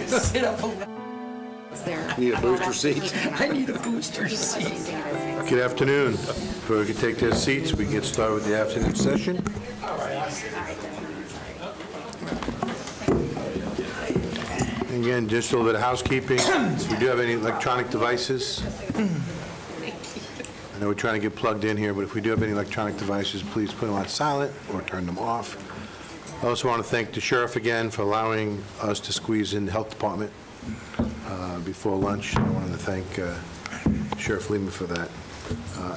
sit up a little. Need a booster seat? I need a booster seat. Good afternoon. Before we can take their seats, we can get started with the afternoon session. Again, just a little bit of housekeeping. We do have any electronic devices. I know we're trying to get plugged in here, but if we do have any electronic devices, please put them on silent or turn them off. I also want to thank the sheriff again for allowing us to squeeze in the health department before lunch. I wanted to thank Sheriff Lehman for that.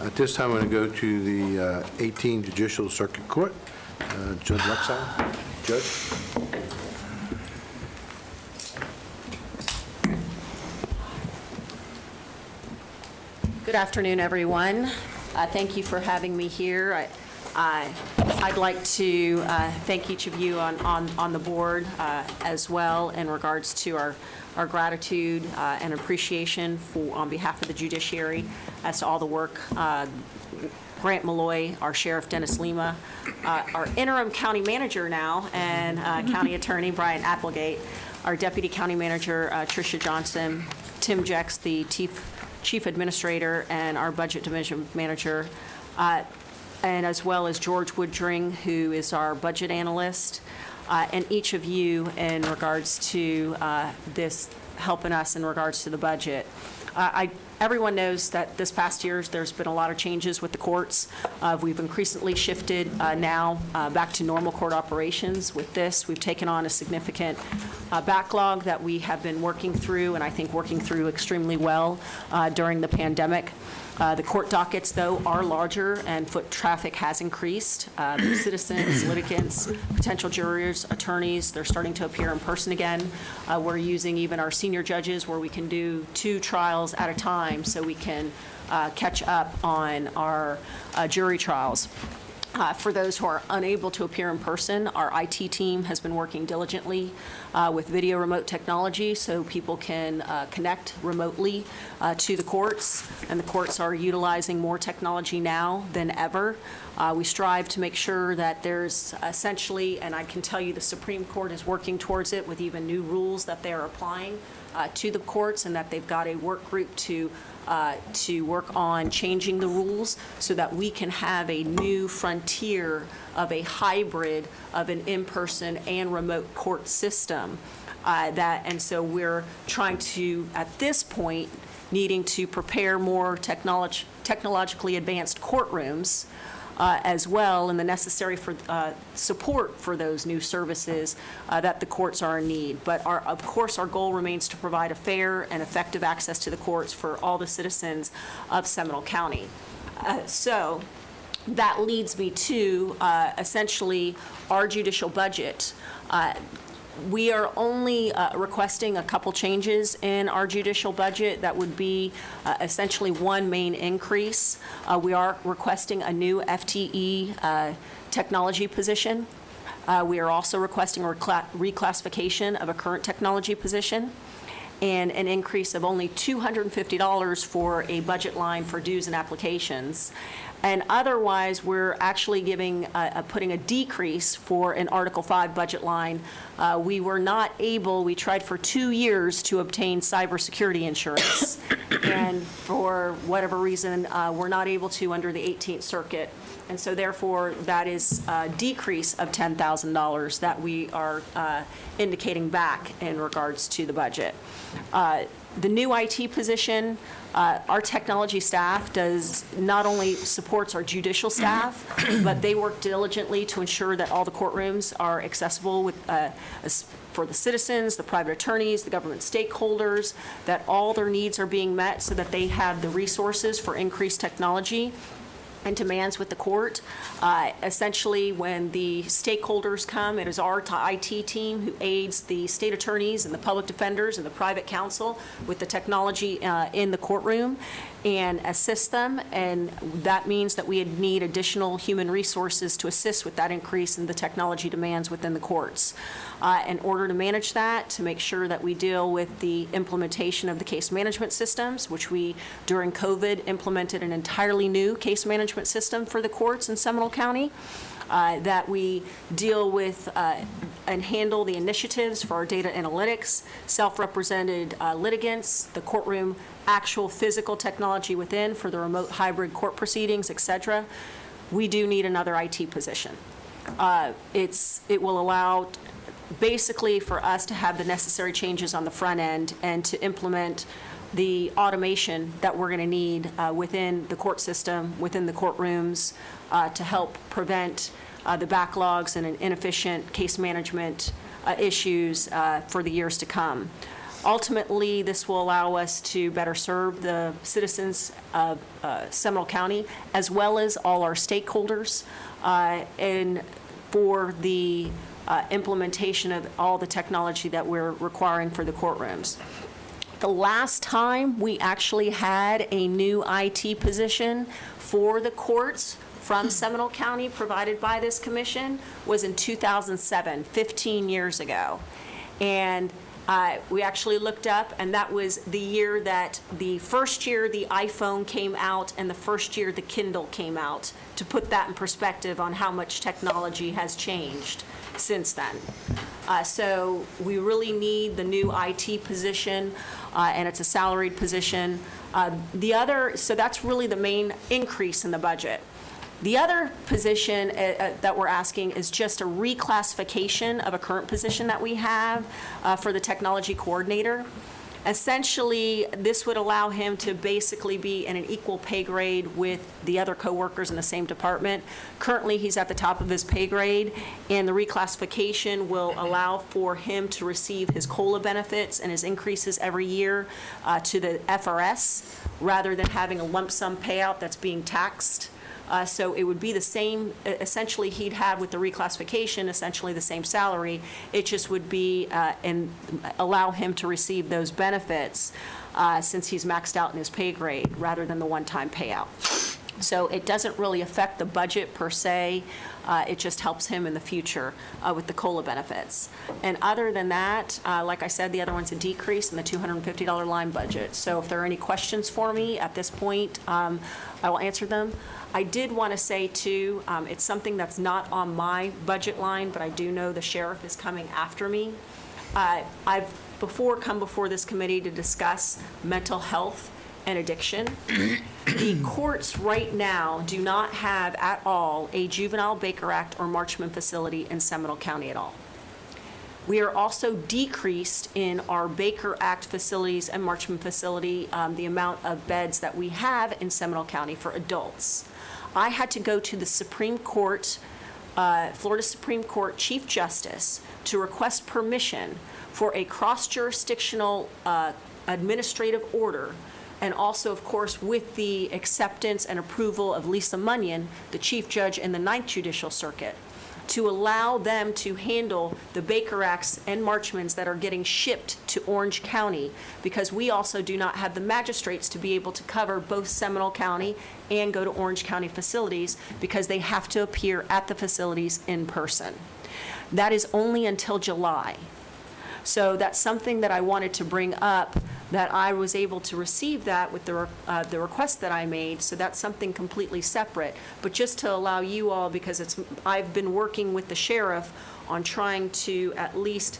At this time, I'm going to go to the 18 Judicial Circuit Court. Judge Luxon. Judge. Good afternoon, everyone. Thank you for having me here. I'd like to thank each of you on the board as well in regards to our gratitude and appreciation on behalf of the judiciary as to all the work. Grant Malloy, our Sheriff Dennis Lima, our interim county manager now, and County Attorney Brian Applegate, our Deputy County Manager Tricia Johnson, Tim Jex, the Chief Administrator, and our Budget Division Manager, and as well as George Woodring, who is our Budget Analyst, and each of you in regards to this, helping us in regards to the budget. Everyone knows that this past year there's been a lot of changes with the courts. We've increasingly shifted now back to normal court operations. With this, we've taken on a significant backlog that we have been working through, and I think working through extremely well during the pandemic. The court dockets, though, are larger and foot traffic has increased. Citizens, litigants, potential jurors, attorneys, they're starting to appear in person again. We're using even our senior judges where we can do 2 trials at a time so we can catch up on our jury trials. For those who are unable to appear in person, our IT team has been working diligently with video remote technology so people can connect remotely to the courts, and the courts are utilizing more technology now than ever. We strive to make sure that there's essentially, and I can tell you the Supreme Court is working towards it with even new rules that they're applying to the courts, and that they've got a work group to work on changing the rules so that we can have a new frontier of a hybrid of an in-person and remote court system. And so we're trying to, at this point, needing to prepare more technologically advanced courtrooms as well, and the necessary for support for those new services that the courts are in need. But of course, our goal remains to provide a fair and effective access to the courts for all the citizens of Seminole County. So that leads me to essentially our judicial budget. We are only requesting a couple changes in our judicial budget. That would be essentially one main increase. We are requesting a new FTE technology position. We are also requesting reclassification of a current technology position and an increase of only $250 for a budget line for dues and applications. And otherwise, we're actually putting a decrease for an Article 5 budget line. We were not able, we tried for 2 years to obtain cybersecurity insurance. And for whatever reason, we're not able to under the 18th Circuit. And so therefore, that is a decrease of $10,000 that we are indicating back in regards to the budget. The new IT position, our technology staff does not only supports our judicial staff, but they work diligently to ensure that all the courtrooms are accessible with, for the citizens, the private attorneys, the government stakeholders, that all their needs are being met so that they have the resources for increased technology and demands with the court. Essentially, when the stakeholders come, it is our IT team who aids the state attorneys and the public defenders and the private counsel with the technology in the courtroom and assist them, and that means that we need additional human resources to assist with that increase in the technology demands within the courts. In order to manage that, to make sure that we deal with the implementation of the case management systems, which we, during COVID, implemented an entirely new case management management system for the courts in Seminole County, that we deal with and handle the initiatives for our data analytics, self-represented litigants, the courtroom, actual physical technology within for the remote hybrid court proceedings, et cetera. We do need another IT position. It will allow basically for us to have the necessary changes on the front end and to implement the automation that we're going to need within the court system, within the courtrooms, to help prevent the backlogs and inefficient case management issues for the years to come. Ultimately, this will allow us to better serve the citizens of Seminole County, as well as all our stakeholders, and for the implementation of all the technology that we're requiring for the courtrooms. The last time we actually had a new IT position for the courts from Seminole County provided by this commission was in 2007, 15 years ago. And we actually looked up, and that was the year that the first year the iPhone came out and the first year the Kindle came out, to put that in perspective on how much technology has changed since then. So we really need the new IT position, and it's a salaried position. So that's really the main increase in the budget. The other position that we're asking is just a reclassification of a current position that we have for the technology coordinator. Essentially, this would allow him to basically be in an equal pay grade with the other coworkers in the same department. Currently, he's at the top of his pay grade, and the reclassification will allow for him to receive his COLA benefits and his increases every year to the FRS, rather than having a lump sum payout that's being taxed. So it would be the same, essentially he'd have with the reclassification, essentially the same salary. It just would be, and allow him to receive those benefits since he's maxed out in his pay grade, rather than the one-time payout. So it doesn't really affect the budget per se. It just helps him in the future with the COLA benefits. And other than that, like I said, the other one's a decrease in the $250 line budget. So if there are any questions for me at this point, I will answer them. I did want to say, too, it's something that's not on my budget line, but I do know the sheriff is coming after me. I've come before this committee to discuss mental health and addiction. The courts right now do not have at all a juvenile Baker Act or Marchman facility in Seminole County at all. We are also decreased in our Baker Act facilities and Marchman facility, the amount of beds that we have in Seminole County for adults. I had to go to the Supreme Court, Florida Supreme Court Chief Justice, to request permission for a cross-jurisdictional administrative order, and also, of course, with the acceptance and approval of Lisa Munyon, the Chief Judge in the Ninth Judicial Circuit, to allow them to handle the Baker Acts and Marchmans that are getting shipped to Orange County, because we also do not have the magistrates to be able to cover both Seminole County and go to Orange County facilities, because they have to appear at the facilities in person. That is only until July. So that's something that I wanted to bring up, that I was able to receive that with the request that I made. So that's something completely separate. But just to allow you all, because I've been working with the sheriff on trying to at least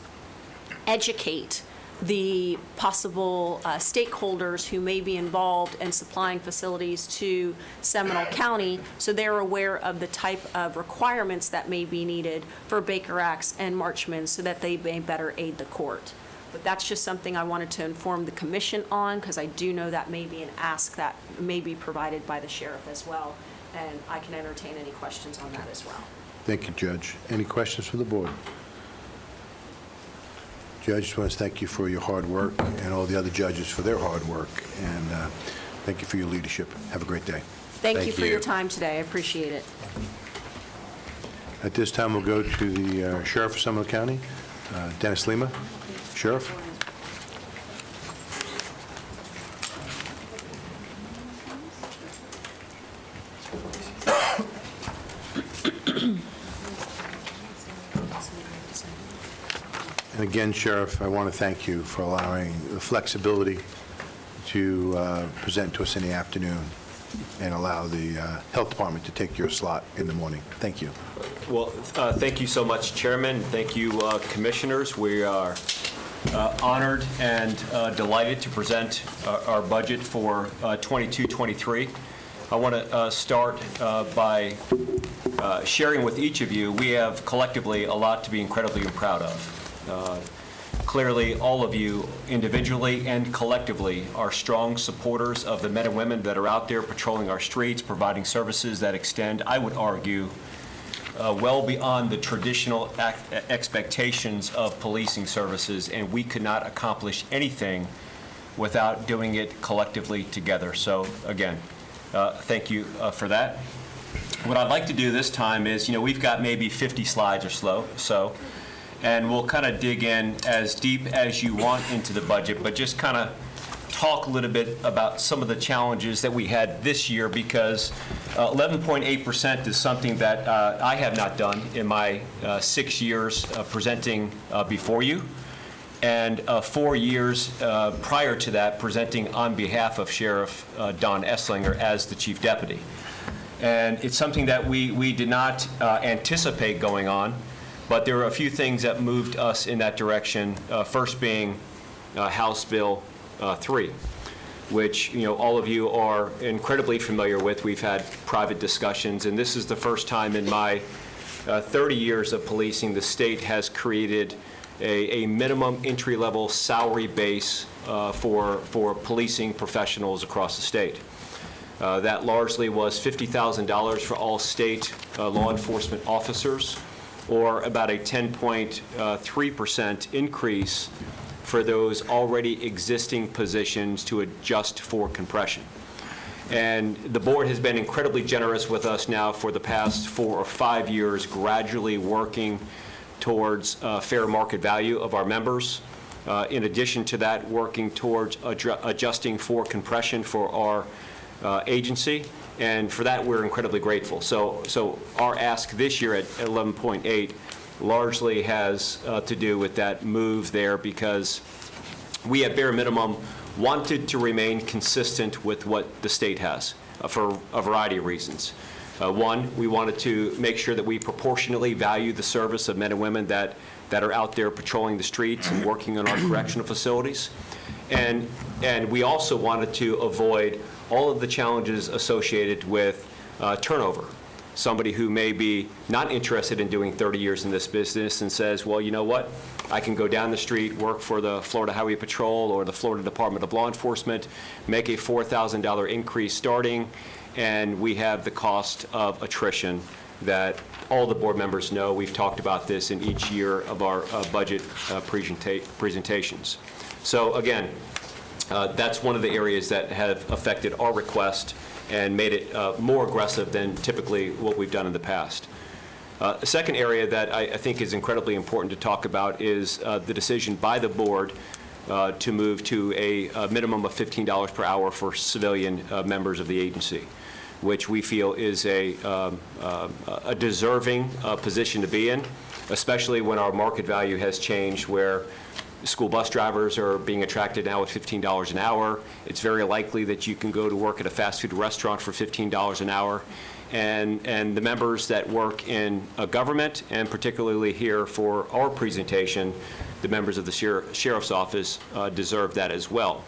educate the possible stakeholders who may be involved in supplying facilities to Seminole County, so they're aware of the type of requirements that may be needed for Baker Acts and Marchman, so that they may better aid the court. But that's just something I wanted to inform the commission on, because I do know that may be an ask that may be provided by the sheriff as well, and I can entertain any questions on that as well. Thank you, Judge. Any questions from the board? Judge, just want to thank you for your hard work, and all the other judges for their hard work, and thank you for your leadership. Have a great day. Thank you for your time today. I appreciate it. At this time, we'll go to the Sheriff of Seminole County, Dennis Lima. Sheriff? And again, Sheriff, I want to thank you for allowing the flexibility to present to us in the afternoon. and allow the Health Department to take your slot in the morning. Thank you. Well, thank you so much, Chairman. Thank you, Commissioners. We are honored and delighted to present our budget for 22-23. I want to start by sharing with each of you, we have collectively a lot to be incredibly proud of. Clearly, all of you individually and collectively are strong supporters of the men and women that are out there patrolling our streets, providing services that extend, I would argue, well beyond the traditional expectations of policing services, and we could not accomplish anything without doing it collectively together. So, again, thank you for that. What I'd like to do this time is, we've got maybe 50 slides or so, and we'll kind of dig in as deep as you want into the budget, but just kind of talk a little bit about some of the challenges that we had this year, because 11.8% is something that I have not done in my 6 years presenting before you, and 4 years prior to that presenting on behalf of Sheriff Don Esslinger as the Chief Deputy. And it's something that we did not anticipate going on, but there were a few things that moved us in that direction, first being House Bill 3, which all of you are incredibly familiar with. We've had private discussions, and this is the first time in my 30 years of policing the state has created a minimum entry-level salary base for policing professionals across the state. That largely was $50,000 for all state law enforcement officers, or about a 10.3% increase for those already existing positions to adjust for compression. And the board has been incredibly generous with us now for the past 4 or 5 years, gradually working towards fair market value of our members. In addition to that, working towards adjusting for compression for our agency. And for that, we're incredibly grateful. So our ask this year at 11.8 largely has to do with that move there, because we at bare minimum wanted to remain consistent with what the state has for a variety of reasons. One, we wanted to make sure that we proportionately value the service of men and women that are out there patrolling the streets and working in our correctional facilities. And we also wanted to avoid all of the challenges associated with turnover. Somebody who may be not interested in doing 30 years in this business and says, well, you know what? I can go down the street, work for the Florida Highway Patrol or the Florida Department of Law Enforcement, make a $4,000 increase starting, and we have the cost of attrition that all the board members know. We've talked about this in each year of our budget presentations. So again, that's one of the areas that have affected our request and made it more aggressive than typically what we've done in the past. The second area that I think is incredibly important to talk about is the decision by the board to move to a minimum of $15 per hour for civilian members of the agency, which we feel is a deserving position to be in, especially when our market value has changed, where school bus drivers are being attracted now at $15 an hour. It's very likely that you can go to work at a fast food restaurant for $15 an hour. And the members that work in government, and particularly here for our presentation, the members of the Sheriff's Office deserve that as well,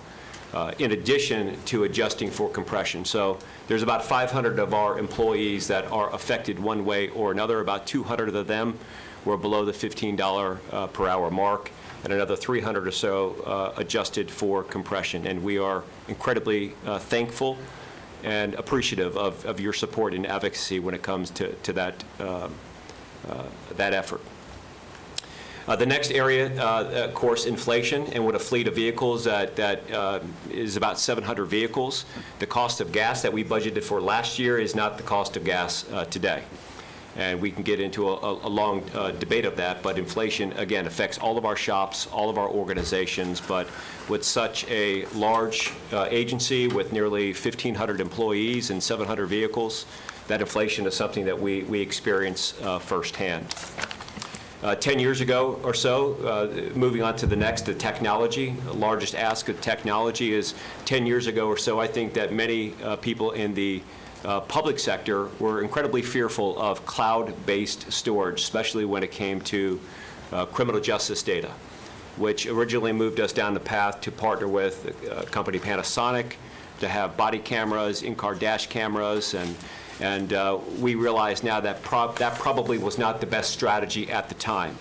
in addition to adjusting for compression. So there's about 500 of our employees that are affected one way or another. About 200 of them were below the $15 per hour mark, and another 300 or so adjusted for compression. And we are incredibly thankful and appreciative of your support and advocacy when it comes to that effort. The next area, of course, inflation, and with a fleet of vehicles that is about 700 vehicles, the cost of gas that we budgeted for last year is not the cost of gas today. And we can get into a long debate of that, but inflation, again, affects all of our shops, all of our organizations, but with such a large agency with nearly 1,500 employees and 700 vehicles, that inflation is something that we experience firsthand. 10 years ago or so, moving on to the next, the technology, the largest ask of technology is 10 years ago or so. I think that many people in the public sector were incredibly fearful of cloud-based storage, especially when it came to criminal justice data, which originally moved us down the path to partner with company Panasonic to have body cameras, in-car dash cameras, and we realize now that that probably was not the best strategy at the time.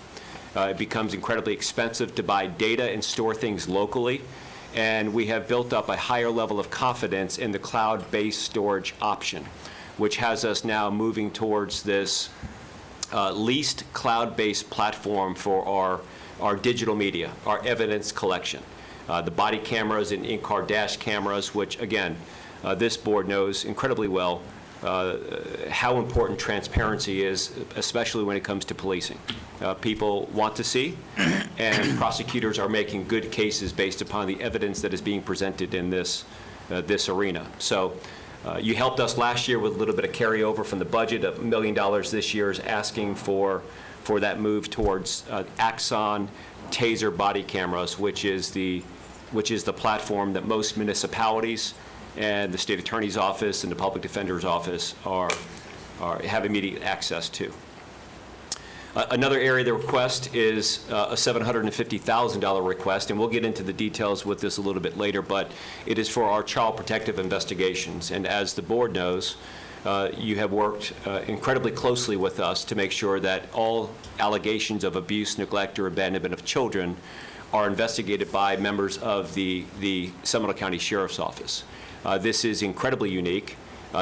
It becomes incredibly expensive to buy data and store things locally, and we have built up a higher level of confidence in the cloud-based storage option, which has us now moving towards this leased cloud-based platform for our digital media, our evidence collection. The body cameras and in-car dash cameras, which, again, this board knows incredibly well how important transparency is, especially when it comes to policing. People want to see, and prosecutors are making good cases based upon the evidence that is being presented in this arena. So you helped us last year with a little bit of carryover from the budget. $1 million this year is asking for that move towards Axon Taser body cameras, which is the platform that most municipalities and the state attorney's office and the public defender's office have immediate access to. Another area of the request is a $750,000 request, and we'll get into the details with this a little bit later, but it is for our child protective investigations. And as the board knows, you have worked incredibly closely with us to make sure that all allegations of abuse, neglect, or abandonment of children are investigated by members of the Seminole County Sheriff's Office. This is incredibly unique.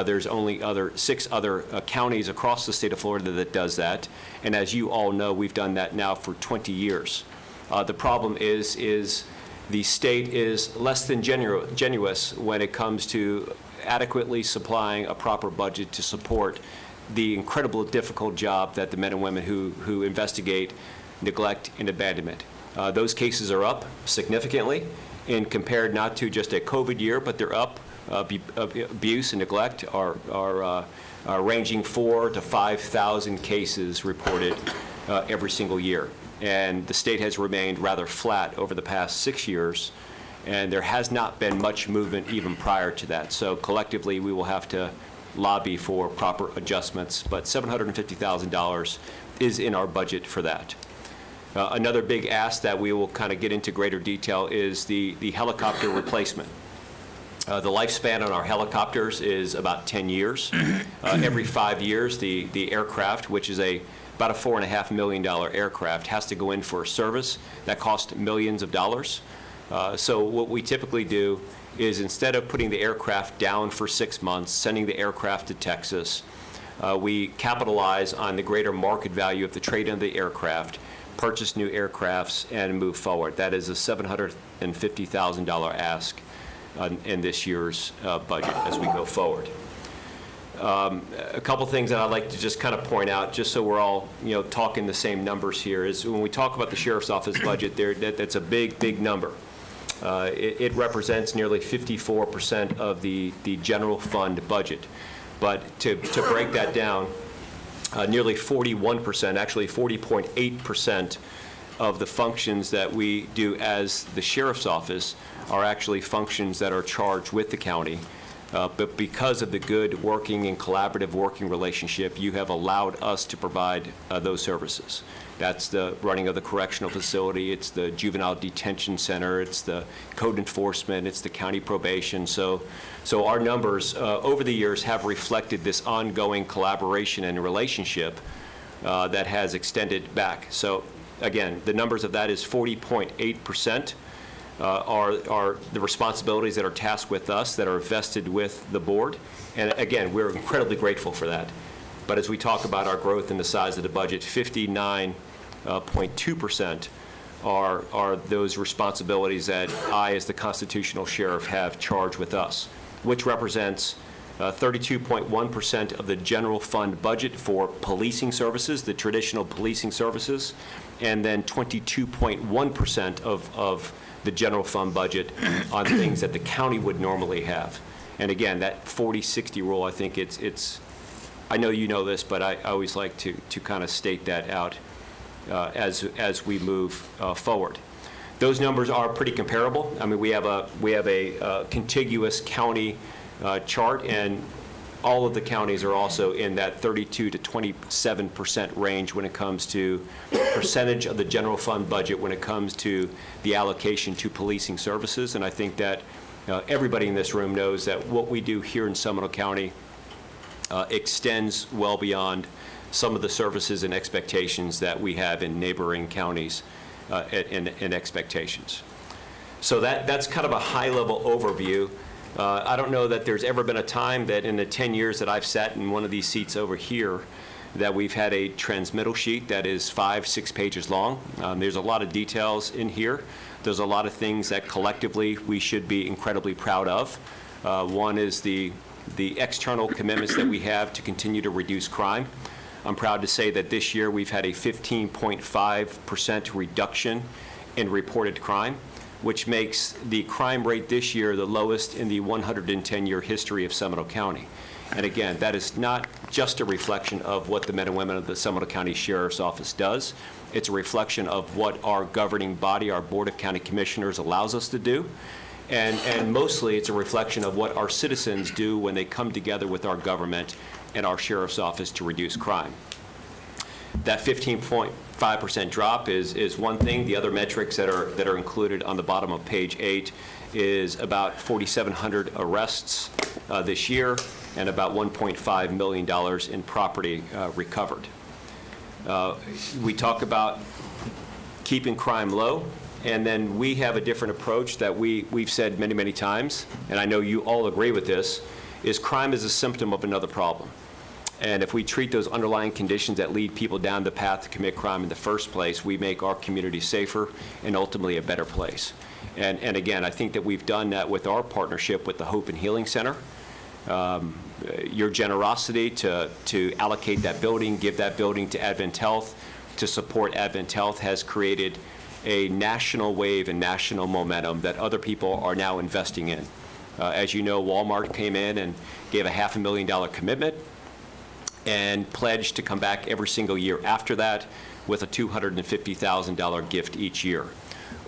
There's only 6 other counties across the state of Florida that does that. And as you all know, we've done that now for 20 years. The problem is the state is less than generous when it comes to adequately supplying a proper budget to support the incredible difficult job that the men and women who investigate neglect and abandonment. Those cases are up significantly, and compared not to just a COVID year, but they're up. Abuse and neglect are ranging 4,000 to 5,000 cases reported every single year. And the state has remained rather flat over the past 6 years, and there has not been much movement even prior to that. So collectively, we will have to lobby for proper adjustments, but $750,000 is in our budget for that. Another big ask that we will kind of get into greater detail is the helicopter replacement. The lifespan on our helicopters is about 10 years. Every 5 years, the aircraft, which is about a $4.5 million aircraft, has to go in for a service that costs millions of dollars. So what we typically do is, instead of putting the aircraft down for 6 months, sending the aircraft to Texas, we capitalize on the greater market value of the trade-in of the aircraft, purchase new aircrafts, and move forward. That is a $750,000 ask in this year's budget as we go forward. A couple things that I'd like to just kind of point out, just so we're all talking the same numbers here, is when we talk about the Sheriff's Office budget, that's a big number. It represents nearly 54% of the general fund budget. But to break that down, nearly 41%, actually 40.8% of the functions that we do as the Sheriff's Office are actually functions that are charged with the county. But because of the good working and collaborative working relationship, you have allowed us to provide those services. That's the running of the correctional facility, it's the juvenile detention center, it's the code enforcement, it's the county probation. So our numbers over the years have reflected this ongoing collaboration and relationship that has extended back. So again, the numbers of that is 40.8%. Are the responsibilities that are tasked with us, that are vested with the board. And again, we're incredibly grateful for that. But as we talk about our growth and the size of the budget, 59.2% are those responsibilities that I, as the constitutional sheriff, have charged with us, which represents 32.1% of the general fund budget for policing services, the traditional policing services, and then 22.1% of the general fund budget on things that the county would normally have. And again, that 40-60 rule, I think it's I know you know this, but I always like to kind of state that out. as we move forward. Those numbers are pretty comparable. I mean, we have a contiguous county chart, and all of the counties are also in that 32 to 27% range when it comes to percentage of the general fund budget when it comes to the allocation to policing services. And I think that everybody in this room knows that what we do here in Seminole County extends well beyond some of the services and expectations that we have in neighboring counties and expectations. So that's kind of a high-level overview. I don't know that there's ever been a time that in the 10 years that I've sat in one of these seats over here that we've had a transmittal sheet that is 5-6 pages long. There's a lot of details in here. There's a lot of things that collectively we should be incredibly proud of. One is the external commitments that we have to continue to reduce crime. I'm proud to say that this year we've had a 15.5% reduction in reported crime, which makes the crime rate this year the lowest in the 110-year history of Seminole County. And again, that is not just a reflection of what the men and women of the Seminole County Sheriff's Office does. It's a reflection of what our governing body, our Board of County Commissioners, allows us to do. And mostly it's a reflection of what our citizens do when they come together with our government and our Sheriff's Office to reduce crime. That 15.5% drop is one thing. The other metrics that are included on the bottom of page 8 is about 4,700 arrests this year and about $1.5 million in property recovered. We talk about keeping crime low, and then we have a different approach that we've said many, many times, and I know you all agree with this, is crime is a symptom of another problem. And if we treat those underlying conditions that lead people down the path to commit crime in the first place, we make our community safer and ultimately a better place. And again, I think that we've done that with our partnership with the Hope and Healing Center. Your generosity to allocate that building, give that building to Advent Health, to support Advent Health has created a national wave and national momentum that other people are now investing in. As you know, Walmart came in and gave a $500,000 commitment and pledged to come back every single year after that with a $250,000 gift each year.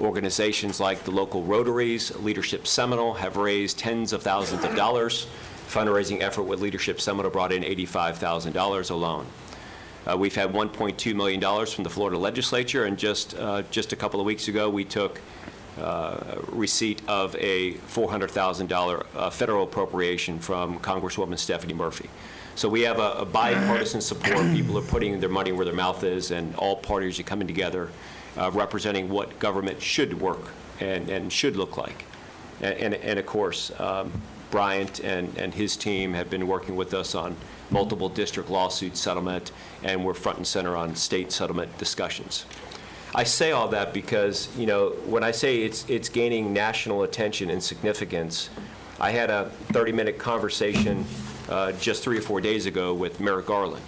Organizations like the local Rotaries, Leadership Seminole have raised tens of thousands of dollars. Fundraising effort with Leadership Seminole brought in $85,000 alone. We've had $1.2 million from the Florida legislature, and just a couple of weeks ago, we took receipt of a $400,000 federal appropriation from Congresswoman Stephanie Murphy. So we have a bipartisan support. People are putting their money where their mouth is, and all parties are coming together, representing what government should work and should look like. And of course, Bryant and his team have been working with us on multiple district lawsuit settlement, and we're front and center on state settlement discussions. I say all that because, you know, when I say it's gaining national attention and significance, I had a 30-minute conversation just 3 or 4 days ago with Merrick Garland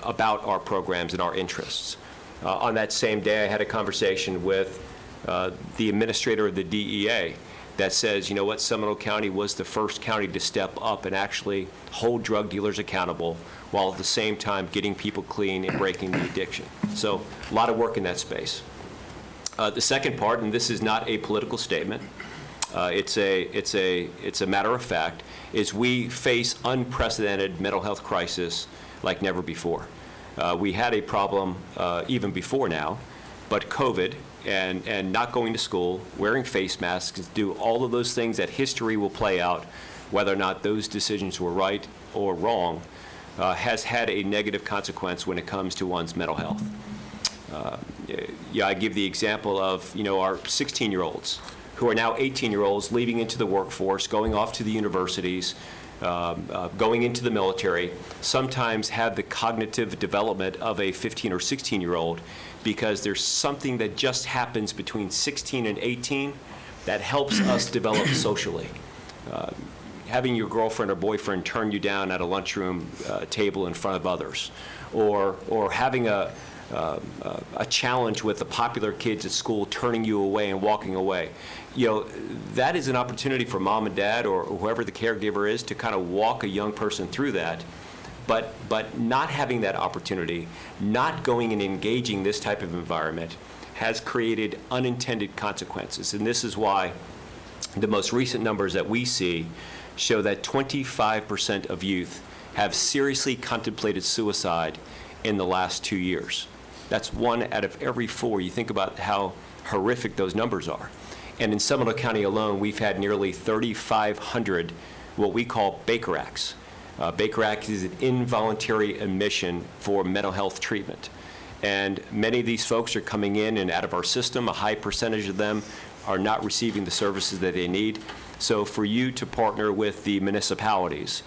about our programs and our interests. On that same day, I had a conversation with the administrator of the DEA that says, you know what, Seminole County was the first county to step up and actually hold drug dealers accountable while at the same time getting people clean and breaking the addiction. So a lot of work in that space. The second part, and this is not a political statement, it's a matter of fact, is we face unprecedented mental health crisis like never before. We had a problem even before now, but COVID and not going to school, wearing face masks, do all of those things that history will play out, whether or not those decisions were right or wrong, has had a negative consequence when it comes to one's mental health. I give the example of, you know, our 16-year-olds who are now 18-year-olds leaving into the workforce, going off to the universities, going into the military, sometimes have the cognitive development of a 15 or 16-year-old because there's something that just happens between 16 and 18 that helps us develop socially. Having your girlfriend or boyfriend turn you down at a lunchroom table in front of others, or having a challenge with the popular kids at school turning you away and walking away. You know, that is an opportunity for mom and dad or whoever the caregiver is to kind of walk a young person through that. But not having that opportunity, not going and engaging this type of environment has created unintended consequences. And this is why the most recent numbers that we see show that 25% of youth have seriously contemplated suicide in the last 2 years. That's 1 out of every 4. You think about how horrific those numbers are. And in Seminole County alone, we've had nearly 3,500 what we call Baker Acts. Baker Act is an involuntary admission for mental health treatment. And many of these folks are coming in and out of our system. A high percentage of them are not receiving the services that they need. So for you to partner with the municipalities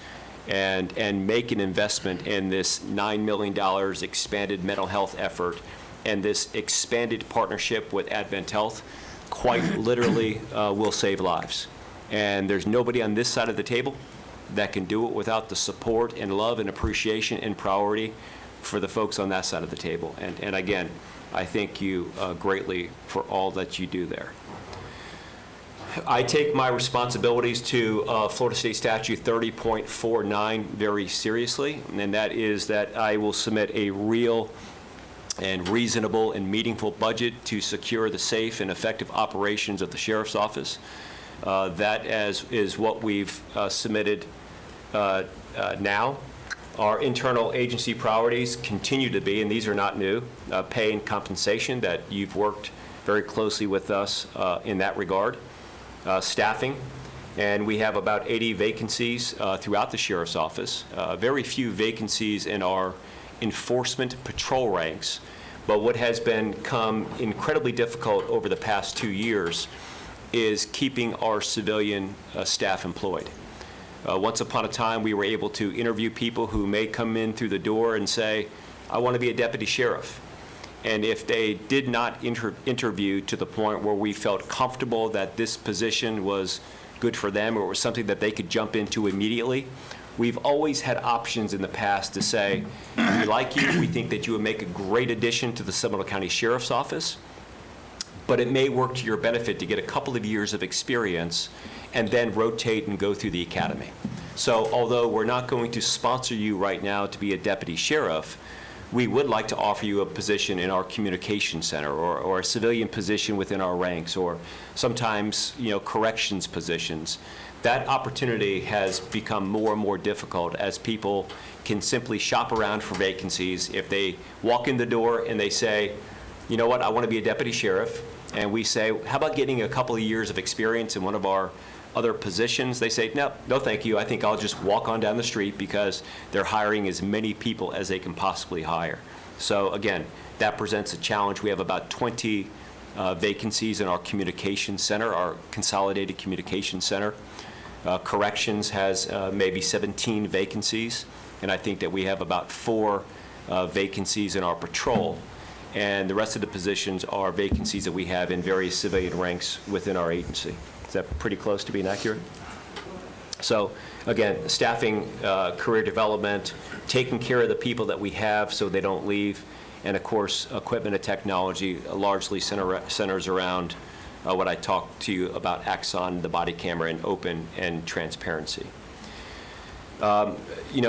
and make an investment in this $9 million expanded mental health effort and this expanded partnership with Advent Health quite literally will save lives. And there's nobody on this side of the table that can do it without the support and love and appreciation and priority for the folks on that side of the table. And again, I thank you greatly for all that you do there. I take my responsibilities to Florida State Statute 30.49 very seriously, and that is that I will submit a real and reasonable and meaningful budget to secure the safe and effective operations of the Sheriff's Office. That is what we've submitted now. Our internal agency priorities continue to be, and these are not new, pay and compensation, that you've worked very closely with us in that regard. Staffing, and we have about 80 vacancies throughout the Sheriff's Office. Very few vacancies in our enforcement patrol ranks, but what has become incredibly difficult over the past 2 years is keeping our civilian staff employed. Once upon a time, we were able to interview people who may come in through the door and say, I want to be a deputy sheriff. And if they did not interview to the point where we felt comfortable that this position was good for them or it was something that they could jump into immediately, we've always had options in the past to say, we like you, we think that you would make a great addition to the Seminole County Sheriff's Office, but it may work to your benefit to get a couple of years of experience and then rotate and go through the academy. So although we're not going to sponsor you right now to be a deputy sheriff, we would like to offer you a position in our communication center or a civilian position within our ranks, or sometimes, corrections positions. That opportunity has become more and more difficult as people can simply shop around for vacancies. If they walk in the door and they say, you know what, I want to be a deputy sheriff, and we say, how about getting a couple of years of experience in one of our other positions, they say, no thank you, I think I'll just walk on down the street because they're hiring as many people as they can possibly hire. So again, that presents a challenge. We have about 20 vacancies in our communication center, our consolidated communication center. Corrections has maybe 17 vacancies, and I think that we have about 4 vacancies in our patrol. And the rest of the positions are vacancies that we have in various civilian ranks within our agency. Is that pretty close to being accurate? So again, staffing, career development, taking care of the people that we have so they don't leave, and of course, equipment and technology largely centers around what I talked to you about Axon, the body camera, and open and transparency.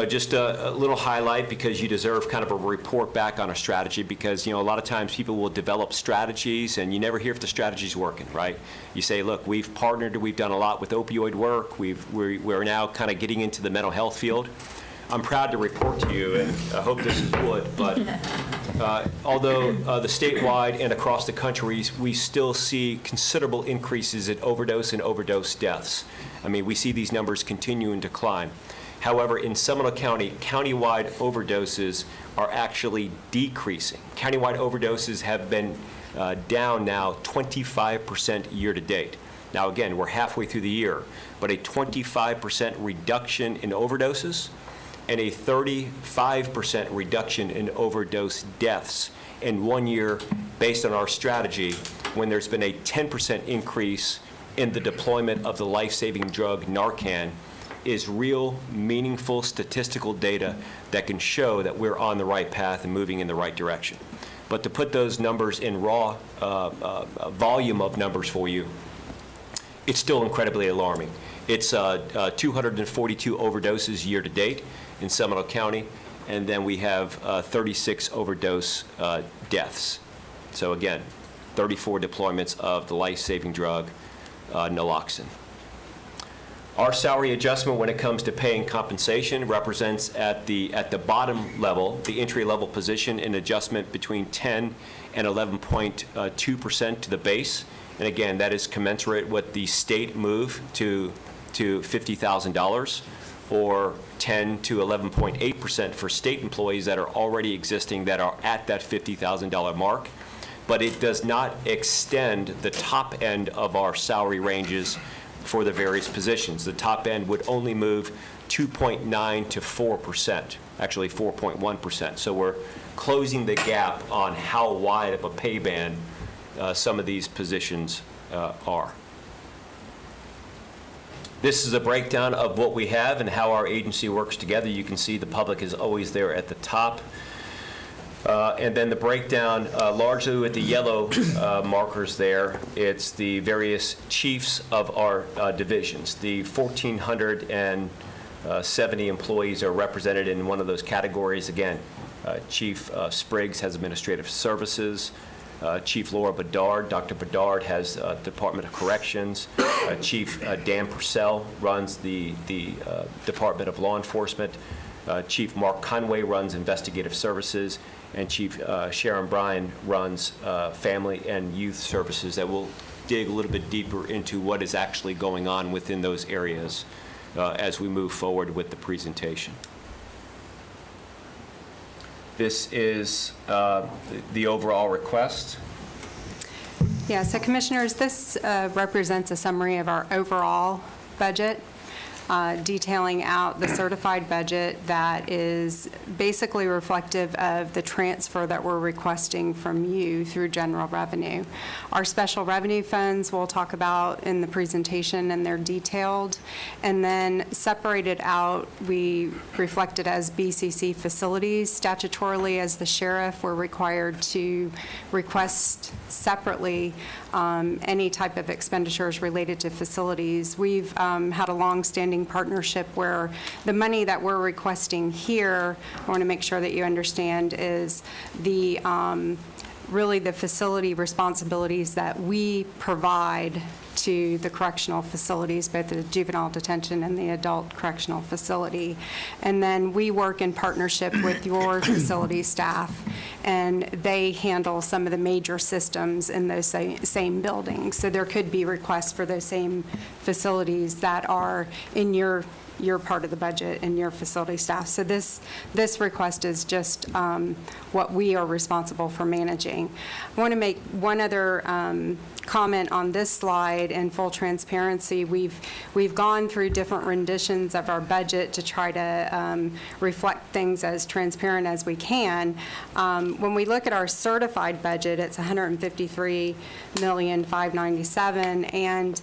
Just a little highlight, because you deserve kind of a report back on a strategy, because, a lot of times people will develop strategies and you never hear if the strategy's working, right? You say, look, we've partnered, we've done a lot with opioid work, we're now kind of getting into the mental health field. I'm proud to report to you, and I hope this is wood, but although the statewide and across the country, we still see considerable increases in overdose and overdose deaths. I mean, we see these numbers continuing to climb. However, in Seminole County, countywide overdoses are actually decreasing. Countywide overdoses have been down now 25% year to date. Now, again, we're halfway through the year, but a 25% reduction in overdoses and a 35% reduction in overdose deaths in 1 year based on our strategy, when there's been a 10% increase in the deployment of the life-saving drug Narcan, is real, meaningful statistical data that can show that we're on the right path and moving in the right direction. But to put those numbers in raw volume of numbers for you, it's still incredibly alarming. It's 242 overdoses year-to-date in Seminole County, and then we have 36 overdose deaths. So again, 34 deployments of the life-saving drug naloxone. Our salary adjustment when it comes to pay and compensation represents at the bottom level, the entry-level position, an adjustment between 10 and 11.2% to the base. And again, that is commensurate with the state move to $50,000, or 10 to 11.8% for state employees that are already existing that are at that $50,000 mark. But it does not extend the top end of our salary ranges for the various positions. The top end would only move 2.9 to 4%, actually 4.1%. So we're closing the gap on how wide of a pay band some of these positions are. This is a breakdown of what we have and how our agency works together. You can see the public is always there at the top. And then the breakdown, largely with the yellow markers there, it's the various chiefs of our divisions. The 1,470 employees are represented in one of those categories. Again, Chief Spriggs has administrative services. Chief Laura Bedard, Dr. Bedard has Department of Corrections. Chief Dan Purcell runs the Department of Law Enforcement. Chief Mark Conway runs Investigative Services, and Chief Sharon Bryan runs Family and Youth Services. That will dig a little bit deeper into what is actually going on within those areas as we move forward with the presentation. This is the overall request. Yeah, so Commissioners, this represents a summary of our overall budget, detailing out the certified budget that is basically reflective of the transfer that we're requesting from you through general revenue. Our special revenue funds we'll talk about in the presentation, and they're detailed. And then separated out, we reflect it as BCC facilities. Statutorily, as the sheriff, we're required to request separately any type of expenditures related to facilities. We've had a long-standing partnership where the money that we're requesting here, I want to make sure that you understand, is the really the facility responsibilities that we provide to the correctional facilities, both the juvenile detention and the adult correctional facility. And then we work in partnership with your facility staff, and they handle some of the major systems in those same buildings. So there could be requests for those same facilities that are in your part of the budget and your facility staff. So this request is just what we are responsible for managing. I want to make one other comment on this slide in full transparency. We've gone through different renditions of our budget to try to reflect things as transparent as we can. When we look at our certified budget, it's $153,597,000, and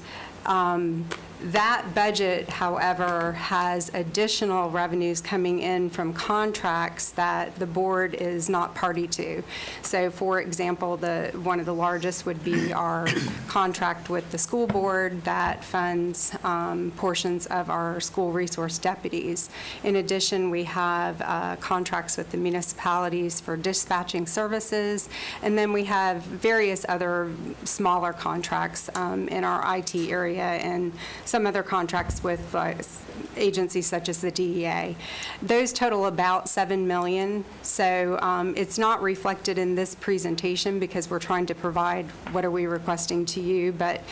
that budget, however, has additional revenues coming in from contracts that the board is not party to. So, for example, one of the largest would be our contract with the school board that funds portions of our school resource deputies. In addition, we have contracts with the municipalities for dispatching services, and then we have various other smaller contracts in our IT area and some other contracts with agencies such as the DEA. Those total about $7 million. So it's not reflected in this presentation because we're trying to provide what are we requesting to you. But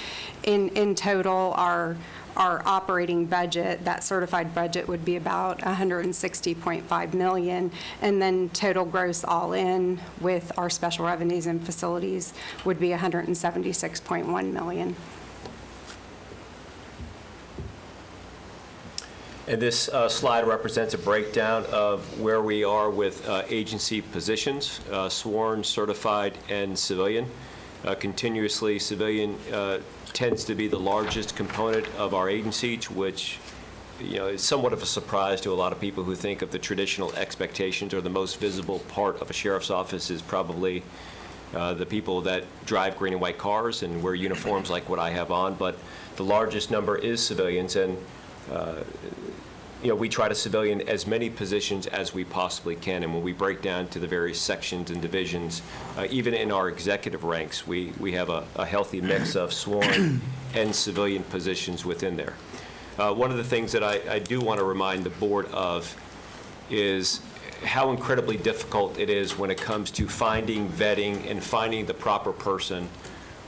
in total, our operating budget, that certified budget, would be about $160.5 million, and then total gross all in with our special revenues and facilities would be $176.1 million. And this slide represents a breakdown of where we are with agency positions, sworn, certified, and civilian. Continuously, civilian tends to be the largest component of our agency, which is somewhat of a surprise to a lot of people who think of the traditional expectations, or the most visible part of a sheriff's office is probably the people that drive green and white cars and wear uniforms like what I have on, but the largest number is civilians, and we try to civilian as many positions as we possibly can, and when we break down to the various sections and divisions, even in our executive ranks, we have a healthy mix of sworn and civilian positions within there. One of the things that I do want to remind the board of is how incredibly difficult it is when it comes to finding, vetting, and finding the proper person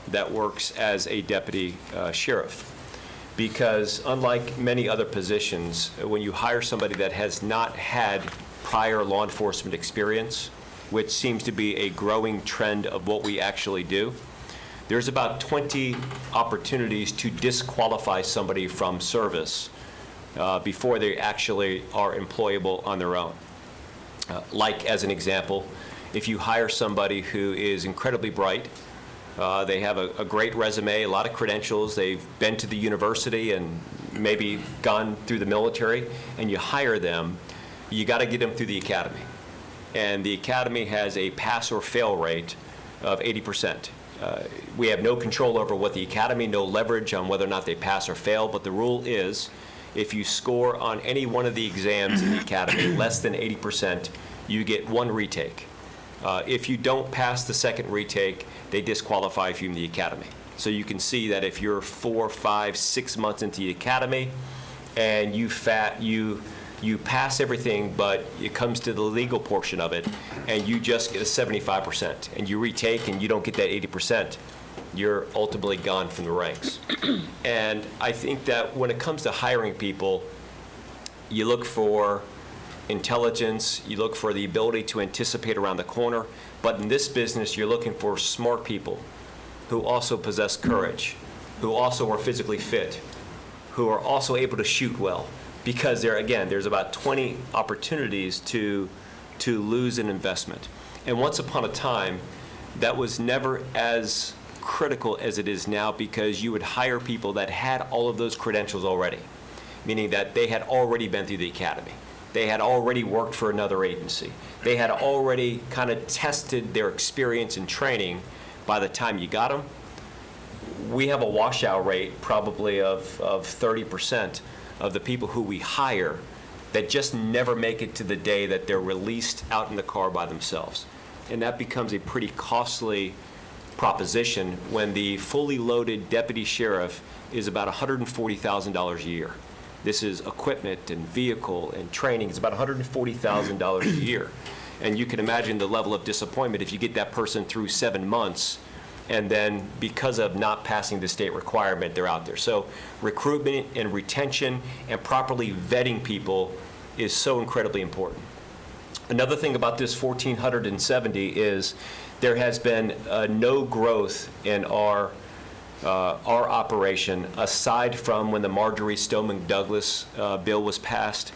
that works as a deputy sheriff. Because unlike many other positions, when you hire somebody that has not had prior law enforcement experience, which seems to be a growing trend of what we actually do, there's about 20 opportunities to disqualify somebody from service before they actually are employable on their own. Like, as an example, if you hire somebody who is incredibly bright, they have a great resume, a lot of credentials, they've been to the university and maybe gone through the military, and you hire them, you got to get them through the academy. And the academy has a pass or fail rate of 80%. We have no control over what the academy, no leverage on whether or not they pass or fail, but the rule is if you score on any one of the exams in the academy less than 80%, you get one retake. If you don't pass the second retake, they disqualify you from the academy. So you can see that if you're 4, 5, 6 months into the academy and you pass everything, but it comes to the legal portion of it, and you just get a 75%, and you retake and you don't get that 80%, you're ultimately gone from the ranks. And I think that when it comes to hiring people, you look for intelligence, you look for the ability to anticipate around the corner, but in this business, you're looking for smart people who also possess courage, who also are physically fit, who are also able to shoot well, because there's about 20 opportunities to lose an investment. And once upon a time, that was never as critical as it is now, because you would hire people that had all of those credentials already, meaning that they had already been through the academy. They had already worked for another agency. They had already kind of tested their experience and training by the time you got them. We have a washout rate probably of 30% of the people who we hire that just never make it to the day that they're released out in the car by themselves. And that becomes a pretty costly proposition when the fully loaded deputy sheriff is about $140,000 a year. This is equipment and vehicle and training. It's about $140,000 a year. And you can imagine the level of disappointment if you get that person through 7 months and then because of not passing the state requirement, they're out there. So recruitment and retention and properly vetting people is so incredibly important. Another thing about this 1,470 is there has been no growth in our operation aside from when the Marjorie Stoneman Douglas bill was passed.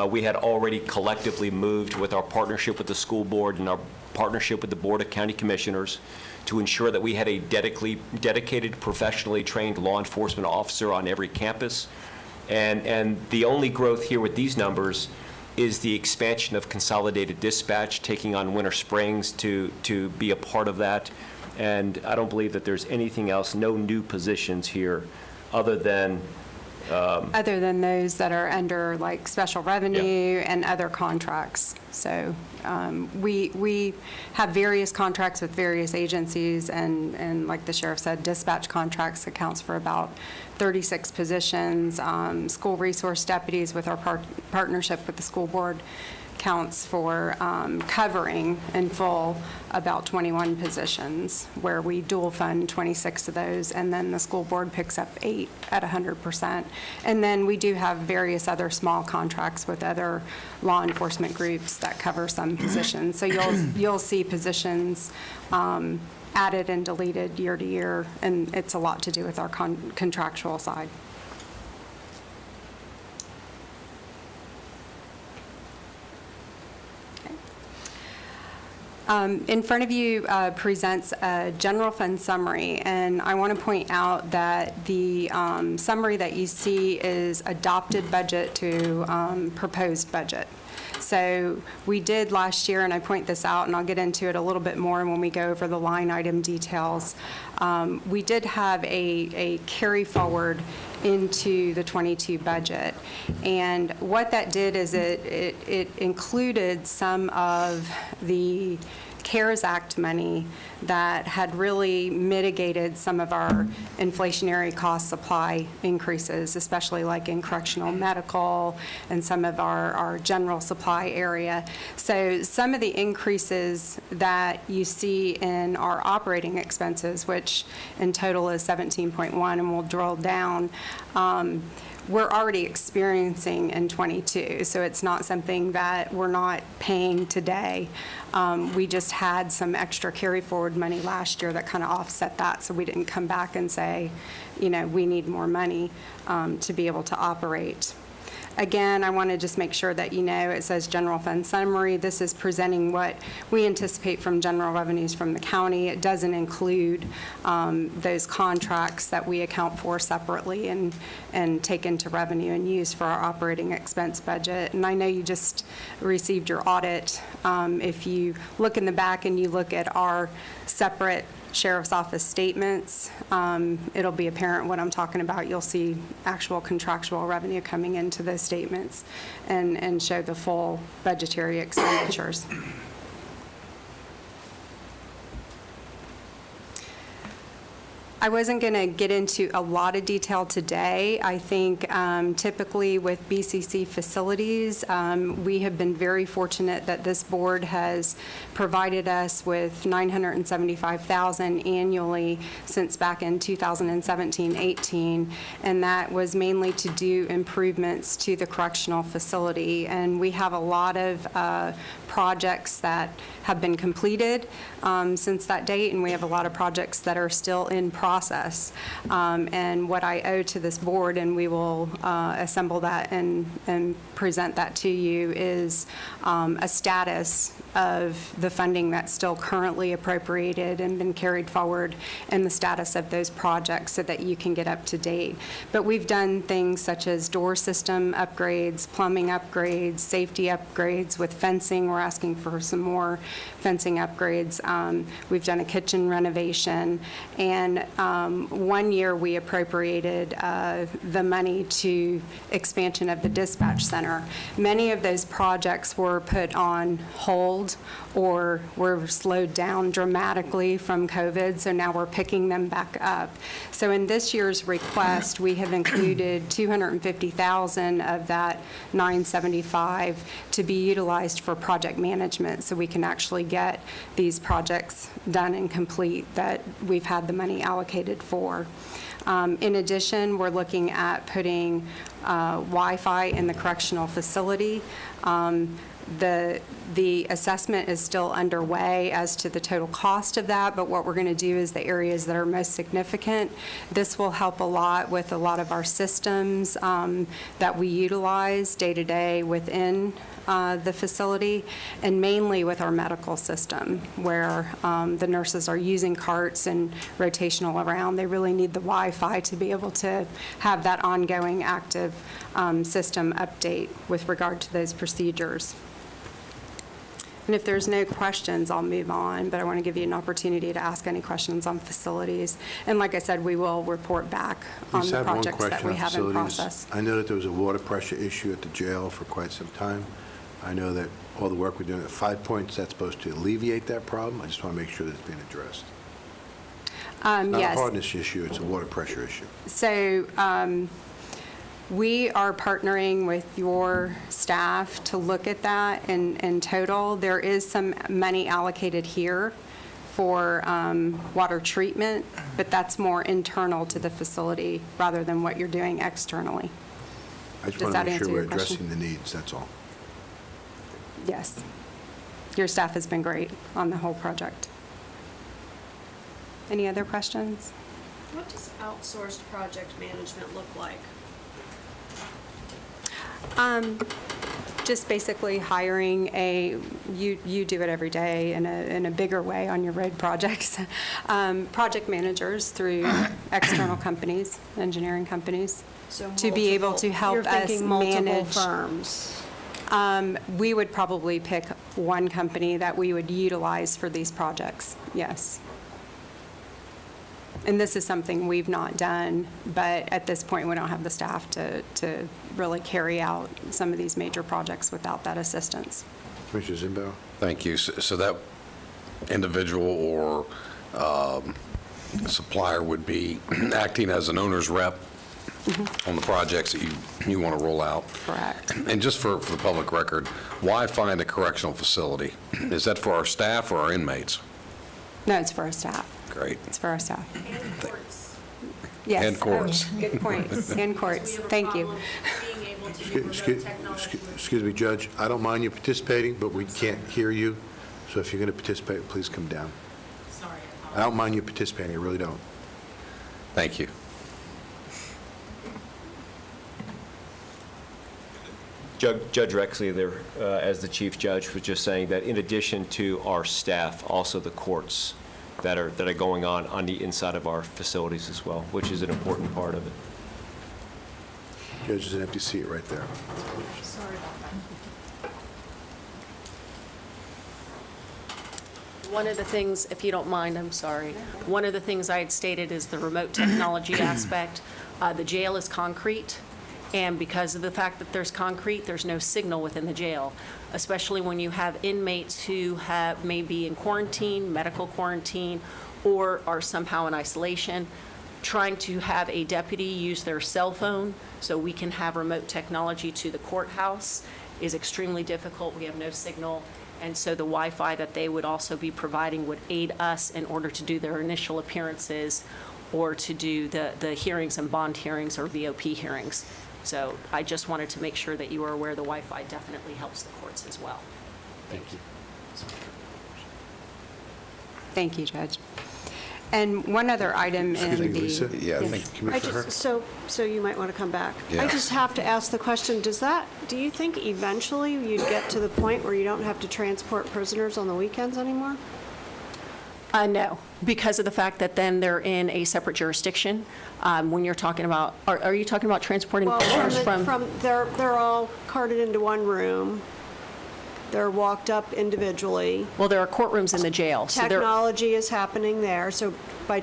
We had already collectively moved with our partnership with the school board and our partnership with the Board of County Commissioners to ensure that we had a dedicated, professionally trained law enforcement officer on every campus. And the only growth here with these numbers is the expansion of consolidated dispatch, taking on Winter Springs to be a part of that. And I don't believe that there's anything else, no new positions here other than those that are under like special revenue Yeah. and other contracts. So we have various contracts with various agencies, and like the sheriff said, dispatch contracts accounts for about 36 positions. School resource deputies with our partnership with the school board counts for covering in full about 21 positions, where we dual fund 26 of those, and then the school board picks up 8 at 100%. And then we do have various other small contracts with other law enforcement groups that cover some positions. So you'll see positions added and deleted year to year, and it's a lot to do with our contractual side. In front of you presents a general fund summary, and I want to point out that the summary that you see is adopted budget to proposed budget. So we did last year, and I point this out, and I'll get into it a little bit more when we go over the line item details. We did have a carry forward into the '22 budget. And what that did is it included some of the CARES Act money that had really mitigated some of our inflationary cost supply increases, especially like in correctional medical and some of our general supply area. So some of the increases that you see in our operating expenses, which in total is 17.1, and we'll drill down, we're already experiencing in '22, so it's not something that we're not paying today. We just had some extra carry forward money last year that kind of offset that, so we didn't come back and say, we need more money to be able to operate. Again, I want to just make sure that it says general fund summary. This is presenting what we anticipate from general revenues from the county. It doesn't include those contracts that we account for separately and take into revenue and use for our operating expense budget. And I know you just received your audit. If you look in the back and you look at our separate Sheriff's Office statements, it'll be apparent what I'm talking about. You'll see actual contractual revenue coming into those statements and show the full budgetary expenditures. I wasn't going to get into a lot of detail today. I think typically with BCC facilities, we have been very fortunate that this board has provided us with $975,000 annually since back in 2017-18, and that was mainly to do improvements to the correctional facility. And we have a lot of projects that have been completed since that date, and we have a lot of projects that are still in process. And what I owe to this board, and we will assemble that and present that to you, is a status of the funding that's still currently appropriated and been carried forward, and the status of those projects so that you can get up to date. But we've done things such as door system upgrades, plumbing upgrades, safety upgrades with fencing. We're asking for some more fencing upgrades. We've done a kitchen renovation, and 1 year we appropriated the money to expansion of the dispatch center. Many of those projects were put on hold or were slowed down dramatically from COVID, so now we're picking them back up. So in this year's request, we have included $250,000 of that $975 to be utilized for project management, so we can actually get these projects done and complete that we've had the money allocated for. In addition, we're looking at putting Wi-Fi in the correctional facility. The assessment is still underway as to the total cost of that, but what we're going to do is the areas that are most significant. This will help a lot with a lot of our systems that we utilize day to day within the facility, and mainly with our medical system, where the nurses are using carts and rotational around. They really need the Wi-Fi to be able to have that ongoing active system update with regard to those procedures. And if there's no questions, I'll move on, but I want to give you an opportunity to ask any questions on facilities. And like I said, we will report back on the projects that we have in process. I know that there was a water pressure issue at the jail for quite some time. I know that all the work we're doing at 5 Points, that's supposed to alleviate that problem. I just want to make sure that it's being addressed. It's not a Yes. hardness issue, it's a water pressure issue. So we are partnering with your staff to look at that in total. There is some money allocated here for water treatment, but that's more internal to the facility rather than what you're doing externally. I just Does want to that make answer sure we're your question? addressing the needs, that's all. Yes. Your staff has been great on the whole project. Any other questions? What does outsourced project management look like? Just basically hiring you do it every day in a bigger way on your road projects, project managers through external companies, engineering companies, So to be able to help you're us thinking multiple manage. firms. We would probably pick one company that we would utilize for these projects, yes. And this is something we've not done, but at this point, we don't have the staff to really carry out some of these major projects without that assistance. Commissioner Zimbo? Thank you. So that individual or supplier would be acting as an owner's rep on the projects that you want to roll out? Correct. And just for the public record, why find a correctional facility? Is that for our staff or our inmates? No, it's for our staff. Great. It's for our staff. And courts. Yes. And courts. Oh, good point. And courts. Thank you. We have a problem being able to do remote technology. Excuse me, Judge, I don't mind you participating, but we can't hear you, so if you're going to participate, please come down. Sorry. I don't mind you participating, I really don't. Thank you. Judge Rexley there, as the chief judge, was just saying that in addition to our staff, also the courts that are going on the inside of our facilities as well, which is an important part of it. Judge, there's an empty seat right there. Sorry about that. One of the things, if you don't mind, I'm sorry, one of the things I had stated is the remote technology aspect. The jail is concrete, and because of the fact that there's concrete, there's no signal within the jail, especially when you have inmates who may be in quarantine, medical quarantine, or are somehow in isolation. Trying to have a deputy use their cell phone so we can have remote technology to the courthouse is extremely difficult. We have no signal. And so the Wi-Fi that they would also be providing would aid us in order to do their initial appearances or to do the hearings and bond hearings or VOP hearings. So I just wanted to make sure that you are aware the Wi-Fi definitely helps the courts as well. Thank you. Thank you, Judge. And one other item in Excuse me, the... Lisa? Yeah, I Yes. think, I Commissioner just, Hur? so you might want to come back. Yeah. I just have to ask the question, do you think eventually you'd get to the point where you don't have to transport prisoners on the weekends anymore? No, because of the fact that then they're in a separate jurisdiction. When you're talking about, are you talking about transporting Well, prisoners from? they're all carted into one room. They're walked up individually. Well, there are courtrooms in the jail. So there- Technology is happening there, so by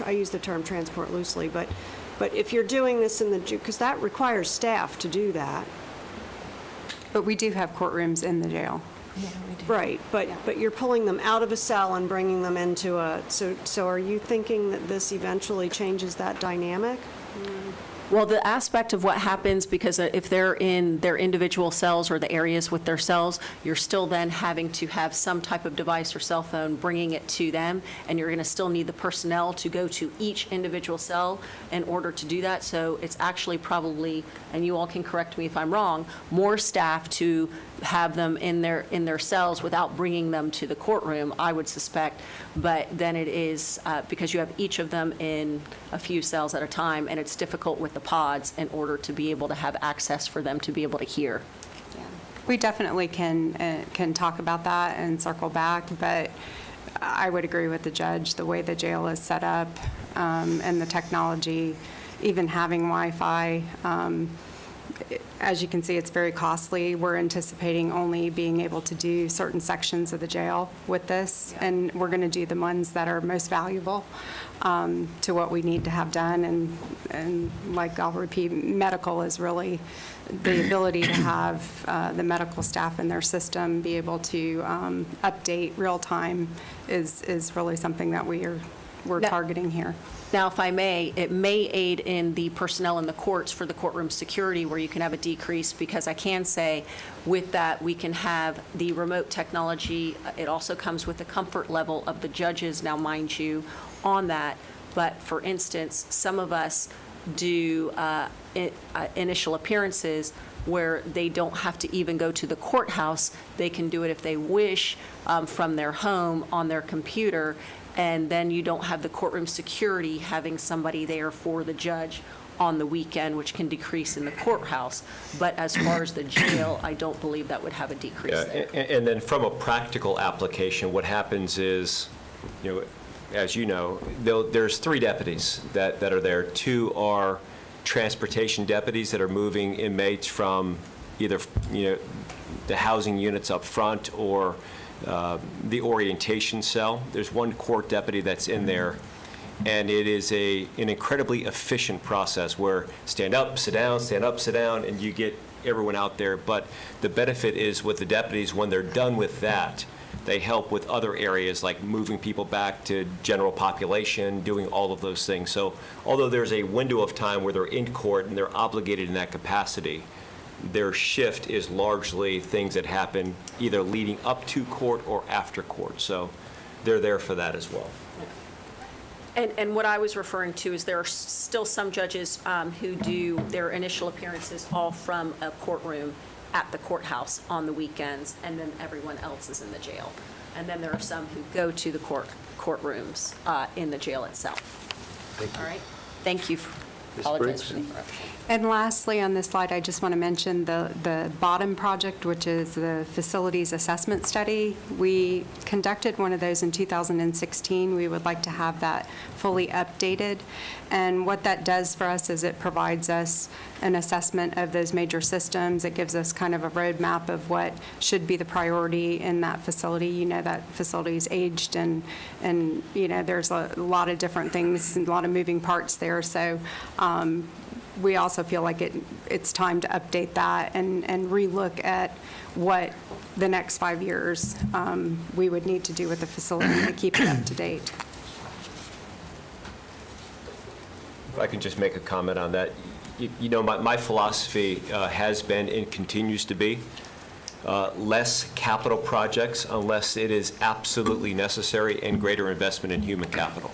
I use the term transport loosely, but if you're doing this in the, because that requires staff to do that. But we do have courtrooms in the jail. Right, but you're pulling them out of a cell and bringing them into so are you thinking that this eventually changes that dynamic? Well, the aspect of what happens, because if they're in their individual cells or the areas with their cells, you're still then having to have some type of device or cell phone bringing it to them, and you're going to still need the personnel to go to each individual cell in order to do that. So it's actually probably, and you all can correct me if I'm wrong, more staff to have them in their cells without bringing them to the courtroom, I would suspect. But then it is, because you have each of them in a few cells at a time, and it's difficult with the pods in order to be able to have access for them to be able to hear. We definitely can talk about that and circle back, but I would agree with the judge, the way the jail is set up and the technology, even having Wi-Fi, as you can see, it's very costly. We're anticipating only being able to do certain sections of the jail with this, and we're going to do the ones that are most valuable to what we need to have done. And like I'll repeat, medical is really the ability to have the medical staff in their system be able to update real time is really something that we're targeting here. Now, if I may, it may aid in the personnel in the courts for the courtroom security where you can have a decrease, because I can say with that, we can have the remote technology. It also comes with the comfort level of the judges, now mind you, on that. But for instance, some of us do initial appearances where they don't have to even go to the courthouse. They can do it if they wish from their home on their computer. And then you don't have the courtroom security having somebody there for the judge on the weekend, which can decrease in the courthouse. But as far as the jail, I don't believe that would have a decrease Yeah, there. and then from a practical application, what happens is, as you know, there's 3 deputies that are there. 2 are transportation deputies that are moving inmates from either, the housing units up front or the orientation cell. There's one court deputy that's in there, and it is an incredibly efficient process where stand up, sit down, and you get everyone out there. But the benefit is with the deputies, when they're done with that, they help with other areas like moving people back to general population, doing all of those things. So although there's a window of time where they're in court and they're obligated in that capacity, their shift is largely things that happen either leading up to court or after court. So they're there for that as well. And what I was referring to is there are still some judges who do their initial appearances all from a courtroom at the courthouse on the weekends, and then everyone else is in the jail. And then there are some who go to the courtrooms in the jail itself. Thank you. All right? Thank you. Ms. Apologize Briggs? for the interruption. And lastly, on this slide, I just want to mention the bottom project, which is the facilities assessment study. We conducted one of those in 2016. We would like to have that fully updated. And what that does for us is it provides us an assessment of those major systems. It gives us kind of a roadmap of what should be the priority in that facility. You know, that facility is aged and you know, there's a lot of different things and a lot of moving parts there. So we also feel like it's time to update that and relook at what the next 5 years we would need to do with the facility to keep it up to date. If I can just make a comment on that. You know, my philosophy has been and continues to be less capital projects unless it is absolutely necessary, and greater investment in human capital.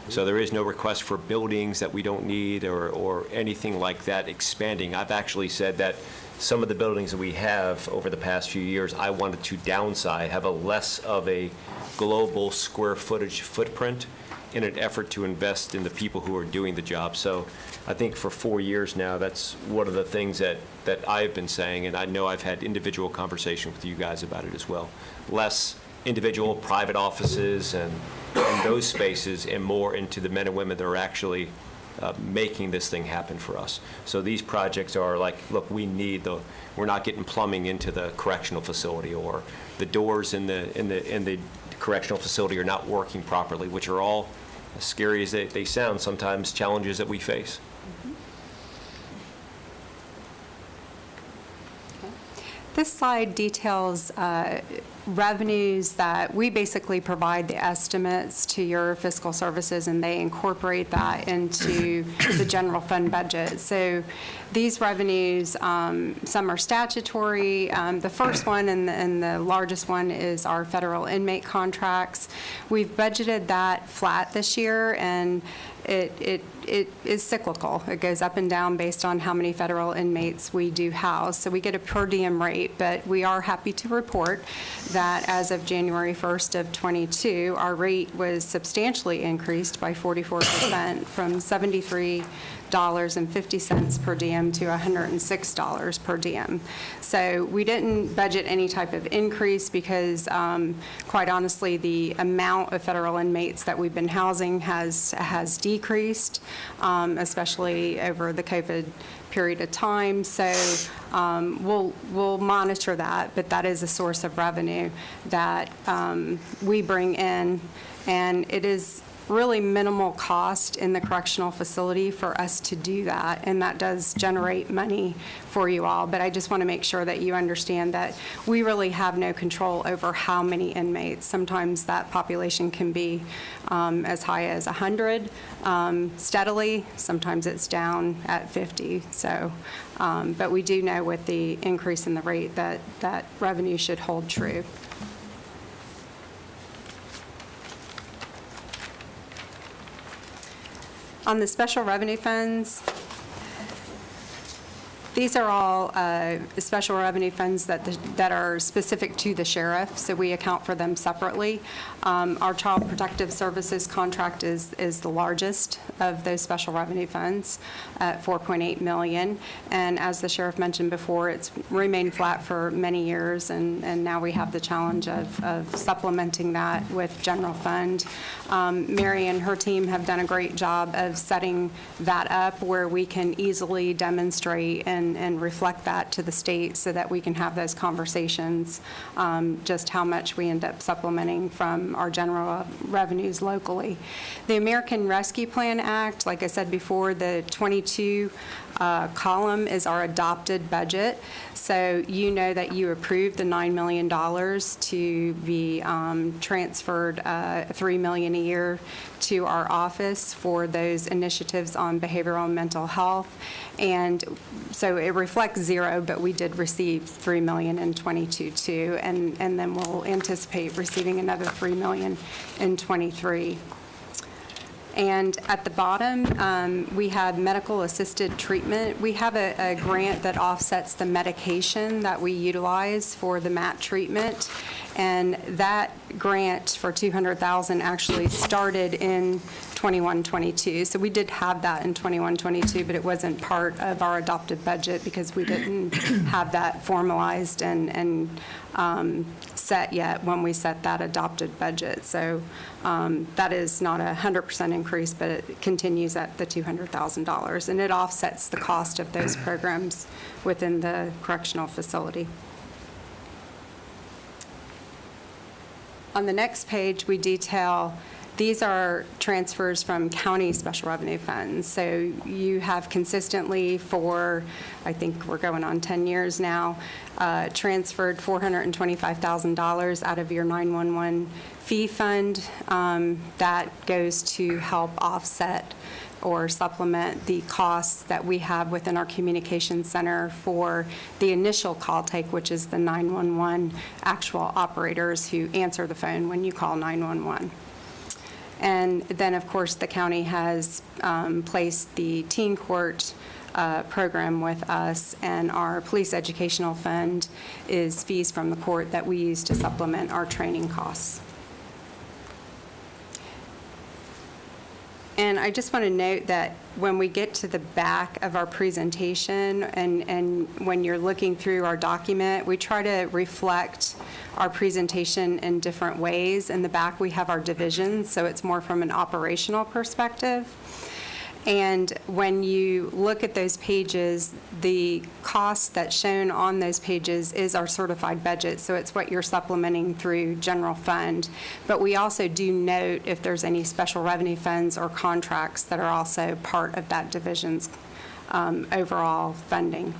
So there is no request for buildings that we don't need or anything like that expanding. I've actually said that some of the buildings that we have over the past few years, I wanted to downsize, have a less of a global square footage footprint in an effort to invest in the people who are doing the job. So I think for 4 years now, that's one of the things that I've been saying, and I know I've had individual conversations with you guys about it as well. Less individual private offices and those spaces, and more into the men and women that are actually making this thing happen for us. So these projects are like, look, we're not getting plumbing into the correctional facility, or the doors in the correctional facility are not working properly, which are all, as scary as they sound, sometimes challenges that we face. This slide details revenues that we basically provide the estimates to your fiscal services, and they incorporate that into the general fund budget. So these revenues, some are statutory. The first one and the largest one is our federal inmate contracts. We've budgeted that flat this year, and it is cyclical. It goes up and down based on how many federal inmates we do house. So we get a per diem rate, but we are happy to report that as of January 1st of '22, our rate was substantially increased by 44% from $73.50 per diem to $106 per diem. So we didn't budget any type of increase because, quite honestly, the amount of federal inmates that we've been housing has decreased, especially over the COVID period of time. So we'll monitor that, but that is a source of revenue that we bring in, and it is really minimal cost in the correctional facility for us to do that, and that does generate money for you all. But I just want to make sure that you understand that we really have no control over how many inmates. Sometimes that population can be as high as 100 steadily. Sometimes it's down at 50. So, but we do know with the increase in the rate that revenue should hold true. On the special revenue funds, these are all special revenue funds that are specific to the sheriff, so we account for them separately. Our Child Protective Services contract is the largest of those special revenue funds at $4.8 million. And as the sheriff mentioned before, it's remained flat for many years, and now we have the challenge of supplementing that with general fund. Mary and her team have done a great job of setting that up where we can easily demonstrate and and reflect that to the state so that we can have those conversations, just how much we end up supplementing from our general revenues locally. The American Rescue Plan Act, like I said before, the 22 column is our adopted budget. So you know that you approved the $9 million to be transferred $3 million a year to our office for those initiatives on behavioral and mental health. And so it reflects zero, but we did receive $3 million in '22 too, and then we'll anticipate receiving another $3 million in '23. And at the bottom, we have medical-assisted treatment. We have a grant that offsets the medication that we utilize for the MAT treatment. And that grant for $200,000 actually started in 21-22. So we did have that in 21-22, but it wasn't part of our adopted budget because we didn't have that formalized and set yet when we set that adopted budget. So that is not a 100% increase, but it continues at the $200,000. And it offsets the cost of those programs within the correctional facility. On the next page, we detail these are transfers from county special revenue funds. So you have consistently for, I think we're going on 10 years now, transferred $425,000 out of your 911 fee fund. That goes to help offset or supplement the costs that we have within our communications center for the initial call take, which is the 911 actual operators who answer the phone when you call 911. And then, of course, the county has placed the teen court program with us, and our police educational fund is fees from the court that we use to supplement our training costs. And I just want to note that when we get to the back of our presentation and when you're looking through our document, we try to reflect our presentation in different ways. In the back, we have our divisions, so it's more from an operational perspective. And when you look at those pages, the cost that's shown on those pages is our certified budget, so it's what you're supplementing through general fund. But we also do note if there's any special revenue funds or contracts that are also part of that division's overall funding.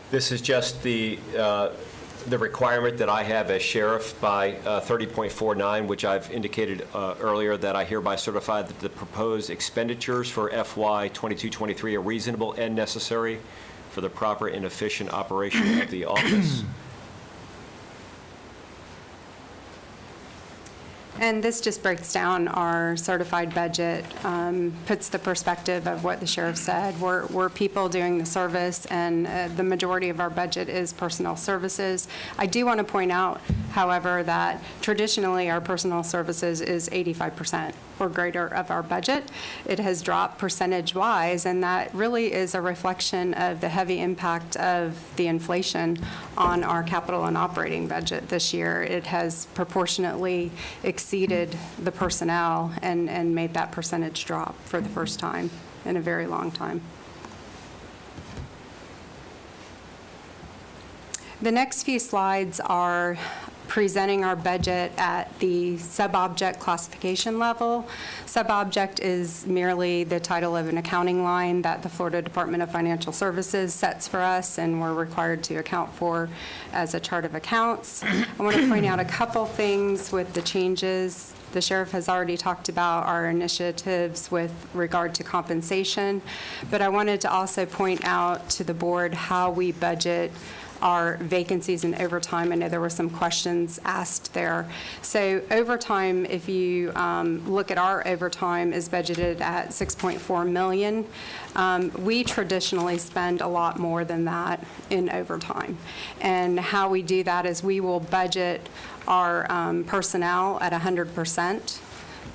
This is just the requirement that I have as sheriff by 30.49, which I've indicated earlier that I hereby certify that the proposed expenditures for FY 22-23 are reasonable and necessary for the proper and efficient operation of the office. And this just breaks down our certified budget, puts the perspective of what the sheriff said. We're people doing the service, and the majority of our budget is personnel services. I do want to point out, however, that traditionally our personnel services is 85% or greater of our budget. It has dropped percentage-wise, and that really is a reflection of the heavy impact of the inflation on our capital and operating budget this year. It has proportionately exceeded the personnel and made that percentage drop for the first time in a very long time. The next few slides are presenting our budget at the sub-object classification level. Sub-object is merely the title of an accounting line that the Florida Department of Financial Services sets for us and we're required to account for as a chart of accounts. I want to point out a couple things with the changes. The sheriff has already talked about our initiatives with regard to compensation, but I wanted to also point out to the board how we budget our vacancies and overtime. I know there were some questions asked there. So overtime, if you look at our overtime, is budgeted at $6.4 million. We traditionally spend a lot more than that in overtime. And how we do that is we will budget our personnel at 100%.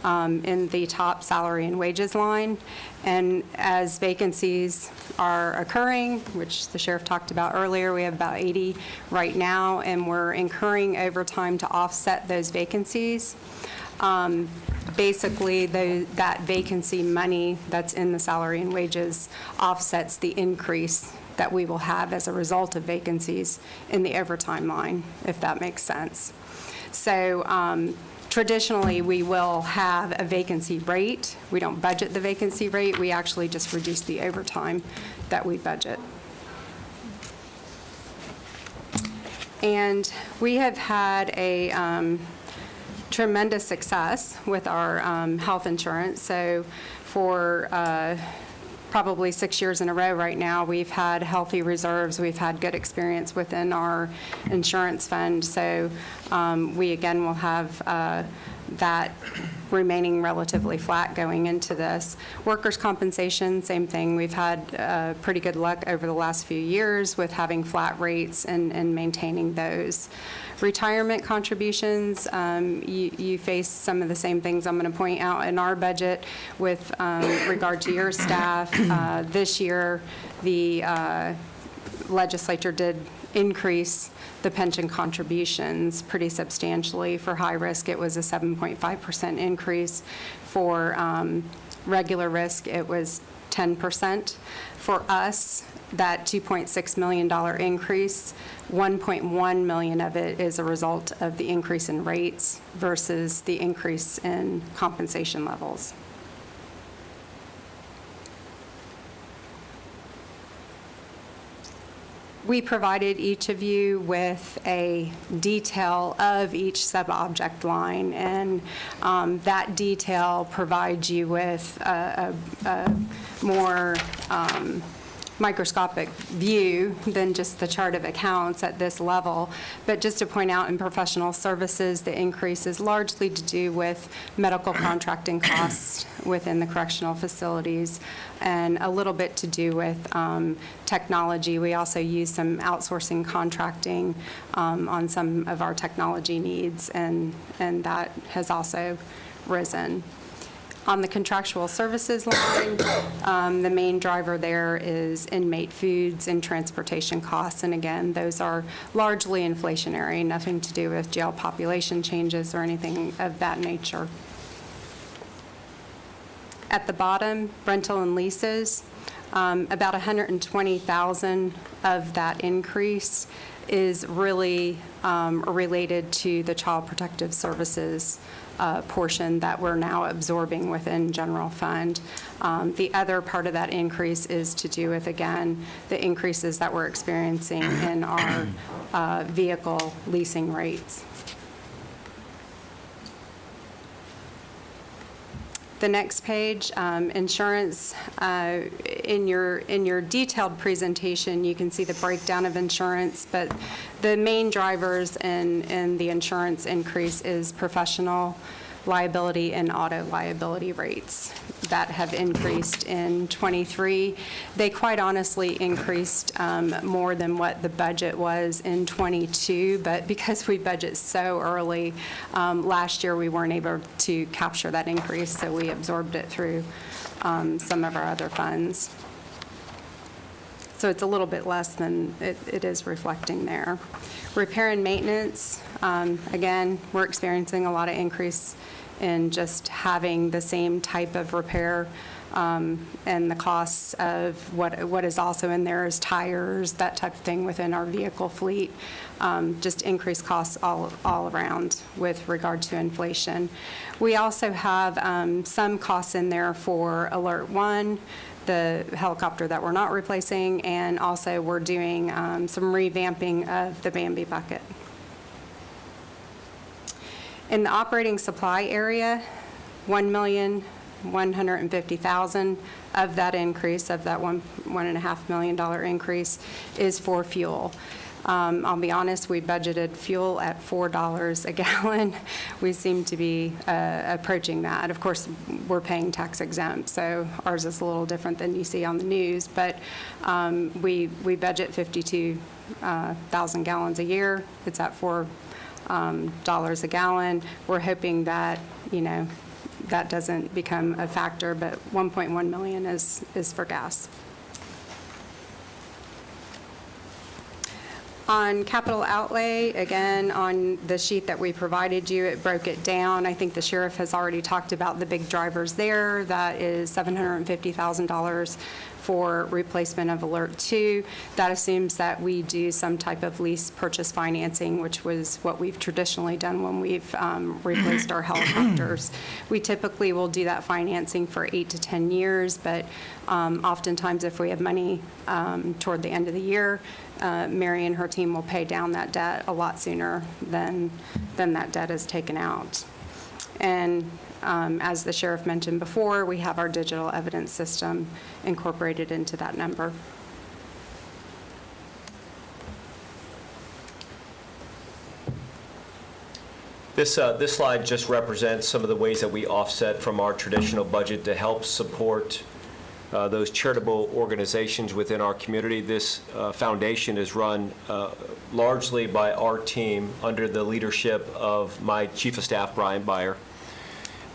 In the top salary and wages line. And as vacancies are occurring, which the sheriff talked about earlier, we have about 80 right now, and we're incurring overtime to offset those vacancies. basically, that vacancy money that's in the salary and wages offsets the increase that we will have as a result of vacancies in the overtime line, if that makes sense. So traditionally, we will have a vacancy rate. We don't budget the vacancy rate. We actually just reduce the overtime that we budget. And we have had a tremendous success with our health insurance. So for probably 6 years in a row right now, we've had healthy reserves. We've had good experience within our insurance fund. So we, again, will have that remaining relatively flat going into this. Workers' compensation, same thing. We've had pretty good luck over the last few years with having flat rates and maintaining those. Retirement contributions, you face some of the same things I'm going to point out in our budget with regard to your staff. This year, the legislature did increase the pension contributions pretty substantially. For high risk, it was a 7.5% increase. For regular risk, it was 10%. For us, that $2.6 million increase, 1.1 million of it is a result of the increase in rates versus the increase in compensation levels. We provided each of you with a detail of each sub-object line, and that detail provides you with a more microscopic view than just the chart of accounts at this level. But just to point out, in professional services, the increase is largely to do with medical contracting costs within the correctional facilities, and a little bit to do with technology. We also use some outsourcing contracting on some of our technology needs, and that has also risen. On the contractual services line, the main driver there is inmate foods and transportation costs. And again, those are largely inflationary, nothing to do with jail population changes or anything of that nature. At the bottom, rental and leases, about $120,000 of that increase is really related to the Child Protective Services portion that we're now absorbing within general fund. The other part of that increase is to do with, again, the increases that we're experiencing in our vehicle leasing rates. The next page, insurance. In your detailed presentation, you can see the breakdown of insurance, but the main drivers in the insurance increase is professional liability and auto liability rates that have increased in '23. They quite honestly increased more than what the budget was in '22, but because we budget so early, last year we weren't able to capture that increase, so we absorbed it through some of our other funds. So it's a little bit less than it is reflecting there. Repair and maintenance, again, we're experiencing a lot of increase in just having the same type of repair, and the costs of what is also in there is tires, that type of thing within our vehicle fleet, just increased costs all around with regard to inflation. We also have some costs in there for Alert One, the helicopter that we're not replacing, and also we're doing some revamping of the Bambi bucket. In the operating supply area, $1,150,000 of that increase, of that $1.5 million increase, is for fuel. I'll be honest, we budgeted fuel at $4 a gallon. We seem to be approaching that. Of course, we're paying tax exempt, so ours is a little different than you see on the news, but we budget 52,000 gallons a year. It's at $4 a gallon. We're hoping that, that doesn't become a factor, but 1.1 million is for gas. On capital outlay, again, on the sheet that we provided you, it broke it down. I think the sheriff has already talked about the big drivers there. That is $750,000 for replacement of Alert 2. That assumes that we do some type of lease purchase financing, which was what we've traditionally done when we've replaced our helicopters. We typically will do that financing for 8 to 10 years, but oftentimes if we have money toward the end of the year, Mary and her team will pay down that debt a lot sooner than that debt is taken out. And as the sheriff mentioned before, we have our digital evidence system incorporated into that number. This slide just represents some of the ways that we offset from our traditional budget to help support those charitable organizations within our community. This foundation is run largely by our team under the leadership of my Chief of Staff, Brian Beyer.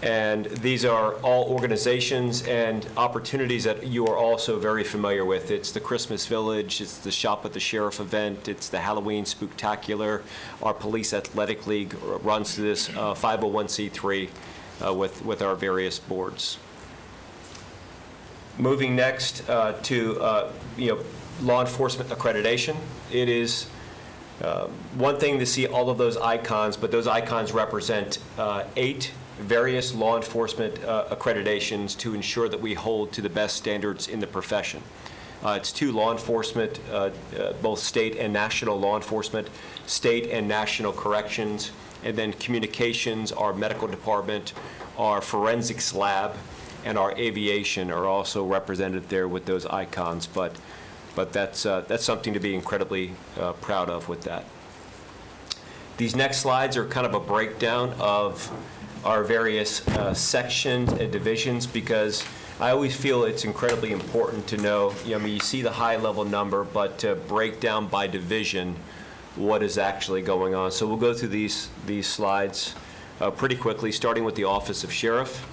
And these are all organizations and opportunities that you are also very familiar with. It's the Christmas Village, it's the Shop with the Sheriff event, it's the Halloween Spooktacular. Our Police Athletic League runs through this 501c3 with our various boards. Moving next to law enforcement accreditation. It is one thing to see all of those icons, but those icons represent 8 various law enforcement accreditations to ensure that we hold to the best standards in the profession. It's 2 law enforcement, both state and national law enforcement, state and national corrections, and then communications, our medical department, our forensics lab, and our aviation are also represented there with those icons. But that's something to be incredibly proud of with that. These next slides are kind of a breakdown of our various sections and divisions, because I always feel it's incredibly important to know, you see the high level number, but to break down by division what is actually going on. So we'll go through these slides pretty quickly, starting with the Office of Sheriff.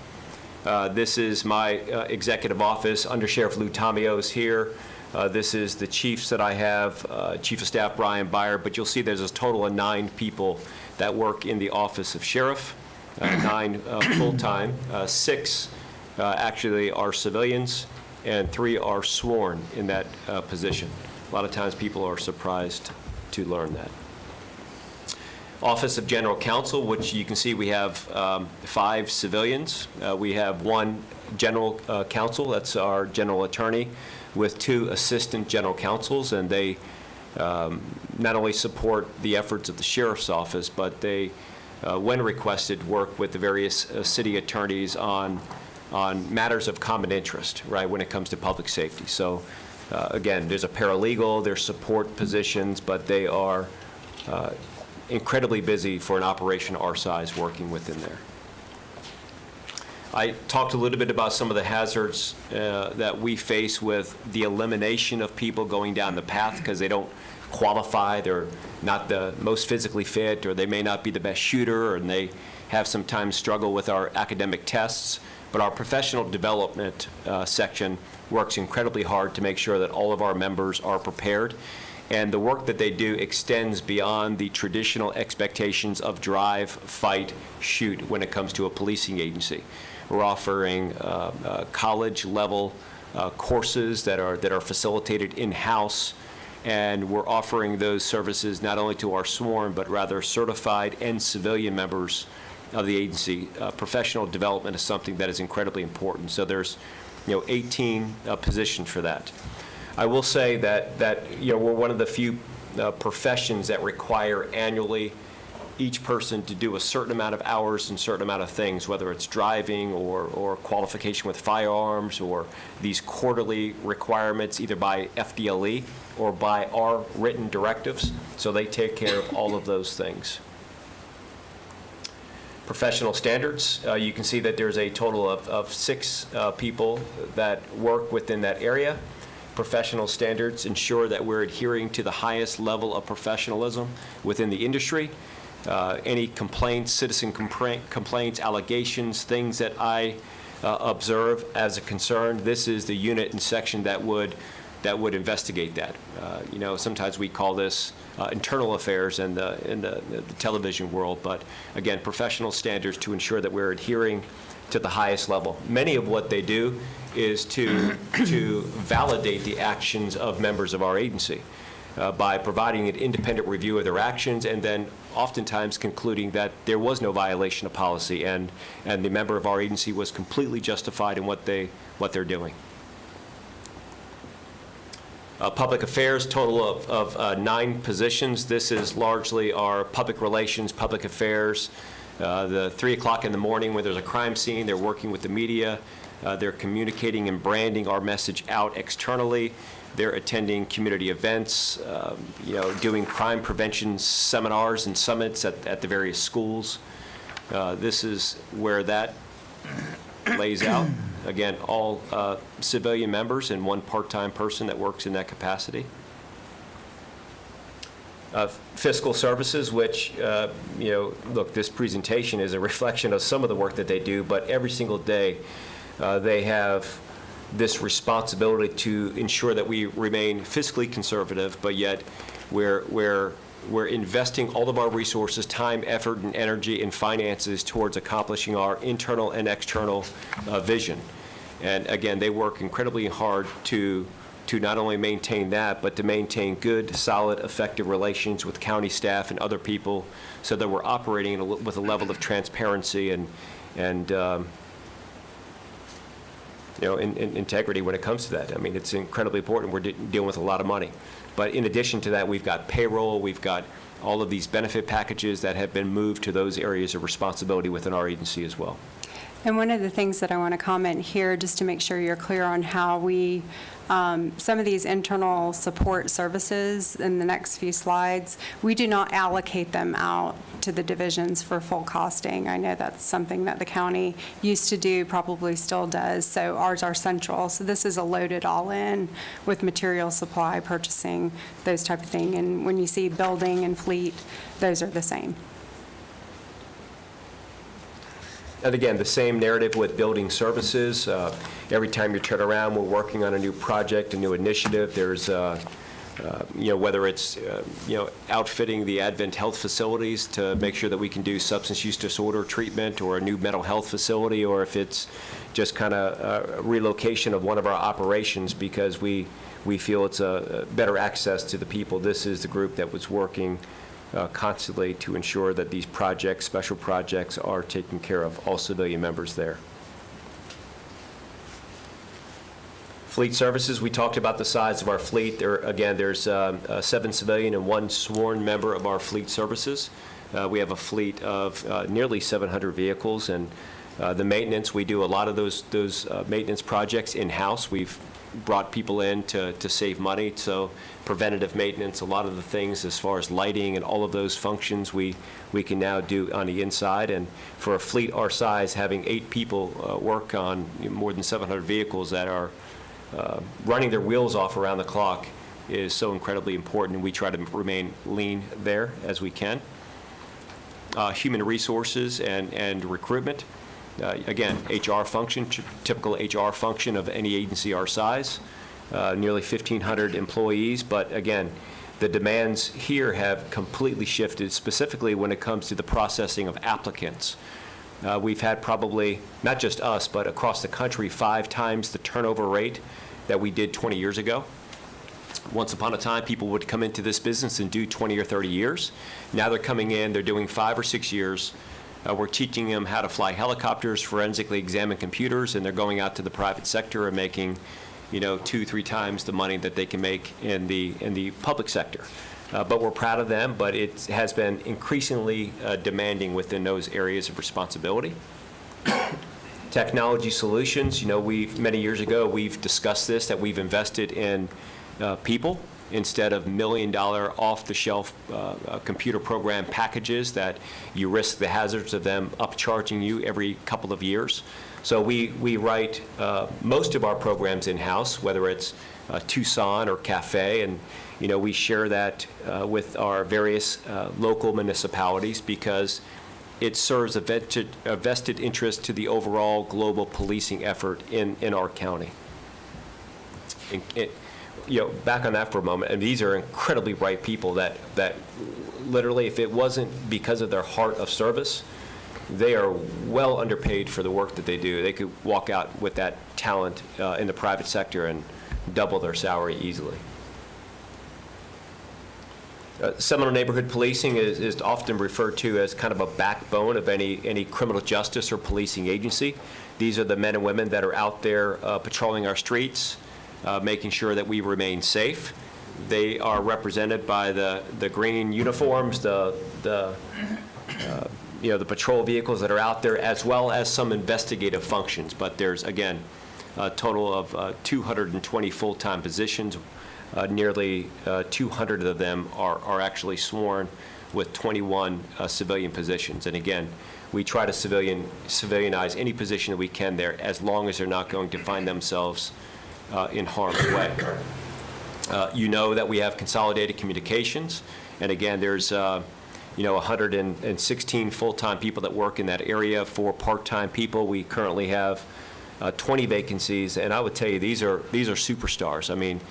This is my executive office. Under Sheriff Lou Tomio is here. This is the chiefs that I have, Chief of Staff Brian Beyer, but you'll see there's a total of 9 people that work in the Office of Sheriff. 9 full-time, 6 actually are civilians, and 3 are sworn in that position. A lot of times people are surprised to learn that. Office of General Counsel, which you can see we have 5 civilians. We have 1 general counsel, that's our general attorney, with 2 assistant general counsels, and they not only support the efforts of the sheriff's office, but they when requested, work with the various city attorneys on matters of common interest, right, when it comes to public safety. So, again, there's a paralegal, there's support positions, but they are incredibly busy for an operation our size working within there. I talked a little bit about some of the hazards that we face with the elimination of people going down the path because they don't qualify, they're not the most physically fit, or they may not be the best shooter, and they have sometimes struggle with our academic tests. But our professional development section works incredibly hard to make sure that all of our members are prepared. And the work that they do extends beyond the traditional expectations of drive, fight, shoot when it comes to a policing agency. We're offering college-level courses that are facilitated in-house, and we're offering those services not only to our sworn, but rather certified and civilian members of the agency. Professional development is something that is incredibly important. So there's 18 positions for that. I will say that we're one of the few professions that require annually each person to do a certain amount of hours and certain amount of things, whether it's driving or qualification with firearms, or these quarterly requirements either by FDLE or by our written directives. So they take care of all of those things. Professional standards, you can see that there's a total of 6 people that work within that area. Professional standards ensure that we're adhering to the highest level of professionalism within the industry. Any complaints, citizen complaints, allegations, things that I observe as a concern, this is the unit and section that would that would investigate that. Sometimes we call this internal affairs in the television world, but again, professional standards to ensure that we're adhering to the highest level. Many of what they do is to validate the actions of members of our agency by providing an independent review of their actions and then oftentimes concluding that there was no violation of policy and the member of our agency was completely justified in what they're doing. Public affairs, total of 9 positions. This is largely our public relations, public affairs. The 3 o'clock in the morning when there's a crime scene, they're working with the media. They're communicating and branding our message out externally. They're attending community events, doing crime prevention seminars and summits at the various schools. This is where that lays out. Again, all civilian members and 1 part-time person that works in that capacity. Fiscal services, which, look, this presentation is a reflection of some of the work that they do, but every single day they have this responsibility to ensure that we remain fiscally conservative, but yet we're investing all of our resources, time, effort, and energy and finances towards accomplishing our internal and external vision. And again, they work incredibly hard to not only maintain that, but to maintain good, solid, effective relations with county staff and other people so that we're operating with a level of transparency and integrity when it comes to that. I mean, it's incredibly important. We're dealing with a lot of money. But in addition to that, we've got payroll, we've got all of these benefit packages that have been moved to those areas of responsibility within our agency as well. And one of the things that I want to comment here, just to make sure you're clear on how we, some of these internal support services in the next few slides, we do not allocate them out to the divisions for full costing. I know that's something that the county used to do, probably still does, so ours are central. So this is a loaded all-in with material supply, purchasing, those type of thing. And when you see building and fleet, those are the same. And again, the same narrative with building services. Every time you turn around, we're working on a new project, a new initiative. There's, whether it's, outfitting the Advent Health facilities to make sure that we can do substance use disorder treatment or a new mental health facility, or if it's just kind of a relocation of one of our operations because we feel it's a better access to the people. This is the group that was working constantly to ensure that these projects, special projects, are taken care of, all civilian members there. Fleet services, we talked about the size of our fleet. There's 7 civilian and 1 sworn member of our fleet services. We have a fleet of nearly 700 vehicles, and the maintenance, we do a lot of those maintenance projects in-house. We've brought people in to save money, so preventative maintenance, a lot of the things as far as lighting and all of those functions we can now do on the inside. And for a fleet our size, having 8 people work on more than 700 vehicles that are running their wheels off around the clock is so incredibly important, and we try to remain lean there as we can. Human resources and recruitment. Again, HR function, typical HR function of any agency our size, nearly 1,500 employees. But again, the demands here have completely shifted, specifically when it comes to the processing of applicants. We've had probably, not just us, but across the country, 5 times the turnover rate that we did 20 years ago. Once upon a time, people would come into this business and do 20 or 30 years. Now they're coming in, they're doing 5 or 6 years. We're teaching them how to fly helicopters, forensically examine computers, and they're going out to the private sector and making, 2-3 times the money that they can make in the public sector. But we're proud of them, but it has been increasingly demanding within those areas of responsibility. Technology solutions, many years ago, we've discussed this, that we've invested in people instead of $1 million off-the-shelf computer program packages that you risk the hazards of them upcharging you every couple of years. So we write most of our programs in-house, whether it's Tucson or Cafe, and we share that with our various local municipalities because it serves a vested interest to the overall global policing effort in our county. back on that for a moment, and these are incredibly bright people that literally, if it wasn't because of their heart of service, they are well underpaid for the work that they do. They could walk out with that talent in the private sector and double their salary easily. Seminole neighborhood policing is often referred to as kind of a backbone of any criminal justice or policing agency. These are the men and women that are out there patrolling our streets, making sure that we remain safe. They are represented by the green uniforms, the patrol vehicles that are out there, as well as some investigative functions. But there's, again, a total of 220 full-time positions. Nearly 200 of them are actually sworn, with 21 civilian positions. And again, we try to civilianize any position that we can there, as long as they're not going to find themselves in harm's way. You know that we have consolidated communications, and again, there's 116 full-time people that work in that area. For part-time people, we currently have 20 vacancies, and I would tell you these are superstars. I mean,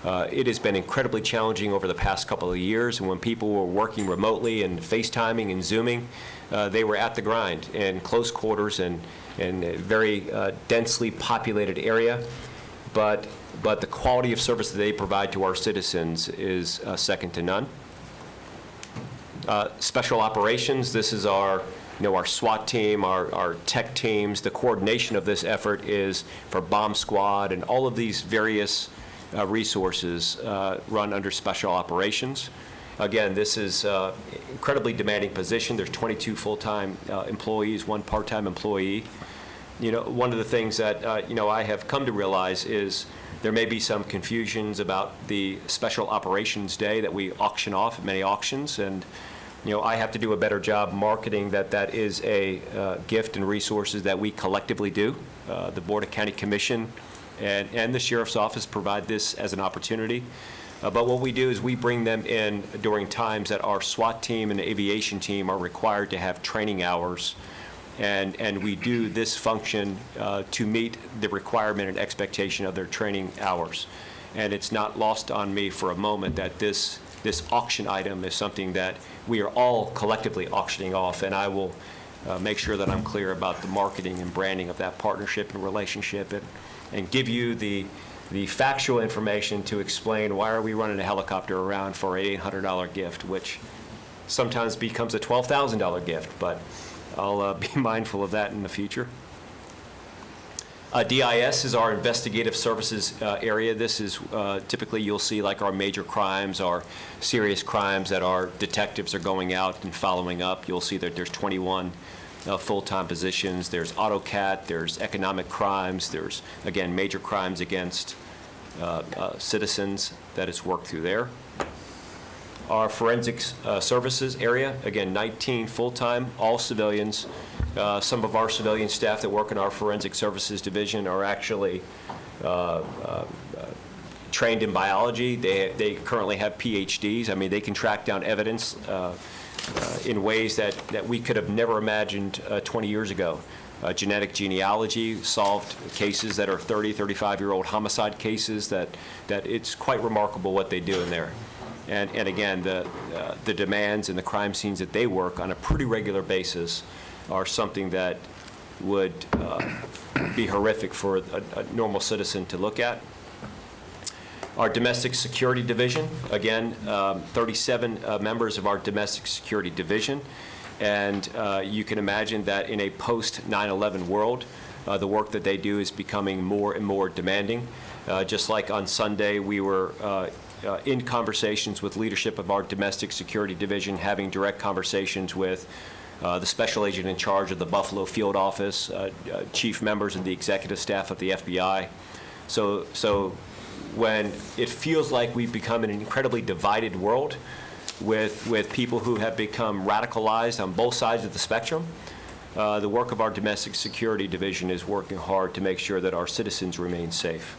it has been incredibly challenging over the past couple of years, and when people were working remotely and FaceTiming and Zooming, they were at the grind in close quarters and in a very densely populated area. But the quality of service that they provide to our citizens is second to none. Special operations, this is our SWAT team, our tech teams. The coordination of this effort is for bomb squad, and all of these various resources run under special operations. Again, this is incredibly demanding position. There's 22 full-time employees, 1 part-time employee. One of the things that I have come to realize is there may be some confusions about the special operations day that we auction off at many auctions, and I have to do a better job marketing that is a gift and resources that we collectively do. The Board of County Commission and the Sheriff's Office provide this as an opportunity. But what we do is we bring them in during times that our SWAT team and the aviation team are required to have training hours. And we do this function to meet the requirement and expectation of their training hours. And it's not lost on me for a moment that this auction item is something that we are all collectively auctioning off, and I will make sure that I'm clear about the marketing and branding of that partnership and relationship, and give you the factual information to explain why are we running a helicopter around for an $800 gift, which sometimes becomes a $12,000 gift, but I'll be mindful of that in the future. DIS is our investigative services area. This is typically you'll see like our major crimes, our serious crimes that our detectives are going out and following up. You'll see that there's 21 full-time positions. There's AutoCAT, there's economic crimes, there's, again, major crimes against citizens that is worked through there. Our forensics services area, again, 19 full-time, all civilians. Some of our civilian staff that work in our forensic services division are actually trained in biology. They currently have PhDs. I mean, they can track down evidence in ways that we could have never imagined 20 years ago. Genetic genealogy, solved cases that are 30, 35-year-old homicide cases that it's quite remarkable what they do in there. And again, the demands and the crime scenes that they work on a pretty regular basis are something that would be horrific for a normal citizen to look at. Our domestic security division, again, 37 members of our domestic security division. And you can imagine that in a post-9/11 world, the work that they do is becoming more and more demanding. Just like on Sunday, we were in conversations with leadership of our domestic security division, having direct conversations with the special agent in charge of the Buffalo field office, chief members of the executive staff of the FBI. So when it feels like we've become an incredibly divided world with people who have become radicalized on both sides of the spectrum, the work of our domestic security division is working hard to make sure that our citizens remain safe.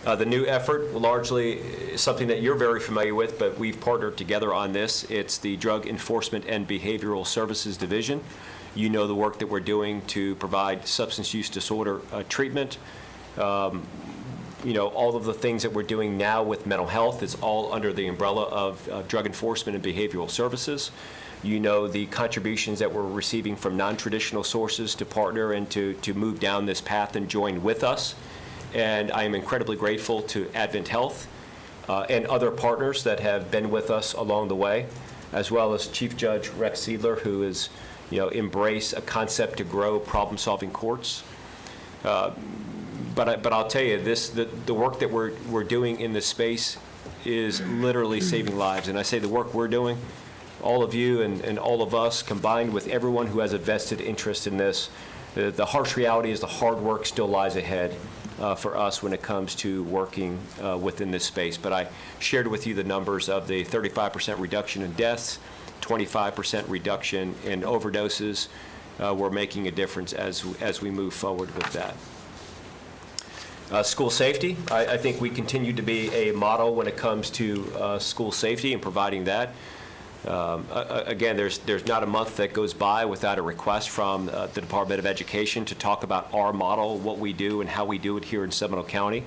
The new effort largely is something that you're very familiar with, but we've partnered together on this. It's the Drug Enforcement and Behavioral Services Division. You know the work that we're doing to provide substance use disorder treatment. all of the things that we're doing now with mental health is all under the umbrella of drug enforcement and behavioral services. You know the contributions that we're receiving from non-traditional sources to partner and to move down this path and join with us. And I am incredibly grateful to Advent Health and other partners that have been with us along the way, as well as Chief Judge Rex Seidler, who has embraced a concept to grow problem-solving courts. But I'll tell you, the work that we're doing in this space is literally saving lives. And I say the work we're doing, all of you and all of us, combined with everyone who has a vested interest in this, the harsh reality is the hard work still lies ahead for us when it comes to working within this space. But I shared with you the numbers of the 35% reduction in deaths, 25% reduction in overdoses. We're making a difference as we move forward with that. School safety, I think we continue to be a model when it comes to school safety and providing that. Again, there's not a month that goes by without a request from the Department of Education to talk about our model, what we do, and how we do it here in Seminole County.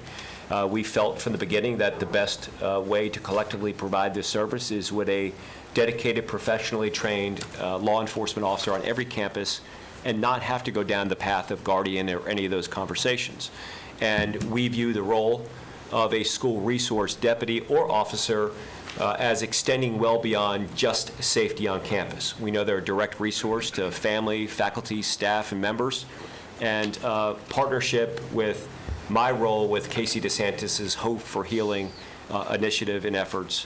We felt from the beginning that the best way to collectively provide this service is with a dedicated, professionally trained law enforcement officer on every campus and not have to go down the path of guardian or any of those conversations. And we view the role of a school resource deputy or officer as extending well beyond just safety on campus. We know they're a direct resource to family, faculty, staff, and members. And partnership with my role with Casey DeSantis's Hope for Healing initiative and efforts,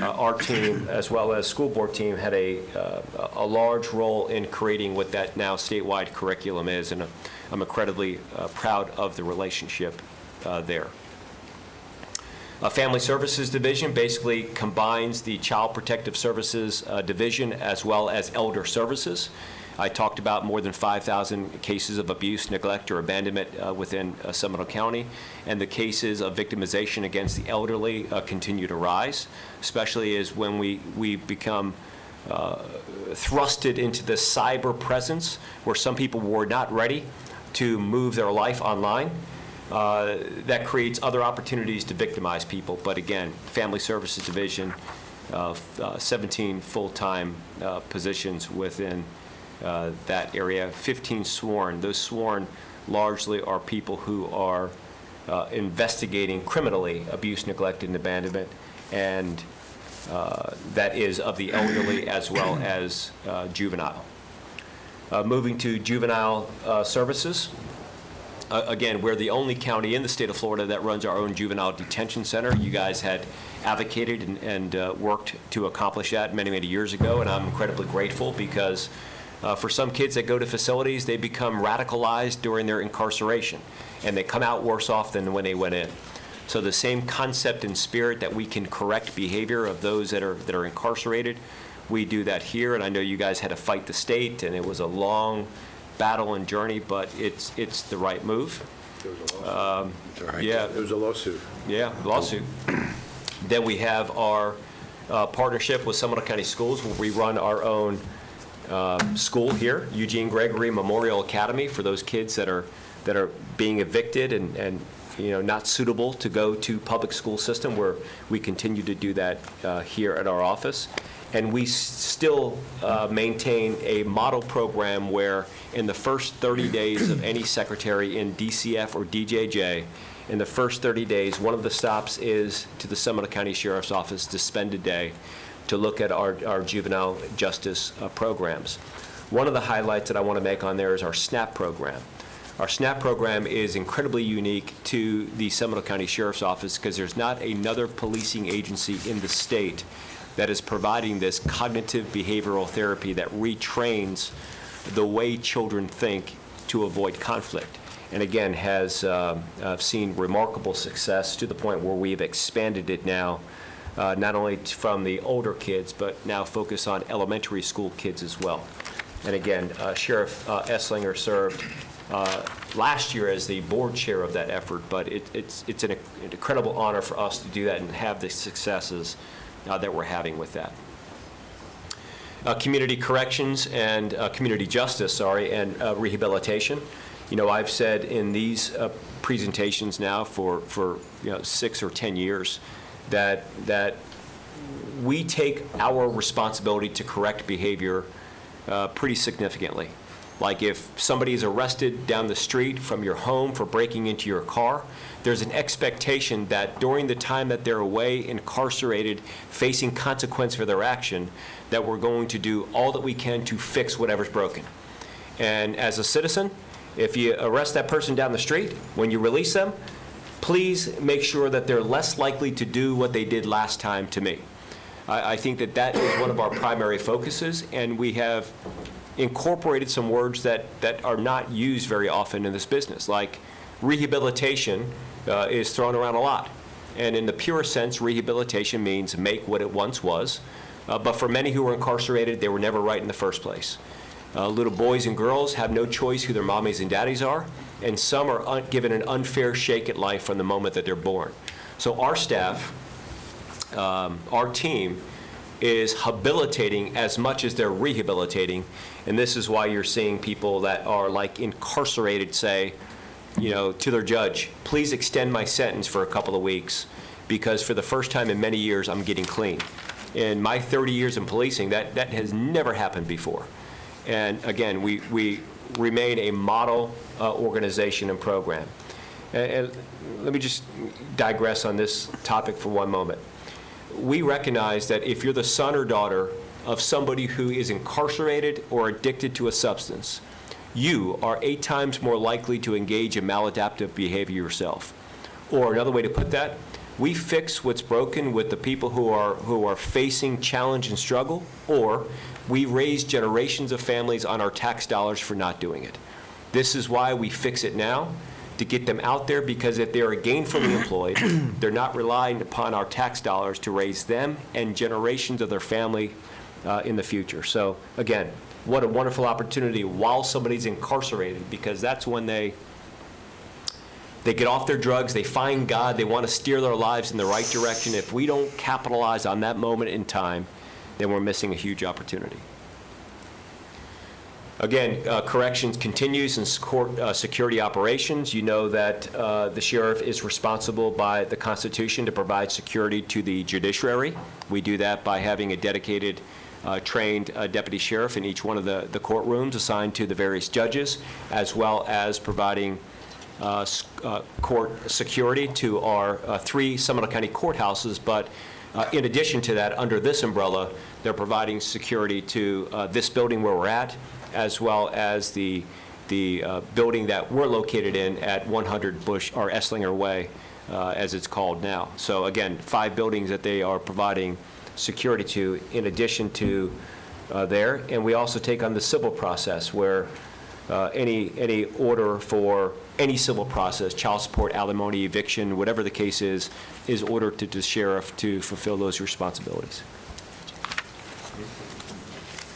our team, as well as school board team, had a large role in creating what that now statewide curriculum is, and I'm incredibly proud of the relationship there. Family Services Division basically combines the Child Protective Services Division as well as Elder Services. I talked about more than 5,000 cases of abuse, neglect, or abandonment within Seminole County, and the cases of victimization against the elderly continue to rise, especially as when we become thrusted into the cyber presence where some people were not ready to move their life online. That creates other opportunities to victimize people. But again, Family Services Division, 17 full-time positions within that area, 15 sworn. Those sworn largely are people who are investigating criminally abuse, neglect, and abandonment, and that is of the elderly as well as juvenile. Moving to juvenile services. Again, we're the only county in the state of Florida that runs our own juvenile detention center. You guys had advocated and worked to accomplish that many, many years ago, and I'm incredibly grateful because for some kids that go to facilities, they become radicalized during their incarceration, and they come out worse off than when they went in. So the same concept and spirit that we can correct behavior of those that are incarcerated, we do that here, and I know you guys had to fight the state, and it was a long battle and journey, but it's the right move. There was a lawsuit. Yeah. There was a lawsuit. Yeah, lawsuit. Then we have our partnership with Seminole County Schools, where we run our own school here, Eugene Gregory Memorial Academy, for those kids that are being evicted and not suitable to go to public school system, where we continue to do that here at our office. And we still maintain a model program where in the first 30 days of any secretary in DCF or DJJ, in the first 30 days, one of the stops is to the Seminole County Sheriff's Office to spend a day to look at our juvenile justice programs. One of the highlights that I want to make on there is our SNAP program. Our SNAP program is incredibly unique to the Seminole County Sheriff's Office because there's not another policing agency in the state that is providing this cognitive behavioral therapy that retrains the way children think to avoid conflict. And again, has seen remarkable success to the point where we've expanded it now, not only from the older kids, but now focus on elementary school kids as well. And again, Sheriff Esslinger served last year as the board chair of that effort, but it's an incredible honor for us to do that and have the successes that we're having with that. Community corrections and community justice, and rehabilitation. I've said in these presentations now for 6 or 10 years that we take our responsibility to correct behavior pretty significantly. Like if somebody is arrested down the street from your home for breaking into your car, there's an expectation that during the time that they're away, incarcerated, facing consequence for their action, that we're going to do all that we can to fix whatever's broken. And as a citizen, if you arrest that person down the street, when you release them, please make sure that they're less likely to do what they did last time to me. I think that is one of our primary focuses, and we have incorporated some words that are not used very often in this business, like rehabilitation is thrown around a lot. And in the purest sense, rehabilitation means make what it once was. But for many who are incarcerated, they were never right in the first place. Little boys and girls have no choice who their mommies and daddies are, and some are given an unfair shake at life from the moment that they're born. So our staff, our team, is habilitating as much as they're rehabilitating, and this is why you're seeing people that are like incarcerated say, to their judge, please extend my sentence for a couple of weeks, because for the first time in many years, I'm getting clean. In my 30 years in policing, that has never happened before. And again, we remain a model organization and program. And let me just digress on this topic for one moment. We recognize that if you're the son or daughter of somebody who is incarcerated or addicted to a substance, you are 8 times more likely to engage in maladaptive behavior yourself. Or another way to put that, we fix what's broken with the people who are facing challenge and struggle, or we raise generations of families on our tax dollars for not doing it. This is why we fix it now, to get them out there, because if they're gainfully employed, they're not relying upon our tax dollars to raise them and generations of their family in the future. So again, what a wonderful opportunity while somebody's incarcerated, because that's when they get off their drugs, they find God, they want to steer their lives in the right direction. If we don't capitalize on that moment in time, then we're missing a huge opportunity. Again, corrections continues in security operations. You know that the sheriff is responsible by the Constitution to provide security to the judiciary. We do that by having a dedicated, trained deputy sheriff in each one of the courtrooms assigned to the various judges, as well as providing court security to our 3 Seminole County courthouses. But in addition to that, under this umbrella, they're providing security to this building where we're at, as well as the building that we're located in at 100 Bush, or Esslinger Way, as it's called now. So again, 5 buildings that they are providing security to in addition to there. And we also take on the civil process, where any order for any civil process, child support, alimony, eviction, whatever the case is ordered to the sheriff to fulfill those responsibilities.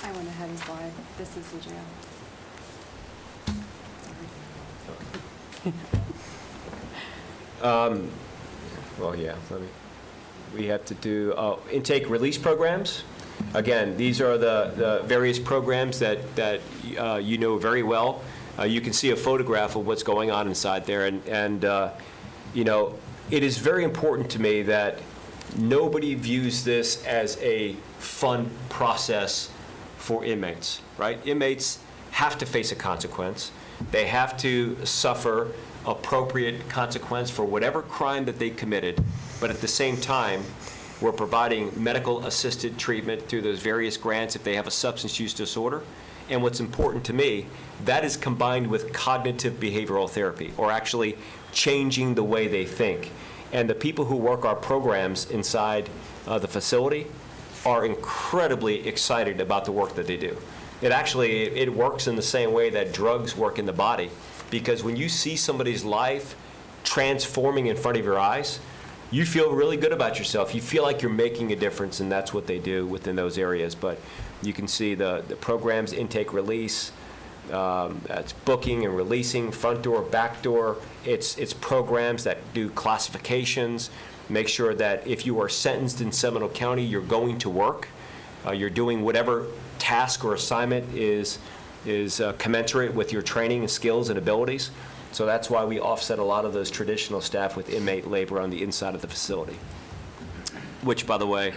I went ahead and slide. This is the jail. Well, yeah, we have to do intake release programs. Again, these are the various programs that you know very well. You can see a photograph of what's going on inside there, and it is very important to me that nobody views this as a fun process for inmates, right? Inmates have to face a consequence. They have to suffer appropriate consequence for whatever crime that they committed, but at the same time, we're providing medical assisted treatment through those various grants if they have a substance use disorder. And what's important to me, that is combined with cognitive behavioral therapy, or actually changing the way they think. And the people who work our programs inside the facility are incredibly excited about the work that they do. It works in the same way that drugs work in the body, because when you see somebody's life transforming in front of your eyes, you feel really good about yourself. You feel like you're making a difference, and that's what they do within those areas. But you can see the programs, intake, release, that's booking and releasing, front door, back door. It's programs that do classifications, make sure that if you are sentenced in Seminole County, you're going to work. You're doing whatever task or assignment is is commensurate with your training and skills and abilities. So that's why we offset a lot of those traditional staff with inmate labor on the inside of the facility, which, by the way,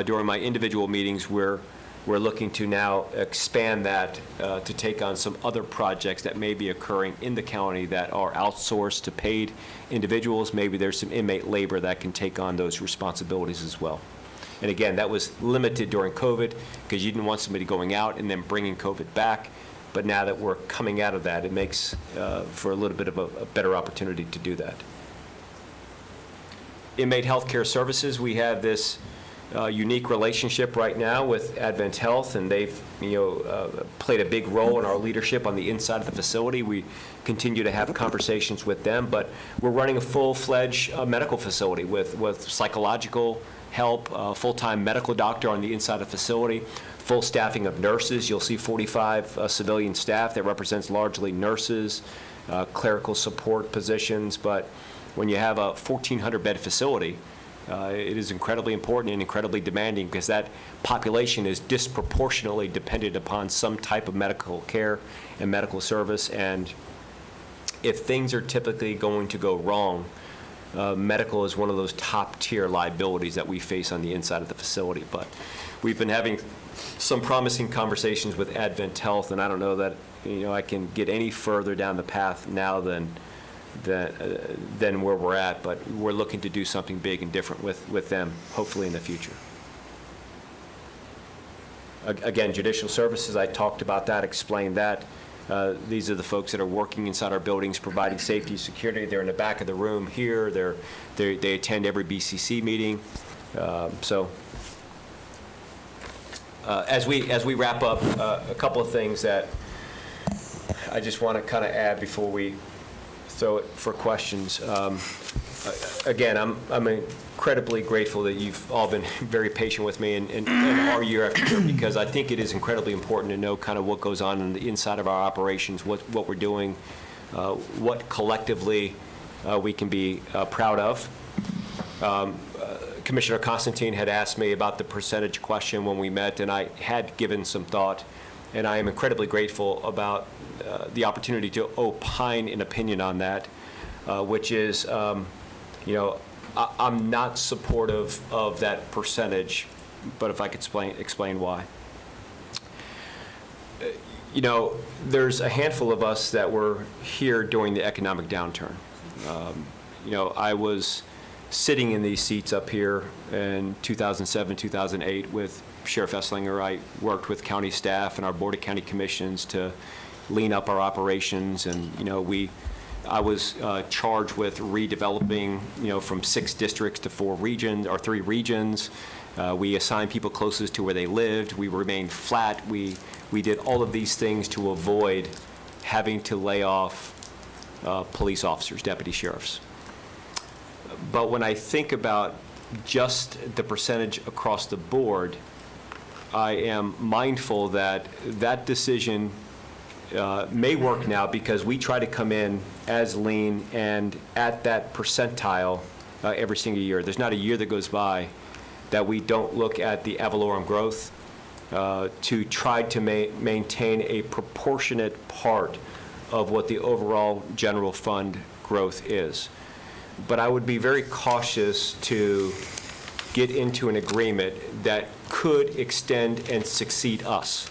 during my individual meetings, we're looking to now expand that to take on some other projects that may be occurring in the county that are outsourced to paid individuals. Maybe there's some inmate labor that can take on those responsibilities as well. And again, that was limited during COVID because you didn't want somebody going out and then bringing COVID back. But now that we're coming out of that, it makes for a little bit of a better opportunity to do that. Inmate healthcare services, we have this unique relationship right now with Advent Health, and they've played a big role in our leadership on the inside of the facility. We continue to have conversations with them, but we're running a full-fledged medical facility with psychological help, full-time medical doctor on the inside of the facility, full staffing of nurses. You'll see 45 civilian staff that represents largely nurses, clerical support positions, but when you have a 1,400-bed facility, it is incredibly important and incredibly demanding because that population is disproportionately dependent upon some type of medical care and medical service. And if things are typically going to go wrong, medical is one of those top-tier liabilities that we face on the inside of the facility. But we've been having some promising conversations with Advent Health, and I don't know that I can get any further down the path now than where we're at, but we're looking to do something big and different with them, hopefully in the future. Again, judicial services, I talked about that, explained that. These are the folks that are working inside our buildings, providing safety, security. They're in the back of the room here. They attend every BCC meeting. As we wrap up, a couple of things that I just want to kind of add before we throw it for questions. Again, I'm incredibly grateful that you've all been very patient with me and are year after year, because I think it is incredibly important to know kind of what goes on the inside of our operations, what we're doing, what collectively we can be proud of. Commissioner Constantine had asked me about the percentage question when we met, and I had given some thought, and I am incredibly grateful about the opportunity to opine an opinion on that, which is, I'm not supportive of that percentage, but if I could explain why. There's a handful of us that were here during the economic downturn. I was sitting in these seats up here in 2007, 2008 with Sheriff Esslinger. I worked with county staff and our Board of County Commissions to lean up our operations, and I was charged with redeveloping from 6 districts to 4 regions or 3 regions. We assigned people closest to where they lived. We remained flat. We did all of these things to avoid having to lay off police officers, deputy sheriffs. But when I think about just the percentage across the board, I am mindful that that decision may work now because we try to come in as lean and at that percentile every single year. There's not a year that goes by that we don't look at the ad valorem growth to try to maintain a proportionate part of what the overall general fund growth is. But I would be very cautious to get into an agreement that could extend and succeed us,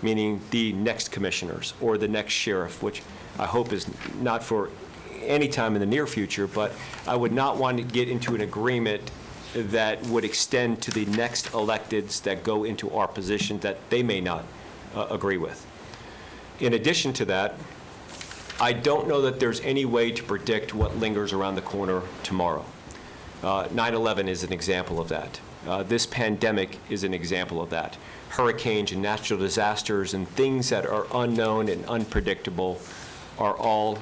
meaning the next commissioners or the next sheriff, which I hope is not for any time in the near future, but I would not want to get into an agreement that would extend to the next electeds that go into our position that they may not agree with. In addition to that, I don't know that there's any way to predict what lingers around the corner tomorrow. 9/11 is an example of that. This pandemic is an example of that. Hurricanes and natural disasters and things that are unknown and unpredictable are all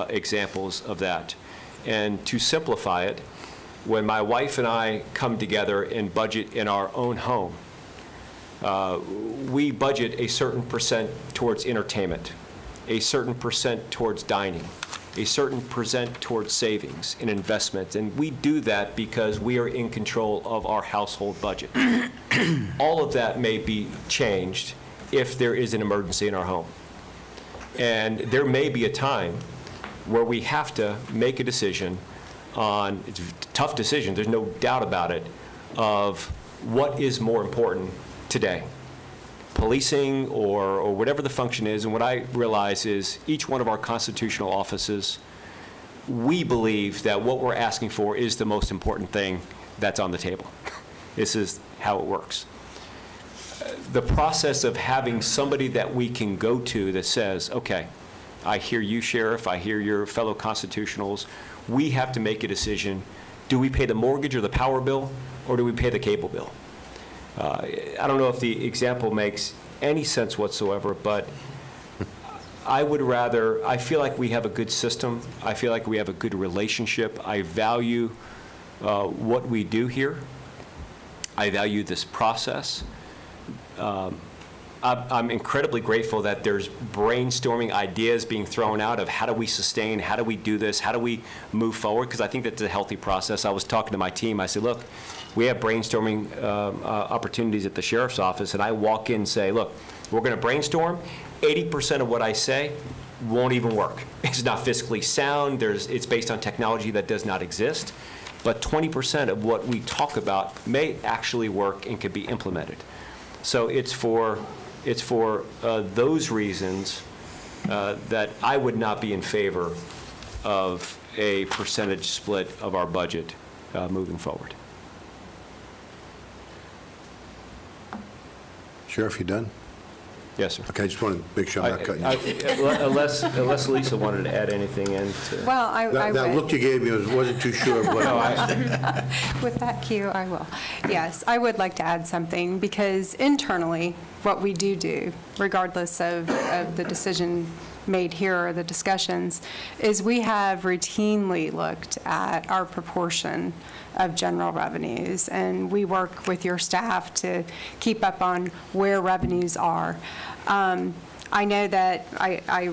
examples of that. And to simplify it, when my wife and I come together and budget in our own home, we budget a certain percent towards entertainment, a certain percent towards dining, a certain percent towards savings and investments. And we do that because we are in control of our household budget. All of that may be changed if there is an emergency in our home. And there may be a time where we have to make a decision on, it's a tough decision, there's no doubt about it, of what is more important today, policing or whatever the function is. And what I realize is each one of our constitutional offices, we believe that what we're asking for is the most important thing that's on the table. This is how it works. The process of having somebody that we can go to that says, okay, I hear you, Sheriff, I hear your fellow constitutionals, we have to make a decision. Do we pay the mortgage or the power bill, or do we pay the cable bill? I don't know if the example makes any sense whatsoever, but I feel like we have a good system. I feel like we have a good relationship. I value what we do here. I value this process. I'm incredibly grateful that there's brainstorming ideas being thrown out of how do we sustain, how do we do this, how do we move forward, because I think that's a healthy process. I was talking to my team. I said, look, we have brainstorming opportunities at the sheriff's office, and I walk in and say, look, we're going to brainstorm. 80% of what I say won't even work. It's not fiscally sound. It's based on technology that does not exist. But 20% of what we talk about may actually work and can be implemented. So it's for those reasons that I would not be in favor of a percentage split of our budget moving forward. Sheriff, you done? Yes, sir. Okay, I just want to make sure I'm not cutting you. Unless Lisa wanted to add anything in. Well, I That would. look you gave me, I wasn't too sure of what it was. With that cue, I will. Yes, I would like to add something, because internally, what we do, regardless of the decision made here or the discussions, is we have routinely looked at our proportion of general revenues, and we work with your staff to keep up on where revenues are. I know that I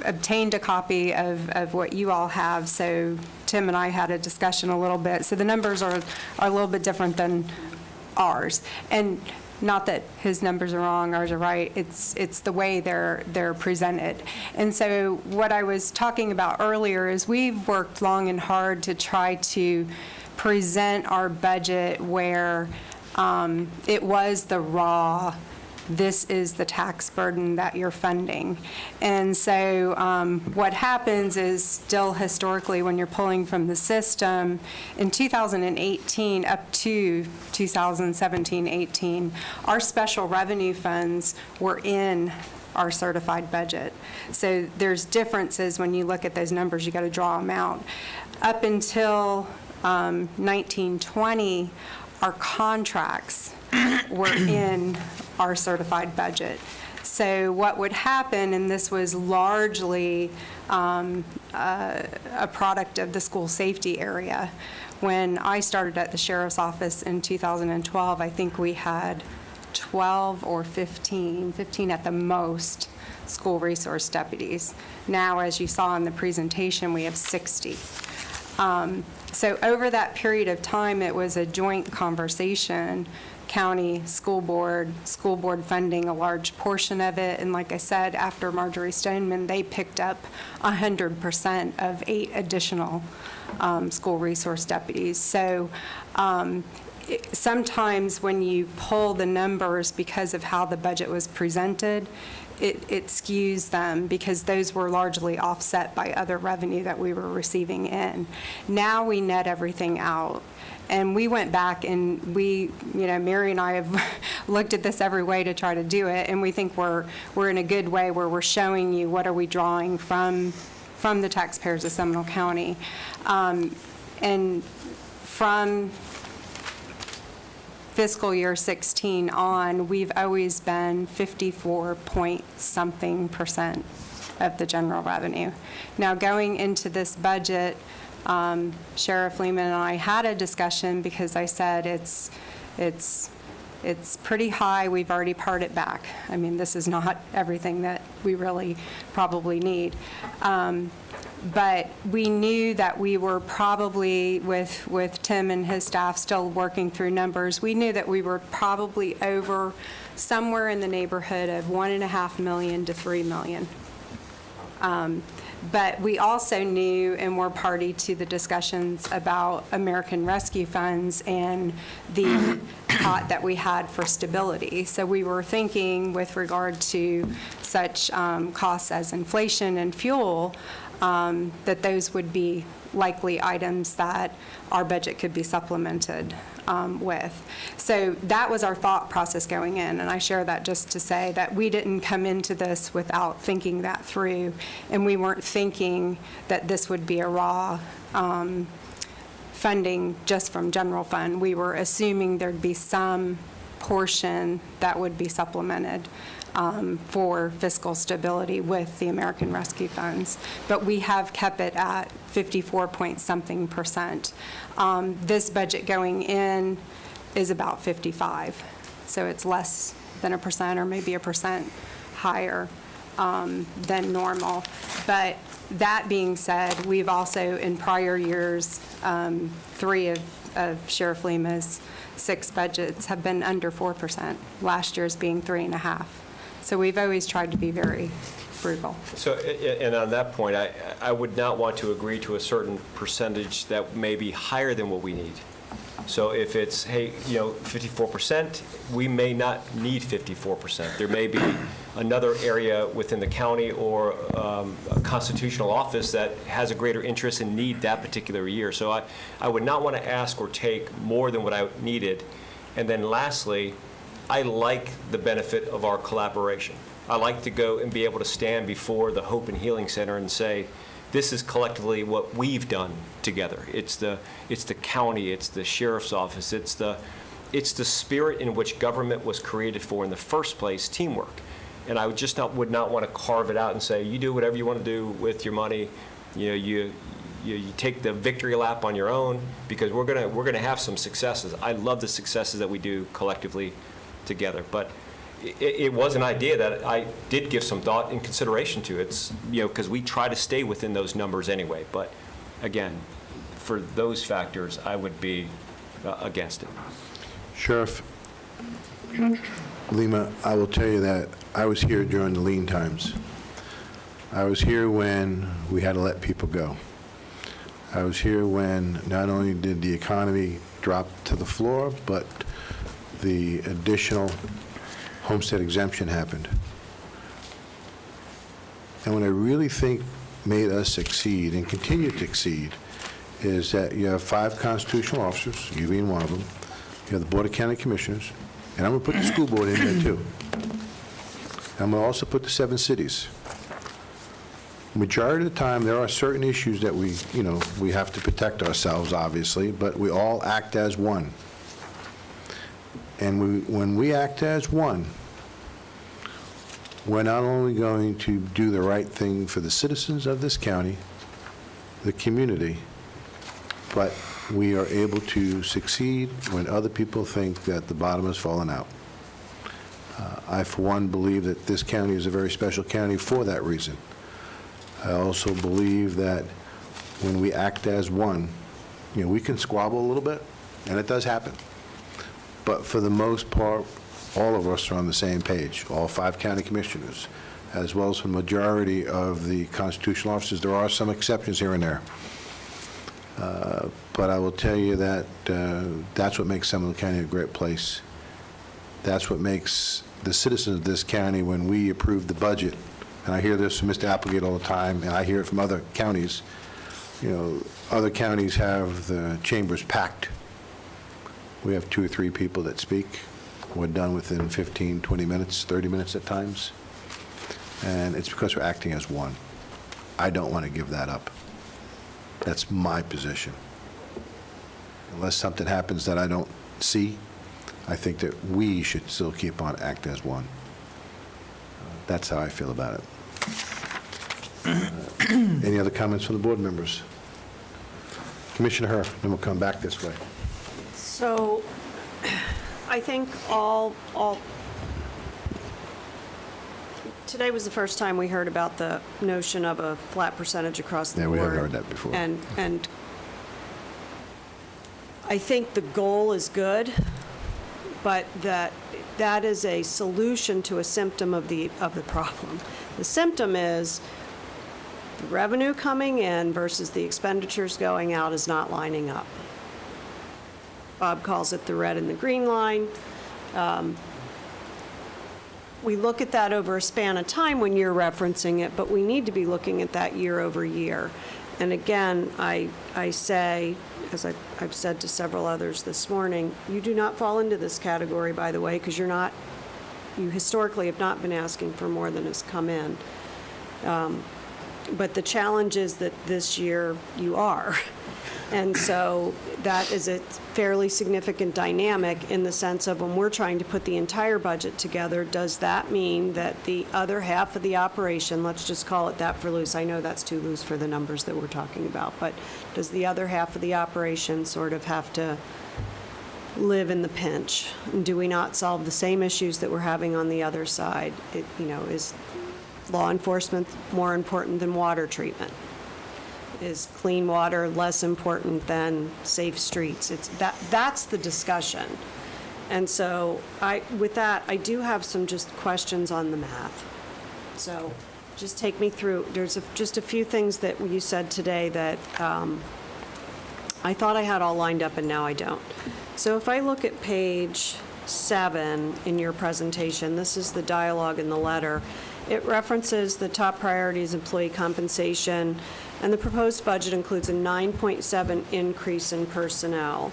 obtained a copy of what you all have, so Tim and I had a discussion a little bit. So the numbers are a little bit different than ours. And not that his numbers are wrong, ours are right, it's the way they're presented. And so what I was talking about earlier is we've worked long and hard to try to present our budget where it was the raw, this is the tax burden that you're funding. And so what happens is, still historically, when you're pulling from the system, in 2018 up to 2017-18, our special revenue funds were in our certified budget. So there's differences when you look at those numbers, you got to draw them out. Up until 1920, our contracts were in our certified budget. So what would happen, and this was largely a product of the school safety area, when I started at the sheriff's office in 2012, I think we had 12 or 15 at the most, school resource deputies. Now, as you saw in the presentation, we have 60. So over that period of time, it was a joint conversation, county, school board funding a large portion of it. And like I said, after Marjorie Stoneman, they picked up 100% of 8 additional school resource deputies. So sometimes when you pull the numbers because of how the budget was presented, it skews them, because those were largely offset by other revenue that we were receiving in. Now we net everything out. And we went back and Mary and I have looked at this every way to try to do it, and we think we're in a good way where we're showing you what are we drawing from the taxpayers of Seminole County. And from fiscal year 16 on, we've always been 54-point-something% of the general revenue. Now, going into this budget, Sheriff Lehman and I had a discussion, because I said it's pretty high. We've already pared it back. I mean, this is not everything that we really probably need. But we knew that we were probably, with Tim and his staff still working through numbers, we knew that we were probably over somewhere in the neighborhood of $1.5 million to $3 million. But we also knew and were party to the discussions about American Rescue Funds and the pot that we had for stability. So we were thinking with regard to such costs as inflation and fuel, that those would be likely items that our budget could be supplemented with. So that was our thought process going in, and I share that just to say that we didn't come into this without thinking that through, and we weren't thinking that this would be a raw funding just from general fund. We were assuming there'd be some portion that would be supplemented for fiscal stability with the American Rescue Funds. But we have kept it at 54-point-something%. This budget going in is about 55. So it's less than 1% or maybe 1% higher than normal. But that being said, we've also, in prior years, 3 of Sheriff Lima's 6 budgets have been under 4%, last year's being 3.5%. So we've always tried to be very frugal. So, and on that point, I would not want to agree to a certain percentage that may be higher than what we need. So if it's, hey, 54%, we may not need 54%. There may be another area within the county or a constitutional office that has a greater interest and need that particular year. So I would not want to ask or take more than what I needed. And then lastly, I like the benefit of our collaboration. I like to go and be able to stand before the Hope and Healing Center and say, this is collectively what we've done together. It's the county, it's the sheriff's office, it's the spirit in which government was created for in the first place, teamwork. And I would not want to carve it out and say, you do whatever you want to do with your money. You take the victory lap on your own, because we're gonna have some successes. I love the successes that we do collectively together. But it was an idea that I did give some thought and consideration to. It's, because we try to stay within those numbers anyway. But again, for those factors, I would be against it. Sheriff Lima, I will tell you that I was here during the lean times. I was here when we had to let people go. I was here when not only did the economy drop to the floor, but the additional homestead exemption happened. And what I really think made us succeed and continue to succeed is that you have 5 constitutional officers, you being one of them, you have the Board of County Commissioners, and I'm going to put the school board in there too. I'm going to also put the 7 cities. Majority of the time, there are certain issues that we have to protect ourselves, obviously, but we all act as one. And when we act as one, we're not only going to do the right thing for the citizens of this county, the community, but we are able to succeed when other people think that the bottom has fallen out. I, for one, believe that this county is a very special county for that reason. I also believe that when we act as one, we can squabble a little bit, and it does happen. But for the most part, all of us are on the same page, all 5 county commissioners, as well as the majority of the constitutional officers. There are some exceptions here and there. But I will tell you that that's what makes Seminole County a great place. That's what makes the citizens of this county, when we approve the budget, and I hear this from Mr. Applegate all the time, and I hear it from other counties, other counties have the chambers packed. We have 2 or 3 people that speak. We're done within 15, 20 minutes, 30 minutes at times. And it's because we're acting as one. I don't want to give that up. That's my position. Unless something happens that I don't see, I think that we should still keep on act as one. That's how I feel about it. Any other comments from the board members? Commissioner Herr, then we'll come back this way. So I think today was the first time we heard about the notion of a flat percentage across the board. Yeah, we haven't heard that before. And I think the goal is good, but that is a solution to a symptom of the problem. The symptom is the revenue coming in versus the expenditures going out is not lining up. Bob calls it the red and the green line. We look at that over a span of time when you're referencing it, but we need to be looking at that year over year. And again, I say, as I've said to several others this morning, you do not fall into this category, by the way, because you historically have not been asking for more than has come in. But the challenge is that this year you are. And so that is a fairly significant dynamic in the sense of when we're trying to put the entire budget together, does that mean that the other half of the operation, let's just call it that for loose, I know that's too loose for the numbers that we're talking about, but does the other half of the operation sort of have to live in the pinch? And do we not solve the same issues that we're having on the other side? Is law enforcement more important than water treatment? Is clean water less important than safe streets? That's the discussion. And so with that, I do have some just questions on the math. So just take me through. There's just a few things that you said today that I thought I had all lined up and now I don't. So if I look at page 7 in your presentation, this is the dialogue in the letter. It references the top priorities, employee compensation, and the proposed budget includes a 9.7 increase in personnel.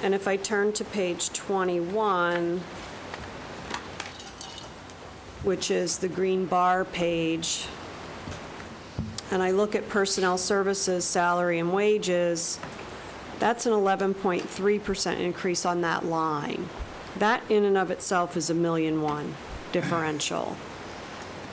And if I turn to page 21, which is the green bar page, and I look at personnel services, salary and wages, that's an 11.3% increase on that line. That in and of itself is $1.1 million differential.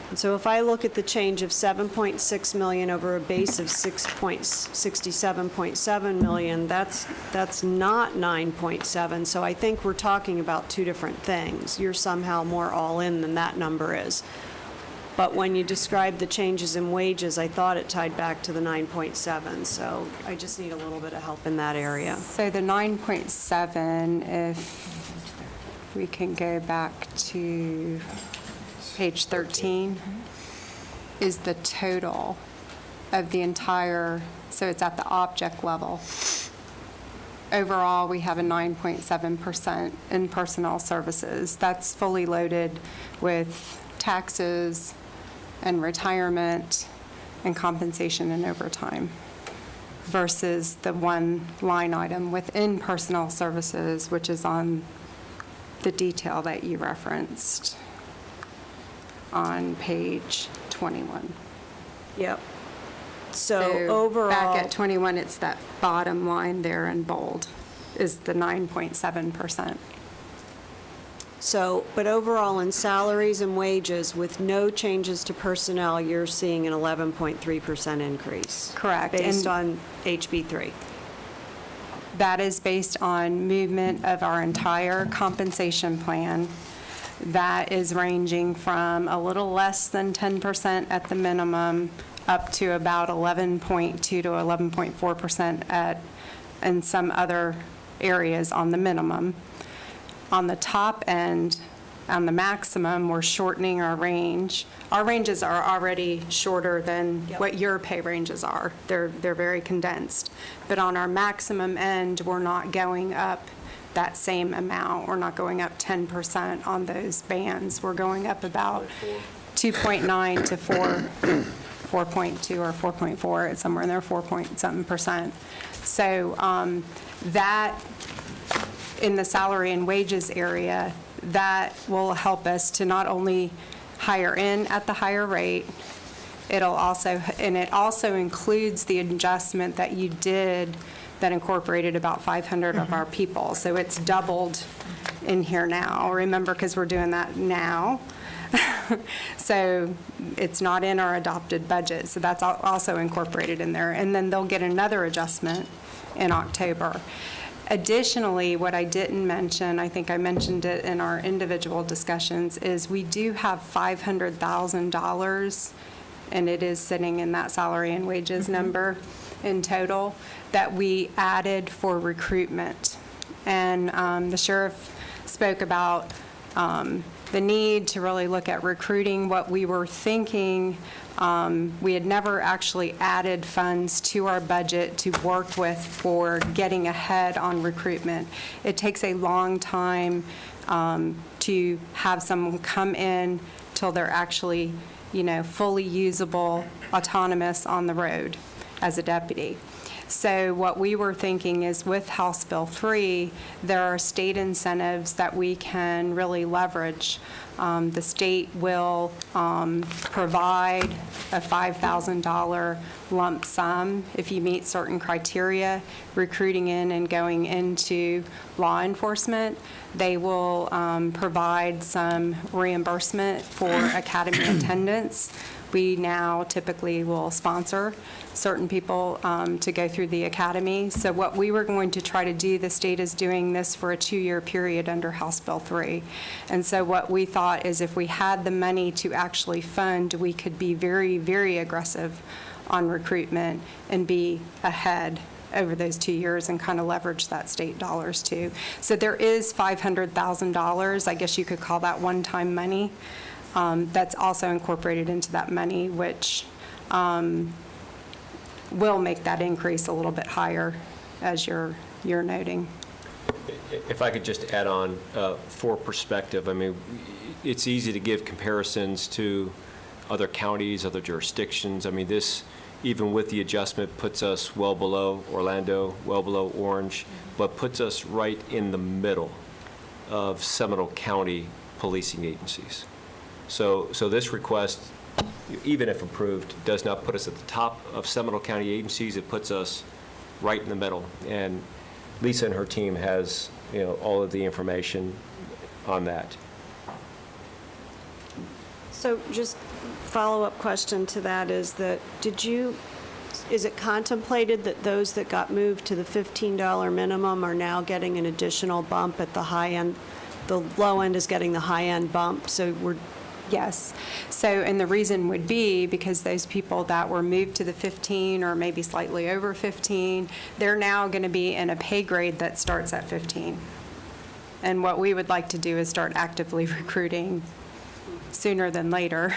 And so if I look at the change of $7.6 million over a base of $67.7 million, that's not 9.7. So I think we're talking about two different things. You're somehow more all in than that number is. But when you described the changes in wages, I thought it tied back to the 9.7. So I just need a little bit of help in that area. So the 9.7, if we can go back to page 13, is the total of the entire, so it's at the object level. Overall, we have a 9.7% in personnel services. That's fully loaded with taxes and retirement and compensation and overtime versus the one line item within personnel services, which is on the detail that you referenced on page 21. Yep. So overall, back at 21, it's that bottom line there in bold, is the 9.7%. So, but overall in salaries and wages, with no changes to personnel, you're seeing an 11.3% increase. Correct. Based And on HB3. that is based on movement of our entire compensation plan. That is ranging from a little less than 10% at the minimum up to about 11.2 to 11.4% in some other areas on the minimum. On the top end, on the maximum, we're shortening our range. Our ranges are already shorter than what your pay ranges are. They're very condensed. But on our maximum end, we're not going up that same amount. We're not going up 10% on those bands. We're going up about 2.9 to 4.2 or 4.4. It's somewhere in there, 4-point-something%. So that, in the salary and wages area, that will help us to not only hire in at the higher rate, it also includes the adjustment that you did that incorporated about 500 of our people. So it's doubled in here now. Remember, because we're doing that now. So it's not in our adopted budget. So that's also incorporated in there. And then they'll get another adjustment in October. Additionally, what I didn't mention, I think I mentioned it in our individual discussions, is we do have $500,000, and it is sitting in that salary and wages number in total, that we added for recruitment. And the sheriff spoke about the need to really look at recruiting. What we were thinking, we had never actually added funds to our budget to work with for getting ahead on recruitment. It takes a long time to have someone come in till they're actually, fully usable, autonomous on the road as a deputy. So what we were thinking is with House Bill 3, there are state incentives that we can really leverage. The state will provide a $5,000 lump sum if you meet certain criteria, recruiting in and going into law enforcement. They will provide some reimbursement for academy attendance. We now typically will sponsor certain people to go through the academy. So what we were going to try to do, the state is doing this for a 2-year period under House Bill 3. And so what we thought is if we had the money to actually fund, we could be very, very aggressive on recruitment and be ahead over those 2 years and kind of leverage that state dollars too. So there is $500,000, I guess you could call that one-time money, that's also incorporated into that money, which will make that increase a little bit higher, as you're noting. If I could just add on for perspective, I mean, it's easy to give comparisons to other counties, other jurisdictions. I mean, this, even with the adjustment, puts us well below Orlando, well below Orange, but puts us right in the middle of Seminole County policing agencies. So this request, even if approved, does not put us at the top of Seminole County agencies. It puts us right in the middle. And Lisa and her team has, all of the information on that. So just follow-up question to that is that, is it contemplated that those that got moved to the $15 minimum are now getting an additional bump at the high end? The low end is getting the high end bump, so we're... Yes. So, and the reason would be because those people that were moved to the 15 or maybe slightly over 15, they're now going to be in a pay grade that starts at 15. And what we would like to do is start actively recruiting sooner than later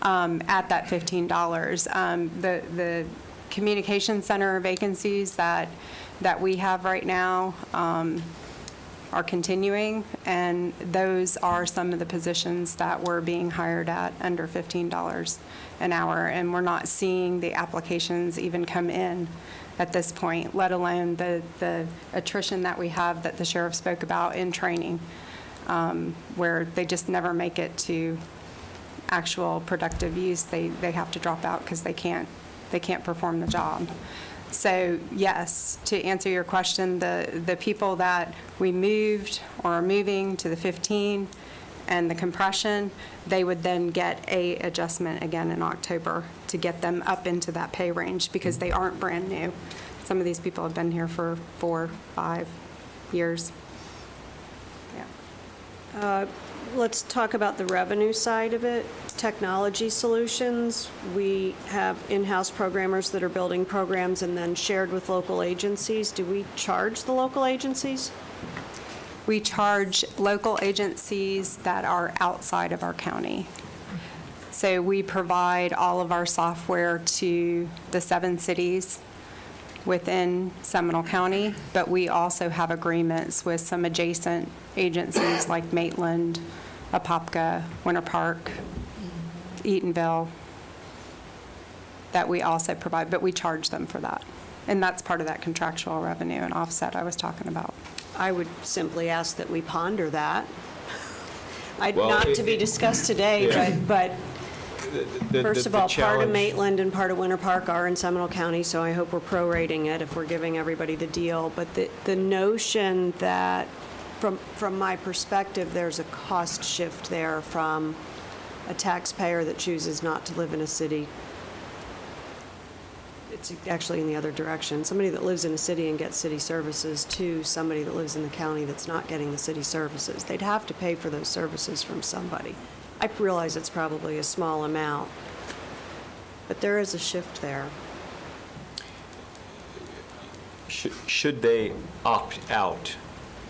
at that $15. The communication center vacancies that we have right now are continuing, and those are some of the positions that we're being hired at under $15 an hour, and we're not seeing the applications even come in at this point, let alone the attrition that we have that the sheriff spoke about in training, where they just never make it to actual productive use. They have to drop out because they can't perform the job. So yes, to answer your question, the people that we moved or are moving to the 15 and the compression, they would then get a adjustment again in October to get them up into that pay range because they aren't brand new. Some of these people have been here for 4, 5 years. Yeah. Let's talk about the revenue side of it. Technology solutions, we have in-house programmers that are building programs and then shared with local agencies. Do we charge the local agencies? We charge local agencies that are outside of our county. So we provide all of our software to the 7 cities within Seminole County, but we also have agreements with some adjacent agencies like Maitland, Apopka, Winter Park, Eatonville, that we also provide, but we charge them for that. And that's part of that contractual revenue and offset I was talking about. I would simply ask that we ponder that. Well, Not to be discussed today, yeah. but first of all, part of challenge- Maitland and part of Winter Park are in Seminole County, so I hope we're prorating it if we're giving everybody the deal. But the notion that, from my perspective, there's a cost shift there from a taxpayer that chooses not to live in a city. It's actually in the other direction. Somebody that lives in a city and gets city services to somebody that lives in the county that's not getting the city services. They'd have to pay for those services from somebody. I realize it's probably a small amount, but there is a shift there. Should they opt out,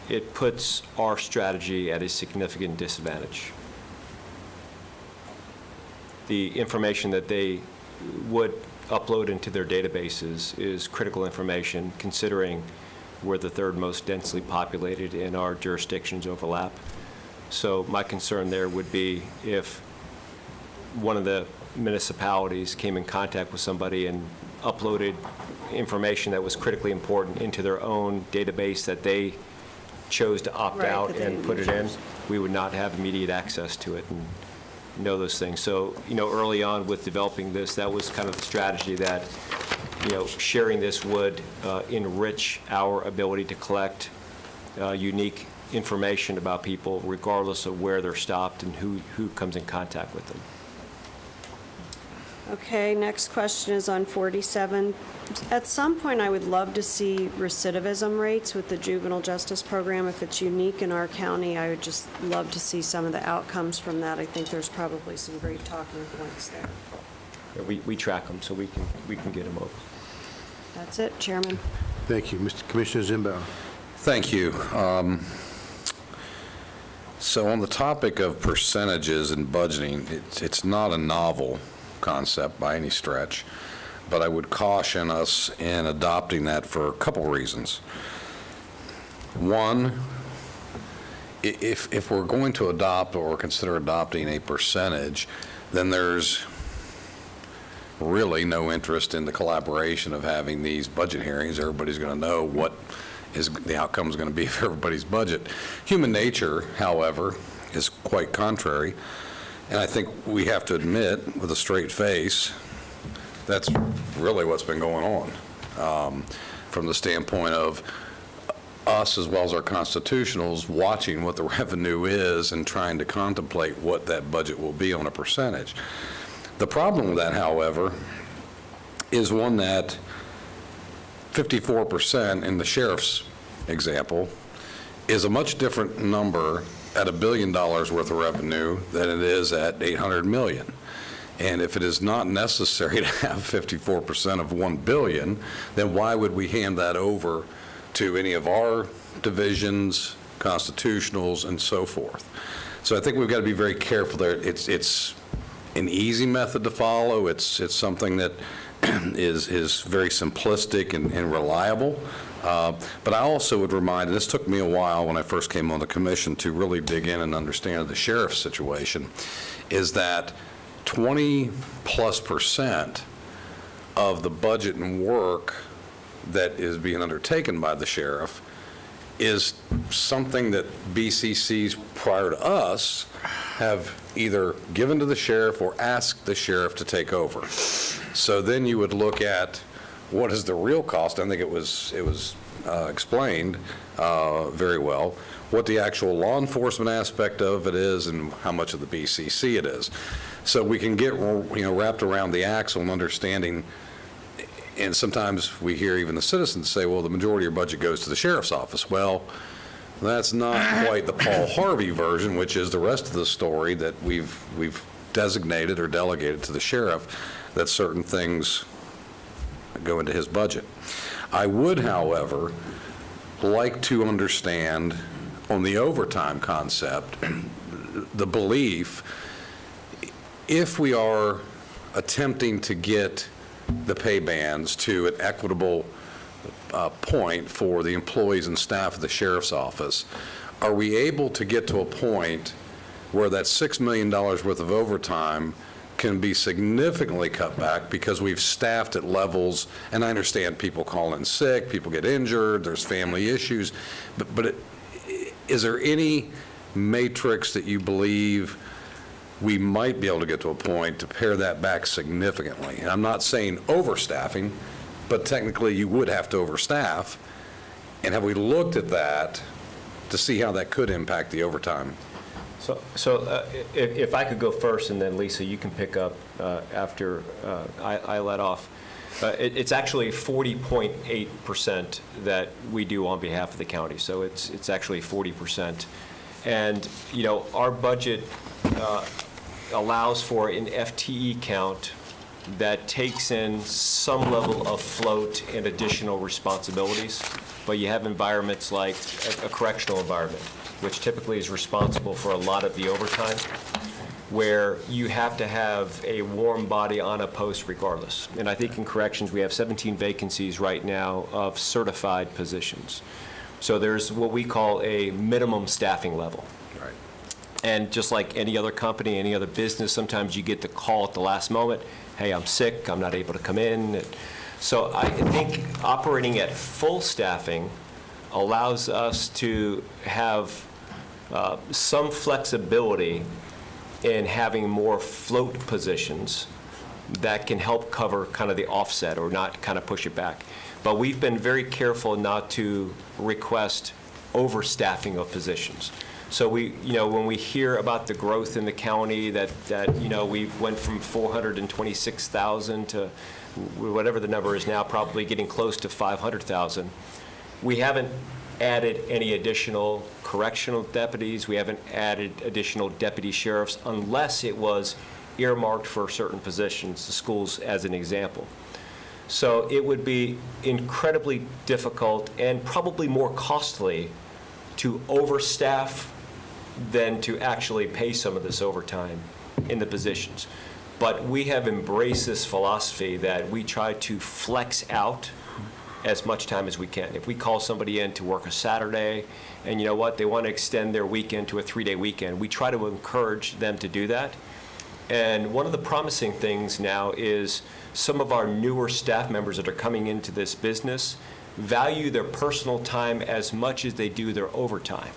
it puts our strategy at a significant disadvantage. the information that they would upload into their databases is critical information, considering we're the third most densely populated and our jurisdictions overlap. So my concern there would be if one of the municipalities came in contact with somebody and uploaded information that was critically important into their own database that they chose to opt Right, out that they and didn't put it in, choose. we would not have immediate access to it and know those things. So, early on with developing this, that was kind of the strategy that, sharing this would enrich our ability to collect unique information about people regardless of where they're stopped and who comes in contact with them. Okay, next question is on 47. At some point, I would love to see recidivism rates with the juvenile justice program. If it's unique in our county, I would just love to see some of the outcomes from that. I think there's probably some great talking points there. Yeah, we track them, so we can get them over. That's it, Chairman. Thank you. Mr. Commissioner Zimbow. Thank you. So on the topic of percentages and budgeting, it's not a novel concept by any stretch, but I would caution us in adopting that for a couple reasons. One, if we're going to adopt or consider adopting a percentage, then there's really no interest in the collaboration of having these budget hearings. Everybody's going to know what is the outcome is going to be of everybody's budget. Human nature, however, is quite contrary. And I think we have to admit with a straight face, that's really what's been going on from the standpoint of us as well as our constitutionals watching what the revenue is and trying to contemplate what that budget will be on a percentage. The problem with that, however, is one that 54% in the sheriff's example is a much different number at $1 billion worth of revenue than it is at $800 million. And if it is not necessary to have 54% of $1 billion, then why would we hand that over to any of our divisions, constitutionals, and so forth? So I think we've got to be very careful there. It's an easy method to follow. It's something that is very simplistic and reliable. But I also would remind, and this took me a while when I first came on the commission to really dig in and understand the sheriff's situation, is that 20+% of the budget and work that is being undertaken by the sheriff is something that BCCs prior to us have either given to the sheriff or asked the sheriff to take over. So then you would look at what is the real cost. I think it was explained very well, what the actual law enforcement aspect of it is and how much of the BCC it is. So we can get wrapped around the axle and understanding, and sometimes we hear even the citizens say, well, the majority of your budget goes to the sheriff's office. Well, that's not quite the Paul Harvey version, which is the rest of the story that we've designated or delegated to the sheriff, that certain things go into his budget. I would, however, like to understand on the overtime concept, the belief, if we are attempting to get the pay bands to an equitable point for the employees and staff of the sheriff's office, are we able to get to a point where that $6 million worth of overtime can be significantly cut back because we've staffed at levels, and I understand people call in sick, people get injured, there's family issues, but is there any matrix that you believe we might be able to get to a point to pare that back significantly? And I'm not saying overstaffing, but technically you would have to overstaff. And have we looked at that to see how that could impact the overtime? So if I could go first, and then Lisa, you can pick up after I let off. It's actually 40.8% that we do on behalf of the county. So it's actually 40%. And, our budget allows for an FTE count that takes in some level of float and additional responsibilities. But you have environments like a correctional environment, which typically is responsible for a lot of the overtime. where you have to have a warm body on a post regardless. And I think in corrections, we have 17 vacancies right now of certified positions. So there's what we call a minimum staffing level. Right. And just like any other company, any other business, sometimes you get the call at the last moment, hey, I'm sick, I'm not able to come in. So I think operating at full staffing allows us to have some flexibility in having more float positions that can help cover kind of the offset or not kind of push it back. But we've been very careful not to request overstaffing of positions. So when we hear about the growth in the county that we went from 426,000 to whatever the number is now, probably getting close to 500,000, we haven't added any additional correctional deputies. We haven't added additional deputy sheriffs unless it was earmarked for certain positions, the schools as an example. So it would be incredibly difficult and probably more costly to overstaff than to actually pay some of this overtime in the positions. But we have embraced this philosophy that we try to flex out as much time as we can. If we call somebody in to work a Saturday, and you know what, they want to extend their weekend to a 3-day weekend, we try to encourage them to do that. And one of the promising things now is some of our newer staff members that are coming into this business value their personal time as much as they do their overtime.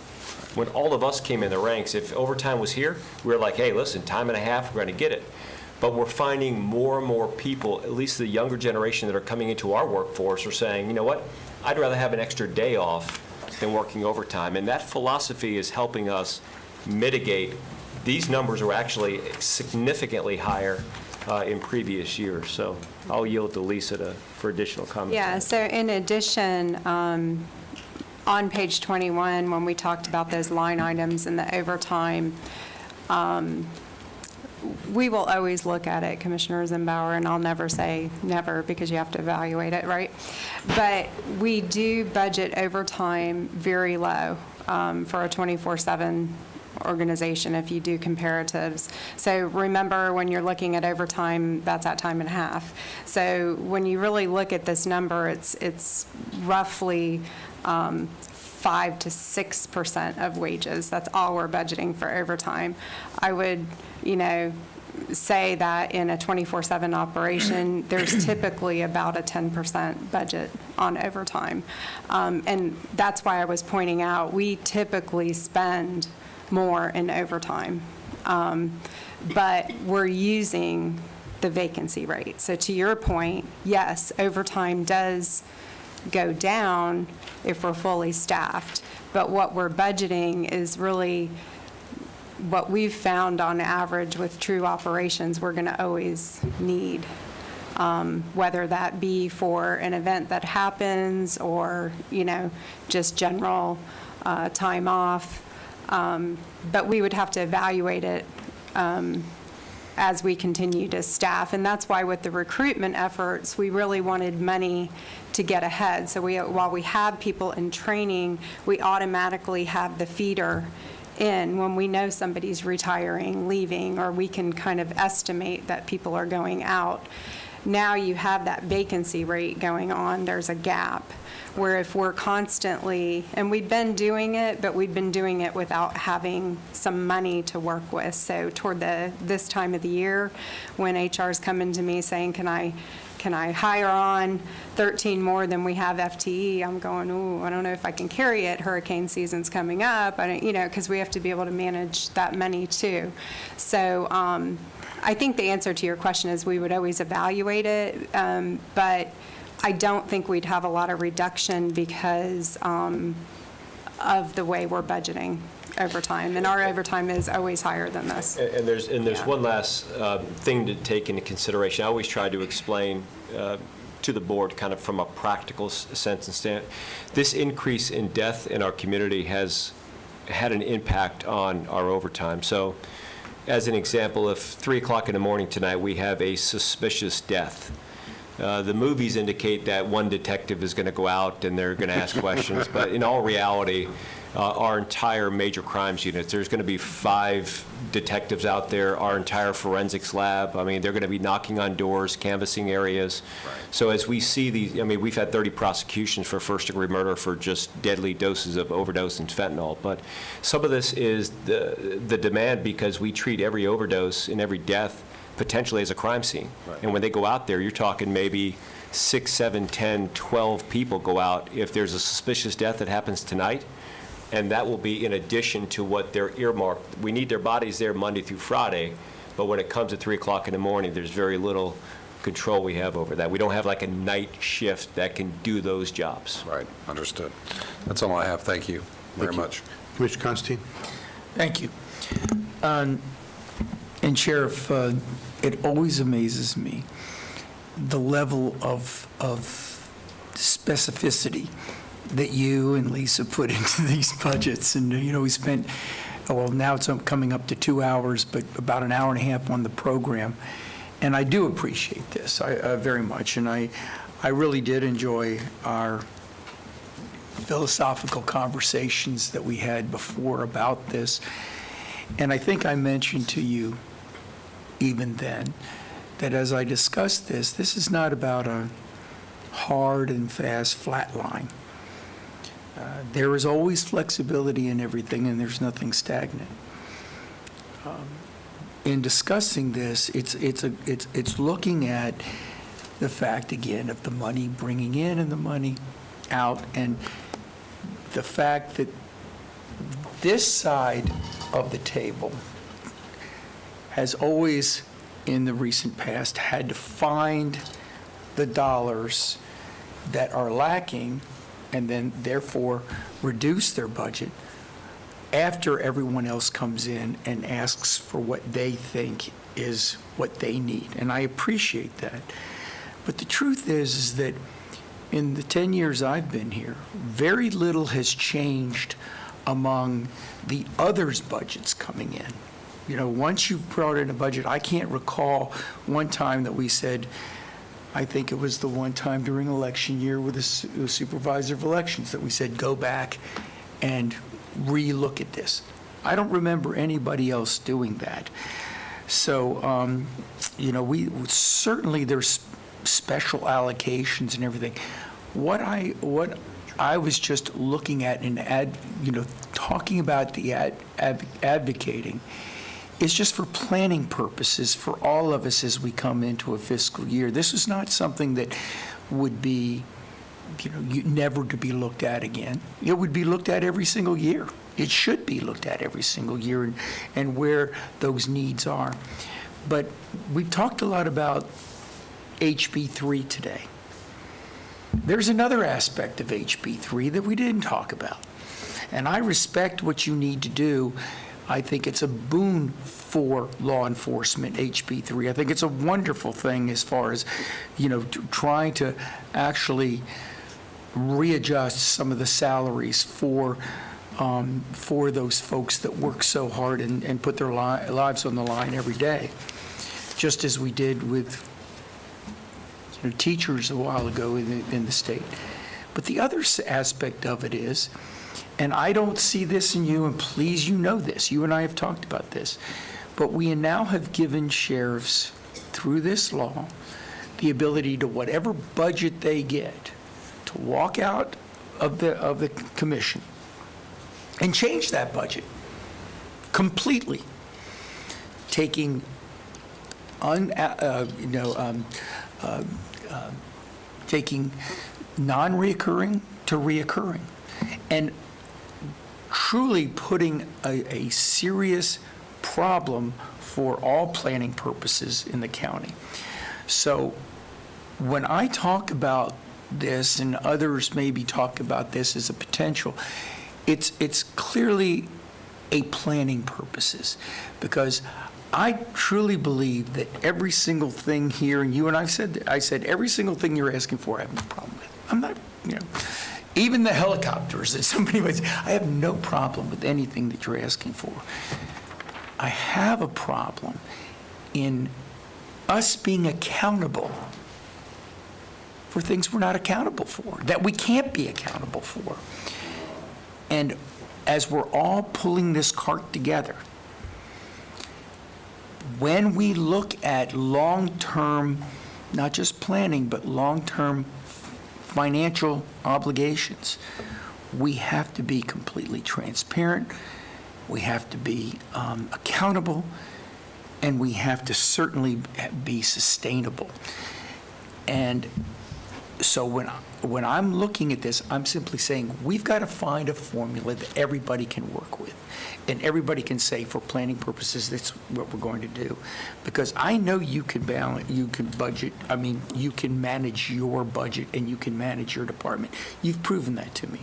When all of us came in the ranks, if overtime was here, we were like, hey, listen, time and a half, we're going to get it. But we're finding more and more people, at least the younger generation that are coming into our workforce, are saying, you know what, I'd rather have an extra day off than working overtime. And that philosophy is helping us mitigate. These numbers are actually significantly higher in previous years. So I'll yield to Lisa for additional comments. Yeah, so in addition, on page 21, when we talked about those line items and the overtime, we will always look at it, Commissioner Zimbauer, and I'll never say never because you have to evaluate it, right? But we do budget overtime very low for a 24/7 organization if you do comparatives. So remember, when you're looking at overtime, that's at time and a half. So when you really look at this number, it's roughly 5 to 6% of wages. That's all we're budgeting for overtime. I would, say that in a 24/7 operation, there's typically about a 10% budget on overtime. And that's why I was pointing out, we typically spend more in overtime. But we're using the vacancy rate. So to your point, yes, overtime does go down if we're fully staffed. But what we're budgeting is really what we've found on average with true operations we're going to always need, whether that be for an event that happens or, just general time off. But we would have to evaluate it as we continue to staff. And that's why with the recruitment efforts, we really wanted money to get ahead. So while we have people in training, we automatically have the feeder in when we know somebody's retiring, leaving, or we can kind of estimate that people are going out. Now you have that vacancy rate going on, there's a gap, where if we're constantly, and we've been doing it, but we've been doing it without having some money to work with. So toward this time of the year, when HR's coming to me saying, can I hire on 13 more than we have FTE? I'm going, ooh, I don't know if I can carry it. Hurricane season's coming up, because we have to be able to manage that money too. So I think the answer to your question is we would always evaluate it, but I don't think we'd have a lot of reduction because of the way we're budgeting overtime, and our overtime is always higher than this. And there's one last thing to take into consideration. I always try to explain to the board kind of from a practical sense and stand. This increase in death in our community has had an impact on our overtime. So as an example, if 3 o'clock in the morning tonight we have a suspicious death, the movies indicate that one detective is going to go out and they're going to ask questions, but in all reality, our entire major crimes unit. There's going to be 5 detectives out there, our entire forensics lab. I mean, they're going to be knocking on doors, canvassing areas. So as we see these, I mean, we've had 30 prosecutions for first-degree murder for just deadly doses of overdose and fentanyl. But some of this is the demand because we treat every overdose and every death potentially as a crime scene. And when they go out there, you're talking maybe 6, 7, 10, 12 people go out if there's a suspicious death that happens tonight. And that will be in addition to what they're earmarked. We need their bodies there Monday through Friday, but when it comes at 3 o'clock in the morning, there's very little control we have over that. We don't have like a night shift that can do those jobs. Right, understood. That's all I have. Thank you very much. Commissioner Constantine? Thank you. And Sheriff, it always amazes me, the level of specificity that you and Lisa put into these budgets. And, you know, we spent, well, now it's coming up to 2 hours, but about an hour and a half on the program. And I do appreciate this very much. And I really did enjoy our philosophical conversations that we had before about this. And I think I mentioned to you even then that as I discussed this, this is not about a hard and fast flat line. There is always flexibility in everything, and there's nothing stagnant. In discussing this, it's looking at the fact, again, of the money bringing in and the money out, and the fact that this side of the table has always, in the recent past, had to find the dollars that are lacking and then therefore reduce their budget after everyone else comes in and asks for what they think is what they need. And I appreciate that. But the truth is that in the 10 years I've been here, very little has changed among the others' budgets coming in. You know, once you've brought in a budget, I can't recall one time that we said, I think it was the one time during election year with the supervisor of elections that we said, go back and re-look at this. I don't remember anybody else doing that. So, you know, we certainly there's special allocations and everything. What I was just looking at and talking about the advocating is just for planning purposes for all of us as we come into a fiscal year. This is not something that would be, never to be looked at again. It would be looked at every single year. It should be looked at every single year and where those needs are. But we've talked a lot about HB 3 today. There's another aspect of HB 3 that we didn't talk about. And I respect what you need to do. I think it's a boon for law enforcement, HB 3. I think it's a wonderful thing as far as, trying to actually readjust some of the salaries for those folks that work so hard and put their lives on the line every day, just as we did with teachers a while ago in the state. But the other aspect of it is, and I don't see this in you, and please, you know this, you and I have talked about this, but we now have given sheriffs, through this law, the ability to whatever budget they get, to walk out of the commission and change that budget completely, taking taking non-reoccurring to reoccurring, and truly putting a serious problem for all planning purposes in the county. So when I talk about this, and others maybe talk about this as a potential, it's clearly a planning purposes, because I truly believe that every single thing here, and you and I said every single thing you're asking for, I have no problem with. I'm not, even the helicopters that somebody might say, I have no problem with anything that you're asking for. I have a problem in us being accountable for things we're not accountable for, that we can't be accountable for. And as we're all pulling this cart together, when we look at long-term, not just planning, but long-term financial obligations, we have to be completely transparent, we have to be accountable, and we have to certainly be sustainable. And so when I'm looking at this, I'm simply saying, we've got to find a formula that everybody can work with, and everybody can say, for planning purposes, that's what we're going to do. Because I know you can balance, you can budget, you can manage your budget, and you can manage your department. You've proven that to me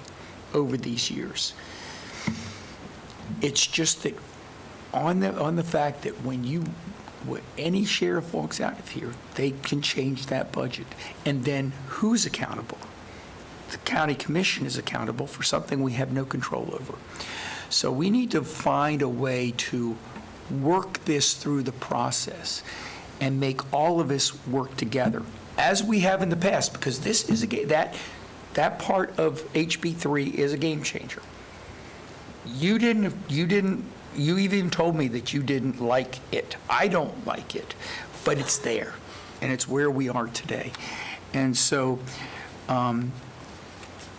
over these years. It's just that on the fact that when any sheriff walks out of here, they can change that budget. And then who's accountable? The county commission is accountable for something we have no control over. So we need to find a way to work this through the process and make all of us work together, as we have in the past, because this is that part of HB3 is a game changer. You even told me that you didn't like it. I don't like it, but it's there, and it's where we are today. And so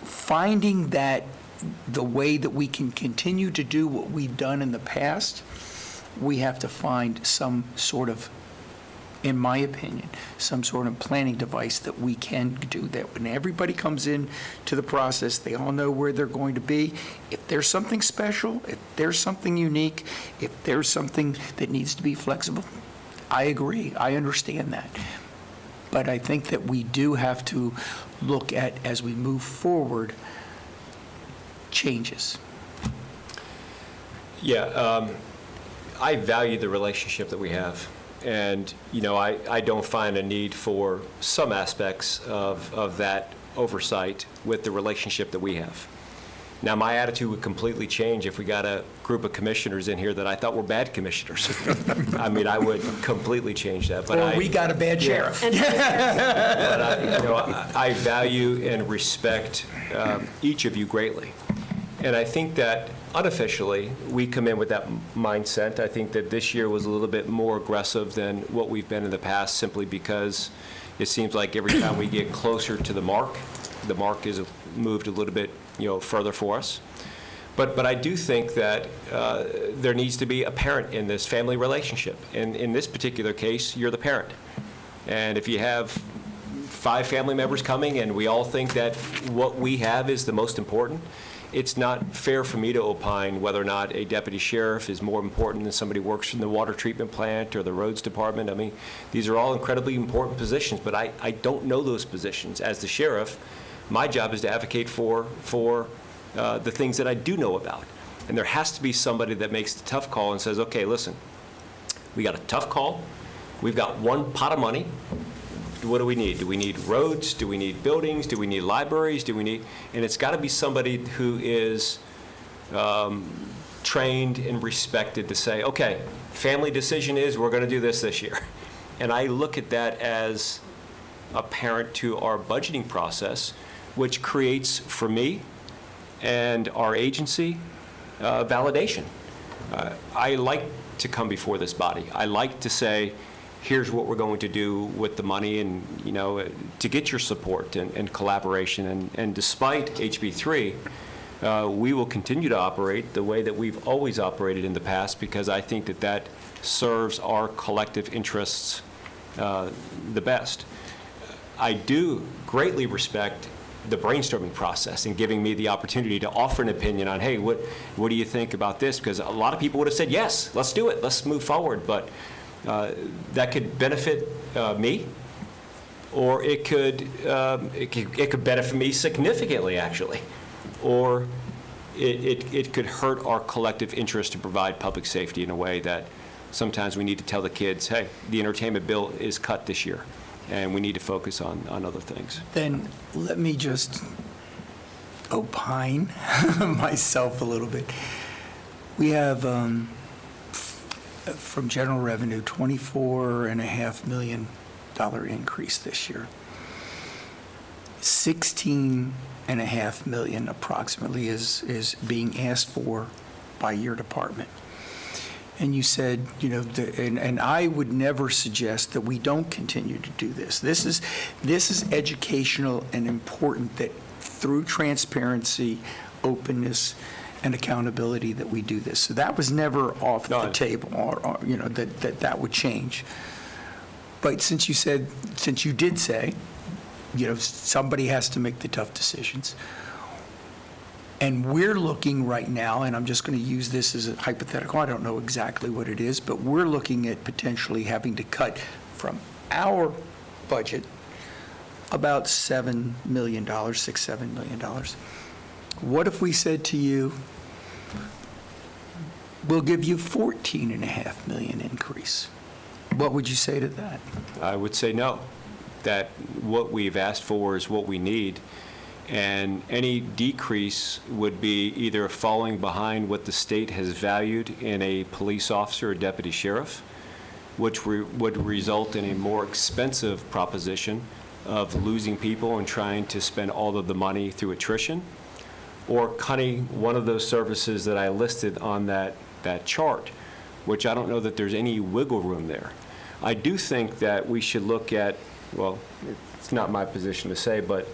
finding that the way that we can continue to do what we've done in the past, we have to find some sort of, in my opinion, some sort of planning device that we can do that. When everybody comes in to the process, they all know where they're going to be. If there's something special, if there's something unique, if there's something that needs to be flexible, I agree. I understand that. But I think that we do have to look at, as we move forward, changes. Yeah, I value the relationship that we have. And, I don't find a need for some aspects of that oversight with the relationship that we have. Now, my attitude would completely change if we got a group of commissioners in here that I thought were bad commissioners. I would completely change that. But we got a bad sheriff. But I value and respect each of you greatly. And I think that unofficially, we come in with that mindset. I think that this year was a little bit more aggressive than what we've been in the past, simply because it seems like every time we get closer to the mark is moved a little bit, further for us. But I do think that there needs to be a parent in this family relationship. And in this particular case, you're the parent. And if you have 5 family members coming and we all think that what we have is the most important, it's not fair for me to opine whether or not a deputy sheriff is more important than somebody who works in the water treatment plant or the roads department. These are all incredibly important positions, but I don't know those positions. As the sheriff, my job is to advocate for the things that I do know about. And there has to be somebody that makes the tough call and says, okay, listen, we got a tough call. We've got one pot of money. What do we need? Do we need roads? Do we need buildings? Do we need libraries? And it's got to be somebody who is trained and respected to say, okay, family decision is we're going to do this year. And I look at that as a parent to our budgeting process, which creates, for me and our agency, validation. I like to come before this body. I like to say, here's what we're going to do with the money, and to get your support and collaboration. And despite HB3, we will continue to operate the way that we've always operated in the past, because I think that serves our collective interests the best. I do greatly respect the brainstorming process and giving me the opportunity to offer an opinion on, hey, what do you think about this? Because a lot of people would have said, yes, let's do it, let's move forward. But that could benefit me, or it could benefit me significantly, actually, or it could hurt our collective interest to provide public safety in a way that sometimes we need to tell the kids, hey, the entertainment bill is cut this year, and we need to focus on other things. Then let me just opine myself a little bit. We have, from general revenue, $24.5 million increase this year. 16.5 million approximately is being asked for by your department. And you said, and I would never suggest that we don't continue to do this. This is educational and important, that through transparency, openness, and accountability that we do this. So that was never off the table, or that would change. But since you did say, somebody has to make the tough decisions. And we're looking right now, and I'm just going to use this as a hypothetical, I don't know exactly what it is, but we're looking at potentially having to cut from our budget about $7 million, $7 million. What if we said to you, we'll give you $14.5 million increase? What would you say to that? I would say no, that what we've asked for is what we need, and any decrease would be either falling behind what the state has valued in a police officer or deputy sheriff, which would result in a more expensive proposition of losing people and trying to spend all of the money through attrition, or cutting one of those services that I listed on that chart, which I don't know that there's any wiggle room there. I do think that we should look at, well, it's not my position to say, but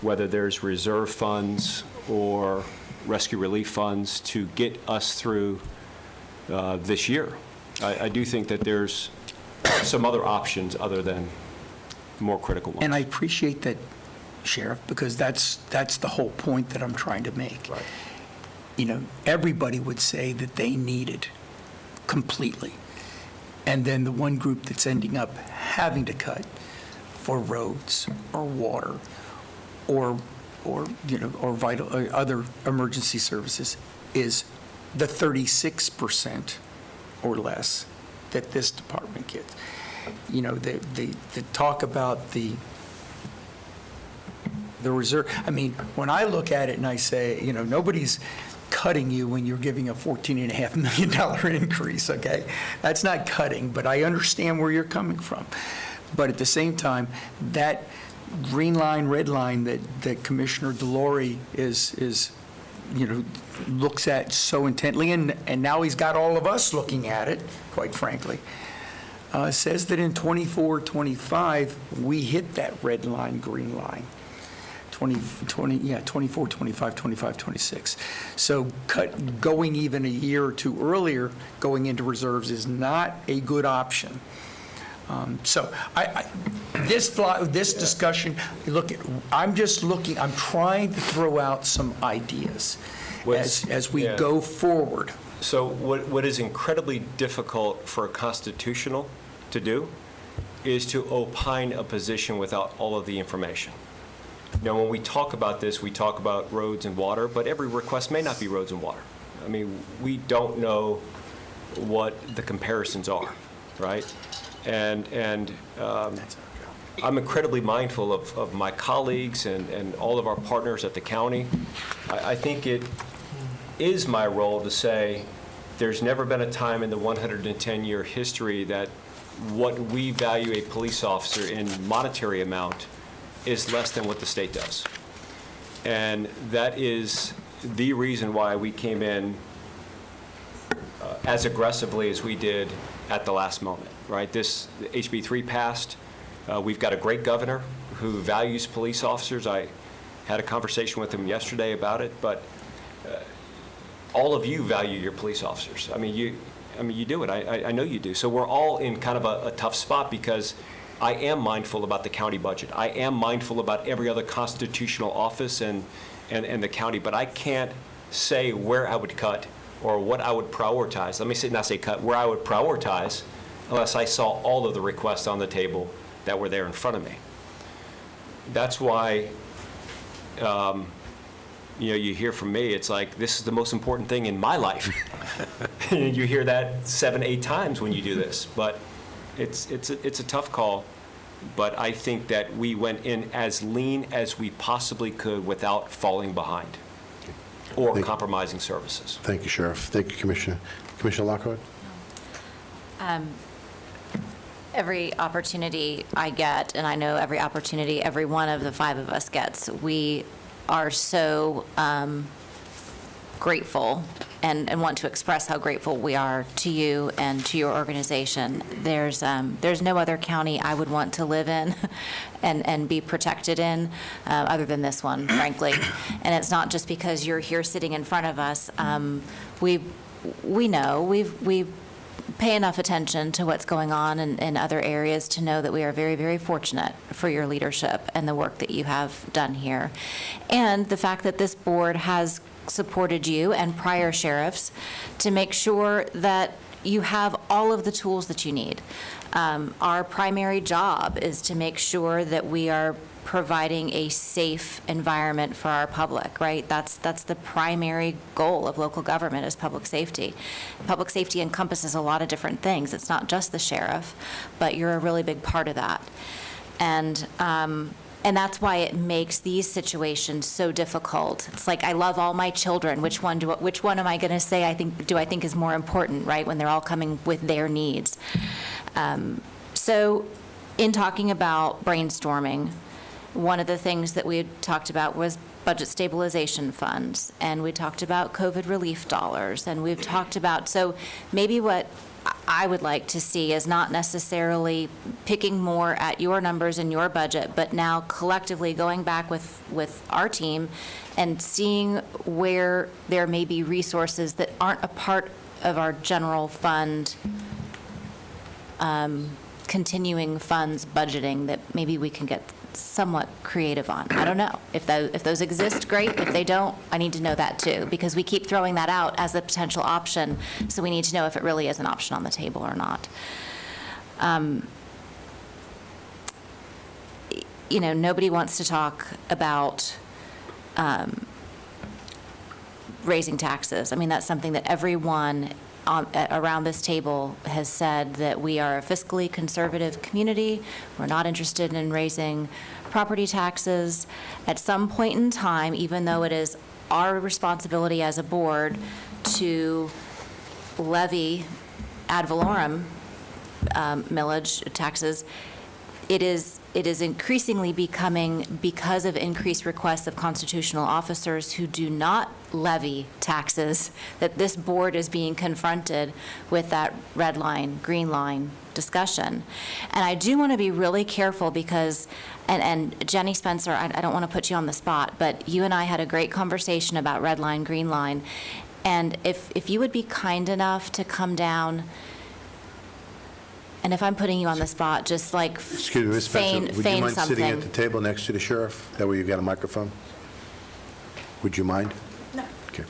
whether there's reserve funds or rescue relief funds to get us through this year. I do think that there's some other options other than more critical ones. And I appreciate that, Sheriff, because that's the whole point that I'm trying to make. Right. Everybody would say that they need it completely. And then the one group that's ending up having to cut for roads or water or vital or other emergency services is the 36% or less that this department gets. They talk about the reserve. I mean, when I look at it and I say, nobody's cutting you when you're giving a $14.5 million increase, okay? That's not cutting, but I understand where you're coming from. But at the same time, that green line, red line that Commissioner Delory is looks at so intently, and now he's got all of us looking at it, quite frankly, says that in 24, 25, we hit that red line, green line. 24, 25, 25, 26. So going even a year or two earlier, going into reserves is not a good option. So this discussion, I'm trying to throw out some ideas as we go forward. So what is incredibly difficult for a constitutional to do is to opine a position without all of the information. Now, when we talk about this, we talk about roads and water, but every request may not be roads and water. I mean, we don't know what the comparisons are, right? And I'm incredibly mindful of my colleagues and all of our partners at the county. I think it is my role to say there's never been a time in the 110-year history that what we value a police officer in monetary amount is less than what the state does. And that is the reason why we came in as aggressively as we did at the last moment, right? This HB 3 passed. We've got a great governor who values police officers. I had a conversation with him yesterday about it, but all of you value your police officers. I mean, you do it. I know you do. So we're all in kind of a tough spot because I am mindful about the county budget. I am mindful about every other constitutional office and the county, but I can't say where I would cut or what I would prioritize. Let me not say cut, where I would prioritize unless I saw all of the requests on the table that were there in front of me. That's why, you hear from me, it's like, this is the most important thing in my life. You hear that 7, 8 times when you do this, but it's a tough call, but I think that we went in as lean as we possibly could without falling behind or compromising services. Thank you, Sheriff. Thank you, Commissioner. Commissioner Lockhart? every opportunity I get, and I know every opportunity every one of the five of us gets, we are so grateful and want to express how grateful we are to you and to your organization. There's no other county I would want to live in and be protected in other than this one, frankly. And it's not just because you're here sitting in front of us. We know, we pay enough attention to what's going on in other areas to know that we are very, very fortunate for your leadership and the work that you have done here. And the fact that this board has supported you and prior sheriffs to make sure that you have all of the tools that you need. Our primary job is to make sure that we are providing a safe environment for our public, right? That's the primary goal of local government, is public safety. Public safety encompasses a lot of different things. It's not just the sheriff, but you're a really big part of that. And that's why it makes these situations so difficult. It's like, I love all my children. Which one am I going to say I think is more important, right? When they're all coming with their needs. So, in talking about brainstorming, one of the things that we had talked about was budget stabilization funds, and we talked about COVID relief dollars, and we've talked about, so maybe what I would like to see is not necessarily picking more at your numbers in your budget, but now collectively going back with our team and seeing where there may be resources that aren't a part of our general fund, continuing funds budgeting, that maybe we can get somewhat creative on. I don't know. If those exist, great. If they don't, I need to know that too, because we keep throwing that out as a potential option, so we need to know if it really is an option on the table or not. Nobody wants to talk about raising taxes. I mean, that's something that everyone around this table has said, that we are a fiscally conservative community. We're not interested in raising property taxes. At some point in time, even though it is our responsibility as a board to levy ad valorem millage taxes, it is increasingly becoming, because of increased requests of constitutional officers who do not levy taxes, that this board is being confronted with that red line, green line discussion. And I do want to be really careful because, and Jenny Spencer, I don't want to put you on the spot, but you and I had a great conversation about red line, green line. And if you would be kind enough to come down, and if I'm putting you on the spot, just like Excuse me, Ms. Spencer, would you feign mind something. sitting at the table next to the sheriff? That way you've got a microphone? Would you mind? No. Okay.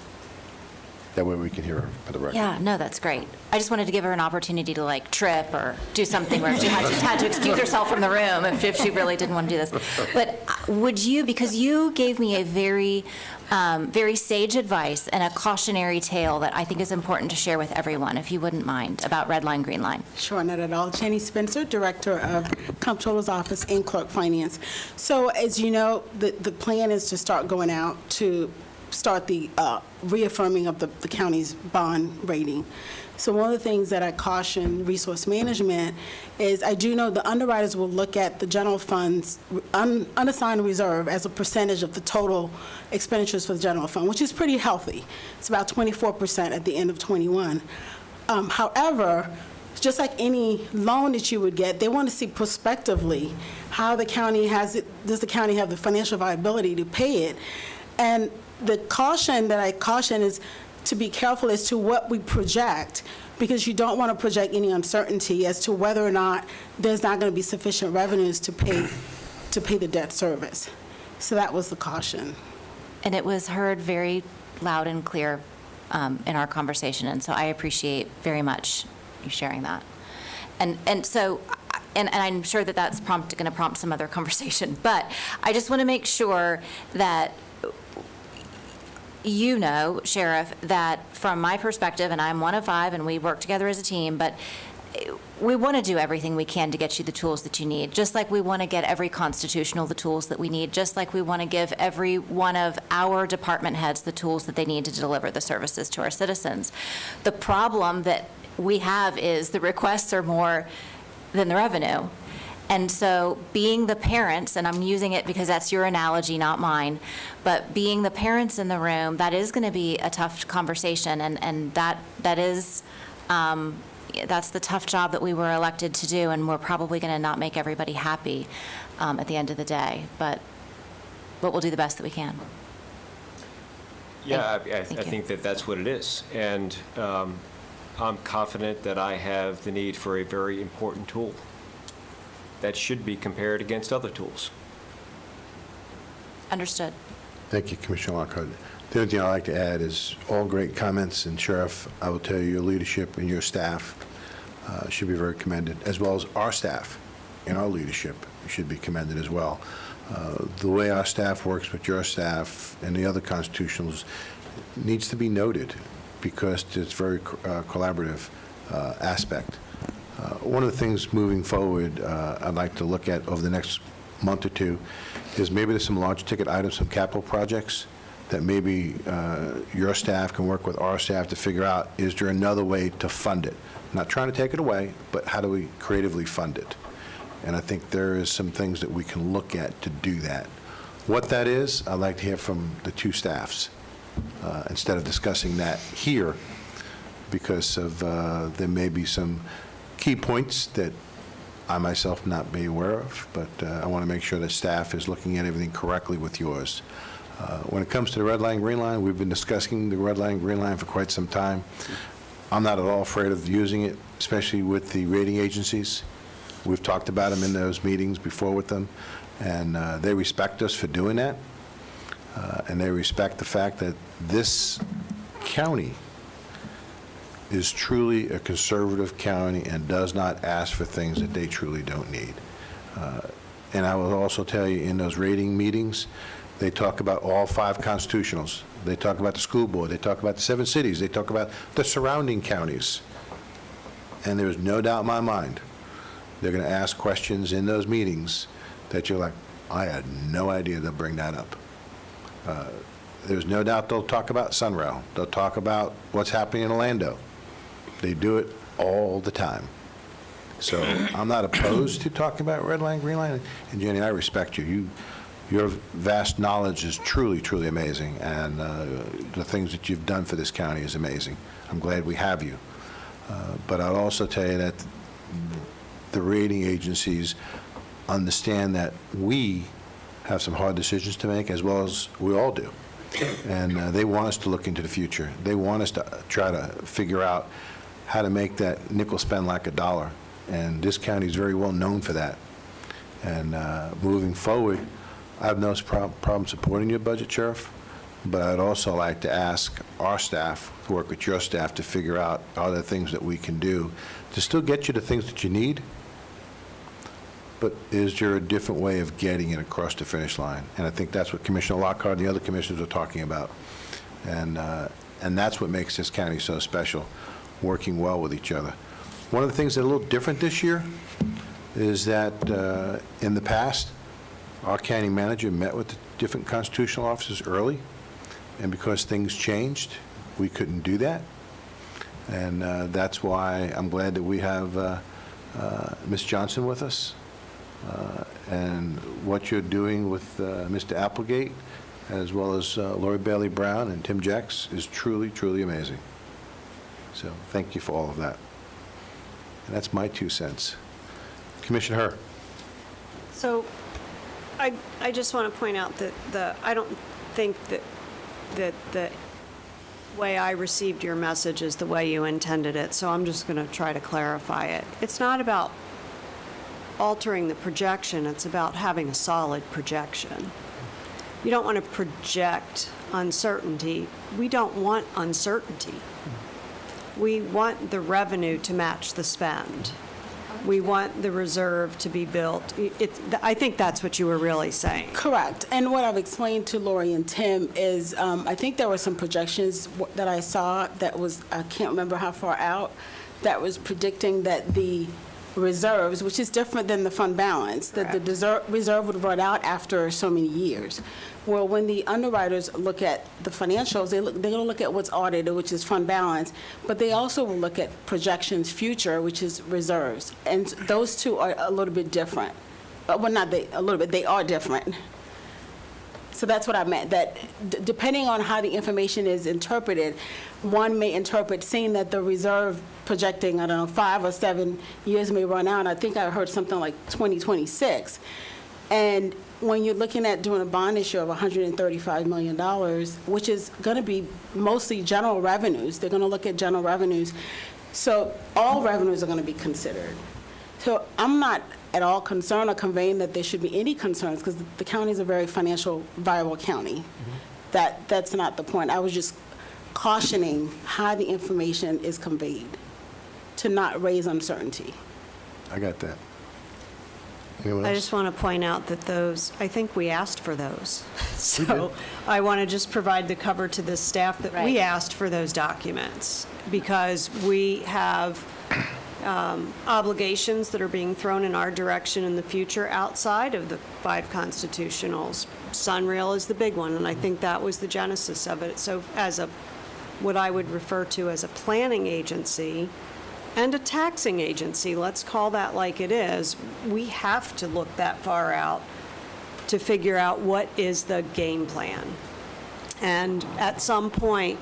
That way we can hear her for the record. Yeah, no, that's great. I just wanted to give her an opportunity to like trip or do something where she had to excuse herself from the room if she really didn't want to do this. But would you, because you gave me a very sage advice and a cautionary tale that I think is important to share with everyone, if you wouldn't mind, about red line, green line. Sure, not at all. Jenny Spencer, Director of Comptroller's Office and Clerk Finance. So as you know, the plan is to start going out to start the reaffirming of the county's bond rating. So one of the things that I caution resource management is, I do know the underwriters will look at the general fund's unassigned reserve as a percentage of the total expenditures for the general fund, which is pretty healthy. It's about 24% at the end of '21. However, just like any loan that you would get, they want to see prospectively how the county has it, does the county have the financial viability to pay it? And the caution that I caution is to be careful as to what we project, because you don't want to project any uncertainty as to whether or not there's not going to be sufficient revenues to pay the debt service. So that was the caution. And it was heard very loud and clear in our conversation, and so I appreciate very much you sharing that. And so, and I'm sure that that's going to prompt some other conversation, but I just want to make sure that you know, Sheriff, that from my perspective, and I'm one of five, and we work together as a team, but we want to do everything we can to get you the tools that you need, just like we want to get every constitutional the tools that we need, just like we want to give every one of our department heads the tools that they need to deliver the services to our citizens. The problem that we have is the requests are more than the revenue. And so being the parents, and I'm using it because that's your analogy, not mine, but being the parents in the room, that is going to be a tough conversation, and that is, that's the tough job that we were elected to do, and we're probably going to not make everybody happy at the end of the day, but we'll do the best that we can. Yeah, I Thank you. think that that's what it is. And I'm confident that I have the need for a very important tool that should be compared against other tools. Understood. Thank you, Commissioner Lockhart. The only thing I'd like to add is all great comments, and Sheriff, I will tell you, your leadership and your staff should be very commended, as well as our staff and our leadership should be commended as well. The way our staff works with your staff and the other constitutionals needs to be noted because it's very collaborative aspect. One of the things moving forward I'd like to look at over the next month or two is maybe there's some large ticket items, some capital projects that maybe your staff can work with our staff to figure out, is there another way to fund it? Not trying to take it away, but how do we creatively fund it? And I think there is some things that we can look at to do that. What that is, I'd like to hear from the two staffs instead of discussing that here, because of there may be some key points that I myself not be aware of, but I want to make sure that staff is looking at everything correctly with yours. When it comes to the red line, green line, we've been discussing the red line, green line for quite some time. I'm not at all afraid of using it, especially with the rating agencies. We've talked about them in those meetings before with them, and they respect us for doing that, and they respect the fact that this county is truly a conservative county and does not ask for things that they truly don't need. And I will also tell you, in those rating meetings, they talk about all 5 constitutionals. They talk about the school board. They talk about the 7 cities. They talk about the surrounding counties. And there's no doubt in my mind, they're going to ask questions in those meetings that you're like, I had no idea they'll bring that up. There's no doubt they'll talk about Sunrail. They'll talk about what's happening in Orlando. They do it all the time. So I'm not opposed to talking about red line, green line. And Jenny, I respect you. Your vast knowledge is truly, truly amazing, and the things that you've done for this county is amazing. I'm glad we have you. But I'll also tell you that the rating agencies understand that we have some hard decisions to make, as well as we all do. And they want us to look into the future. They want us to try to figure out how to make that nickel spend like a dollar. And this county is very well known for that. And moving forward, I have no problem supporting your budget, Sheriff, but I'd also like to ask our staff to work with your staff to figure out other things that we can do to still get you the things that you need, but is there a different way of getting it across the finish line? And I think that's what Commissioner Lockhart and the other commissioners are talking about. And that's what makes this county so special, working well with each other. One of the things that are a little different this year is that in the past, our county manager met with the different constitutional officers early, and because things changed, we couldn't do that. And that's why I'm glad that we have Ms. Johnson with us. And what you're doing with Mr. Applegate, as well as Lori Bailey Brown and Tim Jacks, is truly, truly amazing. So thank you for all of that. And that's my 2 cents. Commissioner Herr. So I just want to point out that I don't think that the way I received your message is the way you intended it, so I'm just going to try to clarify it. It's not about altering the projection, it's about having a solid projection. You don't want to project uncertainty. We don't want uncertainty. We want the revenue to match the spend. We want the reserve to be built. I think that's what you were really saying. Correct. And what I've explained to Lori and Tim is, I think there were some projections that I saw that was, I can't remember how far out, that was predicting that the reserves, which is different than the fund balance, that the reserve would run out after so many years. Well, when the underwriters look at the financials, they're going to look at what's audited, which is fund balance, but they also will look at projections future, which is reserves. And those two are a little bit different. Well, not a little bit, they are different. So that's what I meant, that depending on how the information is interpreted, one may interpret seeing that the reserve projecting, 5 or 7 years may run out. I think I heard something like 2026. And when you're looking at doing a bond issue of $135 million, which is going to be mostly general revenues, they're going to look at general revenues. So all revenues are going to be considered. So I'm not at all concerned or conveying that there should be any concerns, because the county is a very financial viable county. That's not the point. I was just cautioning how the information is conveyed to not raise uncertainty. I got that. Anyone I else? just want to point out that those, I think we asked for those. So I want to just provide the cover to the staff that we Right. asked for those documents, because we have obligations that are being thrown in our direction in the future outside of the 5 constitutionals. Sunrail is the big one, and I think that was the genesis of it. So as what I would refer to as a planning agency and a taxing agency, let's call that like it is, we have to look that far out to figure out what is the game plan. And at some point,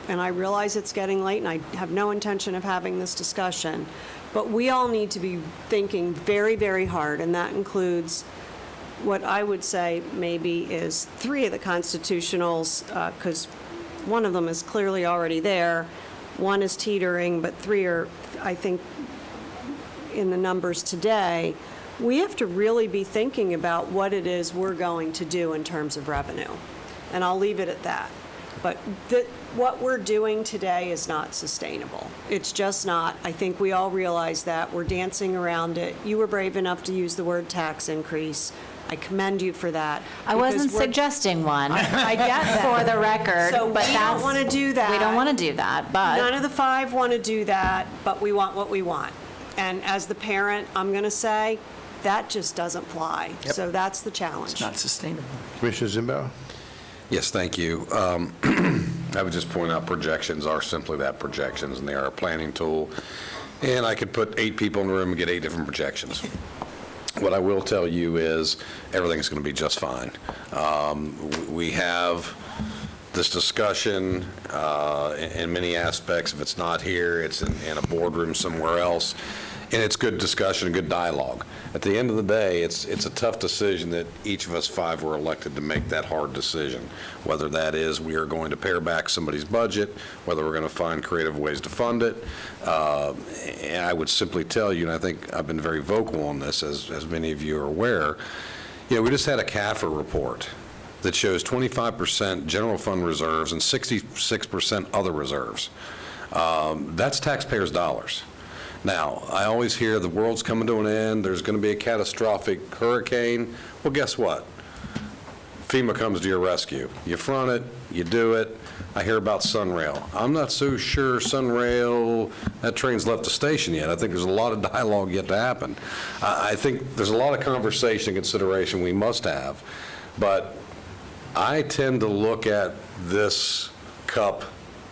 and I realize it's getting late, and I have no intention of having this discussion, but we all need to be thinking very, very hard, and that includes what I would say maybe is 3 of the constitutionals, because one of them is clearly already there, 1 is teetering, but 3 are, I think, in the numbers today. We have to really be thinking about what it is we're going to do in terms of revenue, and I'll leave it at that. But what we're doing today is not sustainable. It's just not. I think we all realize that. We're dancing around it. You were brave enough to use the word tax increase. I commend you for that. I wasn't because we're- suggesting one. I get that. For the record, So but we that's. don't want to do that. We don't want to do that, but. None of the 5 want to do that, but we want what we want. And as the parent, I'm going to say, that just doesn't fly. Yep. So that's the challenge. It's not sustainable. Commissioner Zimbauer? Yes, thank you. I would just point out projections are simply that, projections, and they are a planning tool. And I could put 8 people in the room and get 8 different projections. What I will tell you is everything's going to be just fine. We have this discussion in many aspects. If it's not here, it's in a boardroom somewhere else. And it's good discussion, good dialogue. At the end of the day, it's a tough decision that each of us 5 were elected to make that hard decision, whether that is we are going to pare back somebody's budget, whether we're going to find creative ways to fund it. And I would simply tell you, and I think I've been very vocal on this, as many of you are aware, we just had a CAFR report that shows 25% general fund reserves and 66% other reserves. That's taxpayers' dollars. Now, I always hear the world's coming to an end, there's going to be a catastrophic hurricane. Well, guess what? FEMA comes to your rescue. You front it, you do it. I hear about Sunrail. I'm not so sure Sunrail, that train's left the station yet. I think there's a lot of dialogue yet to happen. I think there's a lot of conversation and consideration we must have, but I tend to look at this cup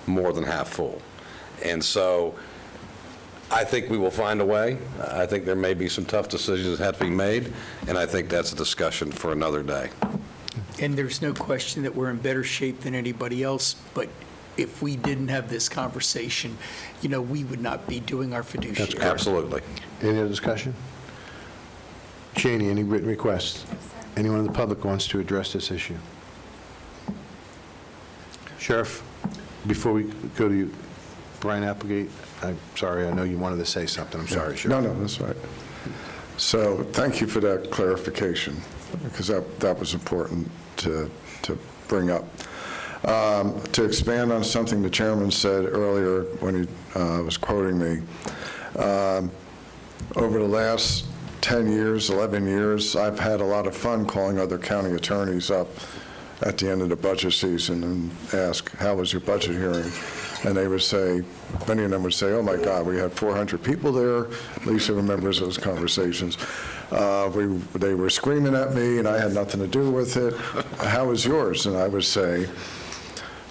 more than half full. And so I think we will find a way. I think there may be some tough decisions that have to be made, and I think that's a discussion for another day. And there's no question that we're in better shape than anybody else, but if we didn't have this conversation, we would not be doing our fiduciary. Absolutely. Any other discussion? Cheney, any written requests? Anyone in the public wants to address this issue? Sheriff, before we go to you, Brian Applegate, I'm sorry, I know you wanted to say something. I'm sorry, Sheriff. No, that's right. So thank you for that clarification, because that was important to bring up. To expand on something the chairman said earlier when he was quoting me, over the last 10 years, 11 years, I've had a lot of fun calling other county attorneys up at the end of the budget season and ask, how was your budget hearing? And they would say, many of them would say, oh my God, we had 400 people there. Lisa remembers those conversations. They were screaming at me, and I had nothing to do with it. How was yours? And I would say,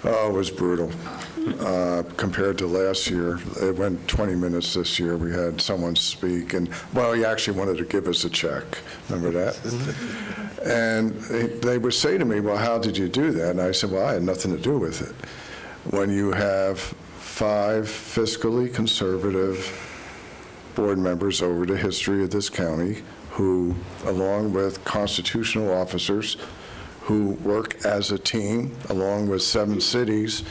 oh, it was brutal. Compared to last year, it went 20 minutes this year. We had someone speak, and, well, he actually wanted to give us a check. Remember that? And they would say to me, well, how did you do that? And I said, well, I had nothing to do with it. When you have 5 fiscally conservative board members over the history of this county who, along with constitutional officers who work as a team, along with 7 cities,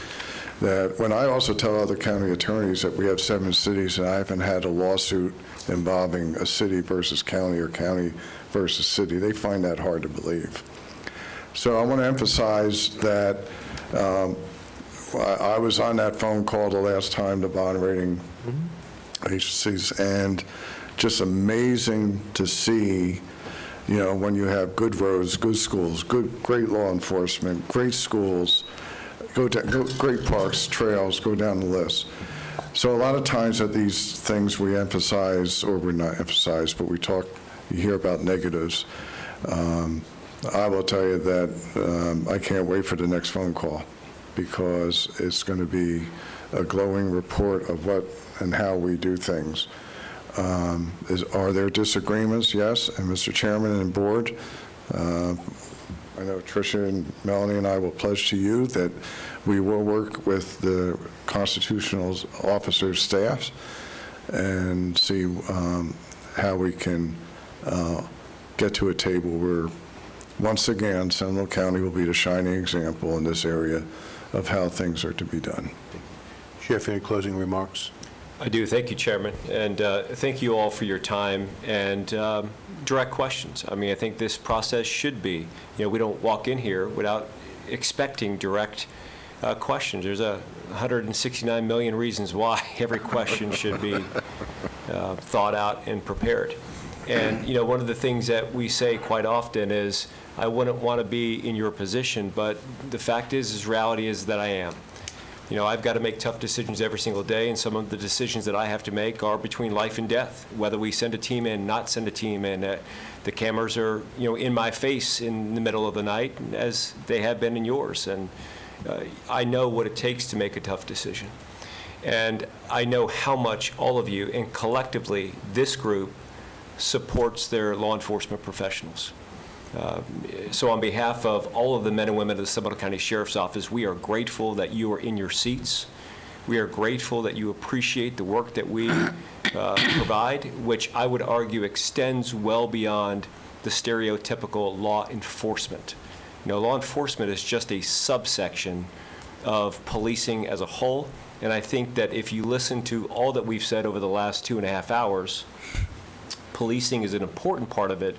that when I also tell other county attorneys that we have 7 cities and I haven't had a lawsuit involving a city versus county or county versus city, they find that hard to believe. So I want to emphasize that I was on that phone call the last time, the bond rating agencies, and just amazing to see, you know, when you have good roads, good schools, great law enforcement, great schools, great parks, trails, go down the list. So a lot of times at these things we emphasize, or we're not emphasize, but we talk, you hear about negatives. I will tell you that I can't wait for the next phone call, because it's going to be a glowing report of what and how we do things. Are there disagreements? Yes. And Mr. Chairman and Board, I know Tricia and Melanie and I will pledge to you that we will work with the constitutional officers' staffs and see how we can get to a table where, once again, Seminole County will be the shining example in this area of how things are to be done. Sheriff, any closing remarks? I do. Thank you, Chairman. And thank you all for your time and direct questions. I mean, I think this process should be, you know, we don't walk in here without expecting direct questions. There's 169 million reasons why every question should be thought out and prepared. And, you know, one of the things that we say quite often is, I wouldn't want to be in your position, but the fact is reality is that I am. You know, I've got to make tough decisions every single day, and some of the decisions that I have to make are between life and death, whether we send a team in, not send a team in. The cameras are, you know, in my face in the middle of the night, as they have been in yours. And I know what it takes to make a tough decision. And I know how much all of you, and collectively, this group, supports their law enforcement professionals. So on behalf of all of the men and women of the Seminole County Sheriff's Office, we are grateful that you are in your seats. We are grateful that you appreciate the work that we provide, which I would argue extends well beyond the stereotypical law enforcement. You know, law enforcement is just a subsection of policing as a whole, and I think that if you listen to all that we've said over the last 2.5 hours, policing is an important part of it,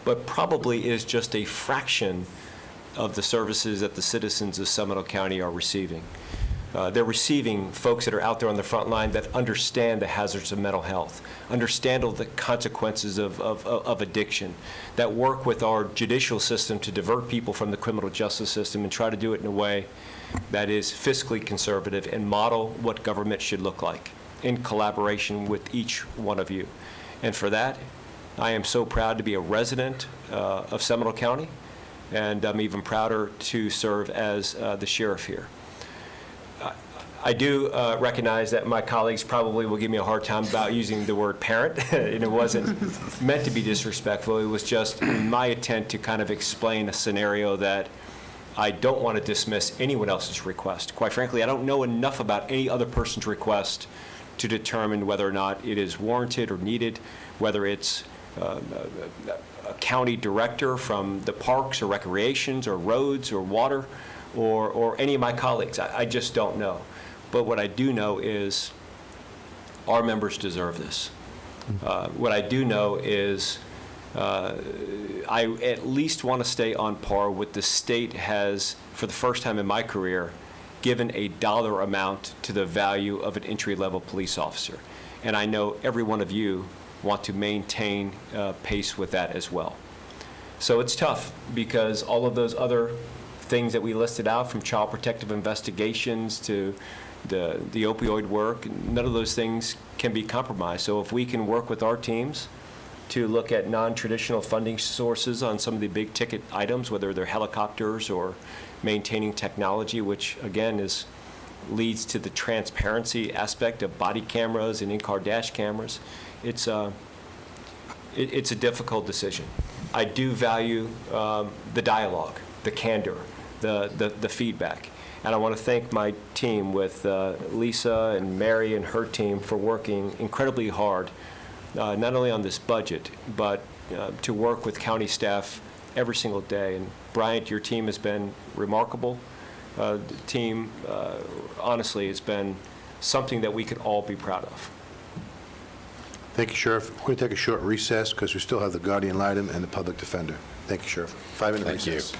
but probably is just a fraction of the services that the citizens of Seminole County are receiving. They're receiving folks that are out there on the front line that understand the hazards of mental health, understand all the consequences of addiction, that work with our judicial system to divert people from the criminal justice system and try to do it in a way that is fiscally conservative and model what government should look like in collaboration with each one of you. And for that, I am so proud to be a resident of Seminole County, and I'm even prouder to serve as the sheriff here. I do recognize that my colleagues probably will give me a hard time about using the word parent, and it wasn't meant to be disrespectful. It was just my intent to kind of explain a scenario that I don't want to dismiss anyone else's request. Quite frankly, I don't know enough about any other person's request to determine whether or not it is warranted or needed, whether it's a county director from the parks or recreations or roads or water or any of my colleagues. I just don't know. But what I do know is our members deserve this. What I do know is I at least want to stay on par with the state has, for the first time in my career, given a dollar amount to the value of an entry-level police officer. And I know every one of you want to maintain pace with that as well. So it's tough because all of those other things that we listed out, from child protective investigations to the opioid work. None of those things can be compromised. So if we can work with our teams to look at non-traditional funding sources on some of the big ticket items, whether they're helicopters or maintaining technology, which again leads to the transparency aspect of body cameras and in-car dash cameras. It's a difficult decision. I do value the dialogue, the candor, the feedback. And I want to thank my team with Lisa and Mary and her team for working incredibly hard, not only on this budget, but to work with county staff every single day. And Bryant, your team has been remarkable. The team, honestly, has been something that we could all be proud of. Thank you, Sheriff. We're going to take a short recess because we still have the guardian ad litem and the public defender. Thank you, Sheriff. 5-minute Thank you. recess.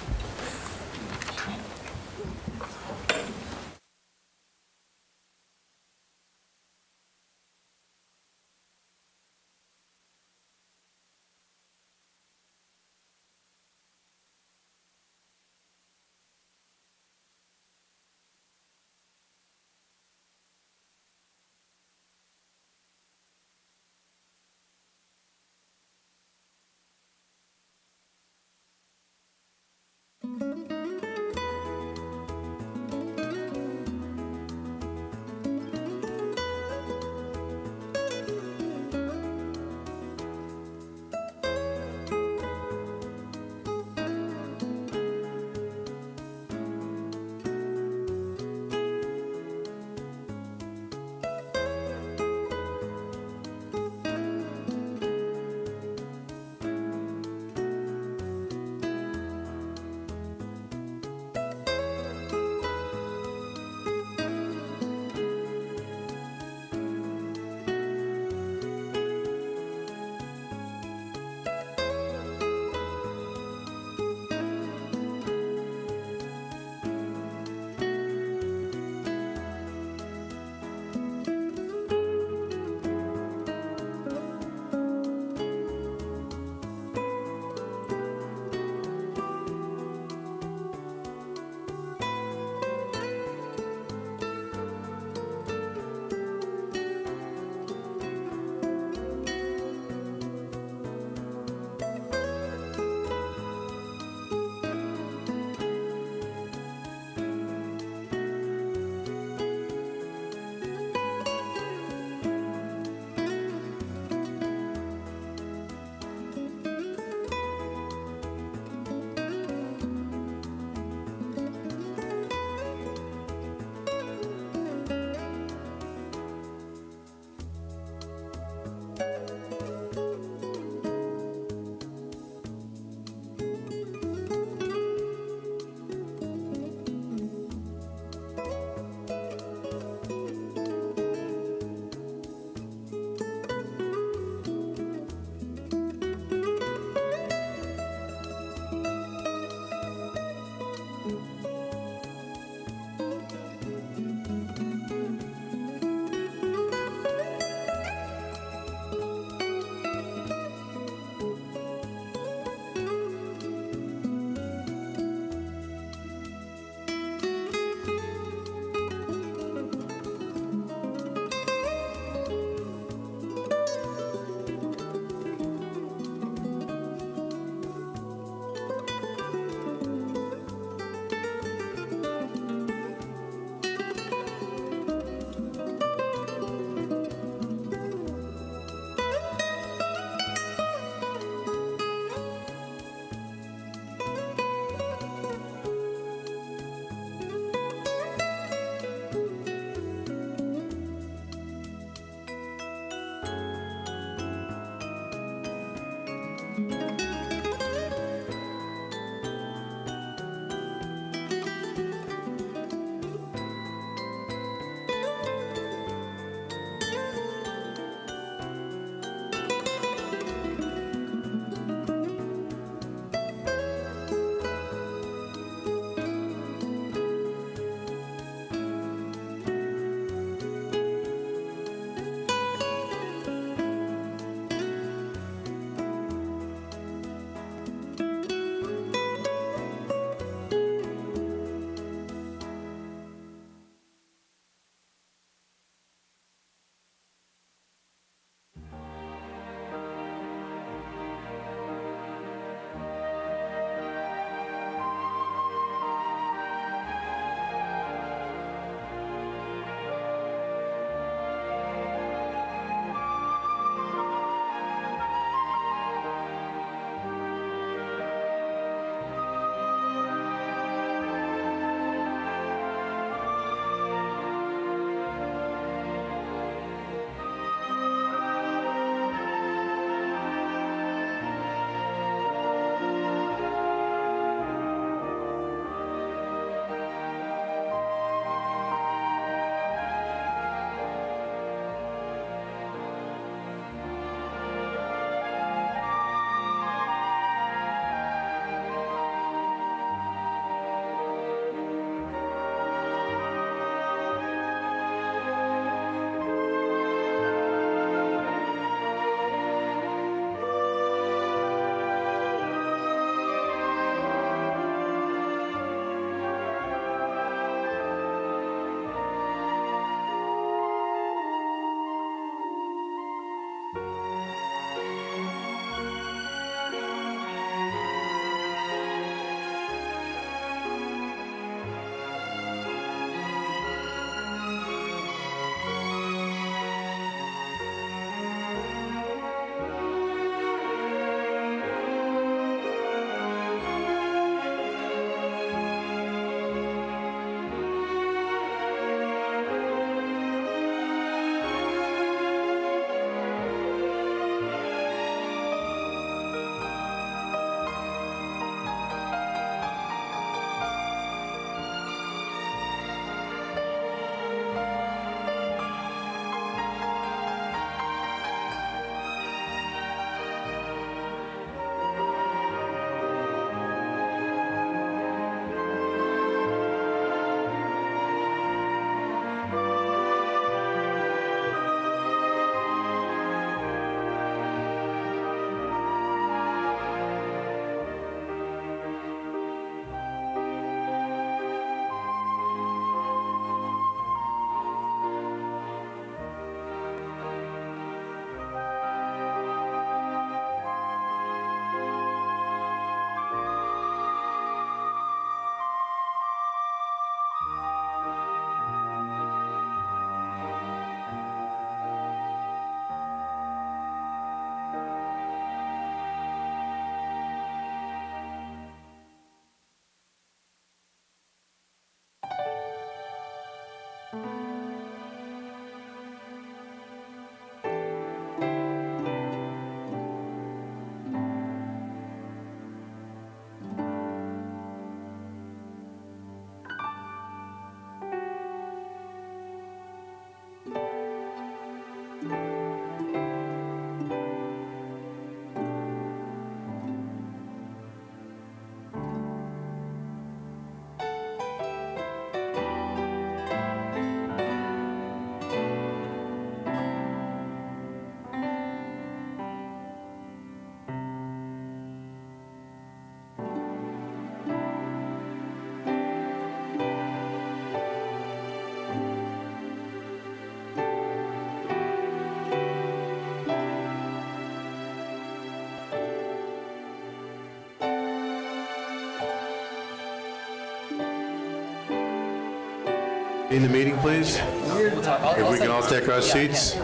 in the meeting, please? If we can all take our seats.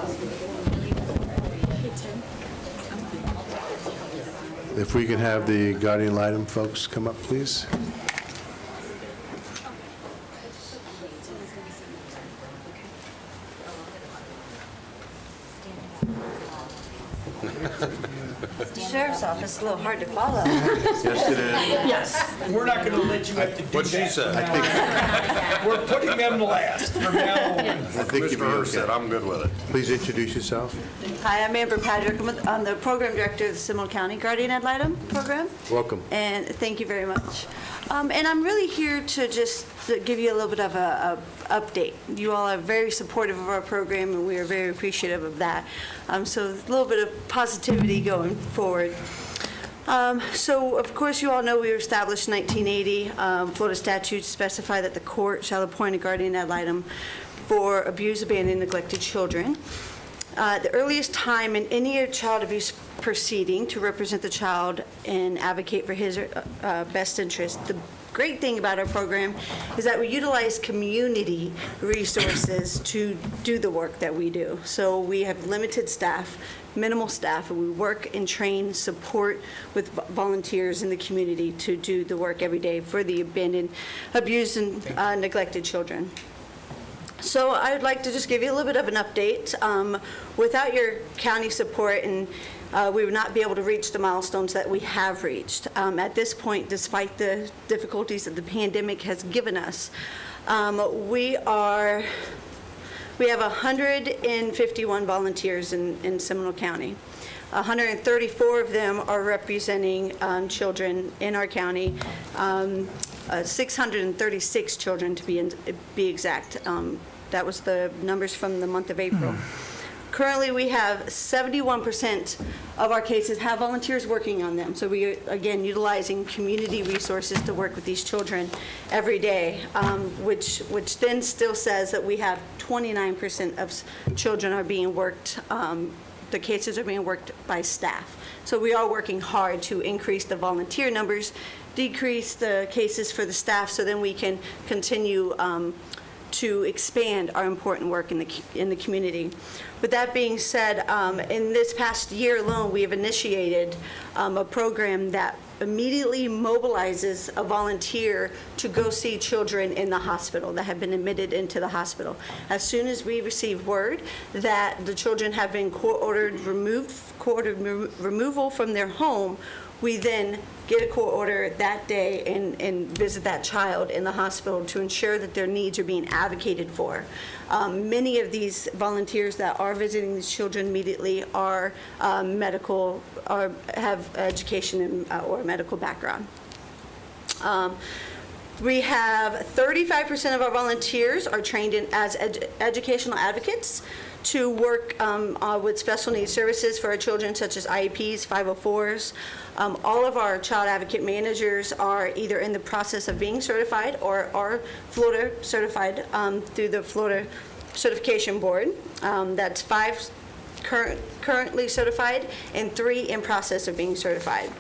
If we can have the guardian ad litem folks come up, please. Sheriff's Office, a little hard to follow. Yes, it is. Yes, we're not going to let you have to do that. What'd she say? We're putting them last from now on. I think you'll be Commissioner Hurst said, okay. I'm good with it. Please introduce yourself. Hi, I'm Amber Patrick. I'm the Program Director of the Seminole County Guardian Ad Litem Program. Welcome. And thank you very much. And I'm really here to just to give you a little bit of a update. You all are very supportive of our program, and we are very appreciative of that. So a little bit of positivity going forward. So, of course, you all know we were established in 1980. Florida statutes specify that the court shall appoint a guardian ad litem for abused, abandoned, neglected children. The earliest time in any child abuse proceeding to represent the child and advocate for his best interest. The great thing about our program is that we utilize community resources to do the work that we do. So we have limited staff, minimal staff, and we work and train, support with volunteers in the community to do the work every day for the abandoned, abused, and neglected children. So I would like to just give you a little bit of an update. Without your county support, and we would not be able to reach the milestones that we have reached. At this point, despite the difficulties that the pandemic has given us, we have 151 volunteers in Seminole County. 134 of them are representing children in our county. 636 children, to be exact. That was the numbers from the month of April. Currently, we have 71% of our cases have volunteers working on them. So we are, again, utilizing community resources to work with these children every day, which then still says that we have 29% of children are being worked, the cases are being worked by staff. So we are working hard to increase the volunteer numbers, decrease the cases for the staff, so then we can continue to expand our important work in the community. With that being said, in this past year alone, we have initiated a program that immediately mobilizes a volunteer to go see children in the hospital that have been admitted into the hospital. As soon as we receive word that the children have been court-ordered removal from their home, we then get a court order that day and visit that child in the hospital to ensure that their needs are being advocated for. Many of these volunteers that are visiting these children immediately are medical or have education or medical background. We have 35% of our volunteers are trained as educational advocates to work with special needs services for our children, such as IEPs, 504s. All of our child advocate managers are either in the process of being certified or are Florida certified through the Florida Certification Board. That's 5 currently certified and 3 in process of being certified.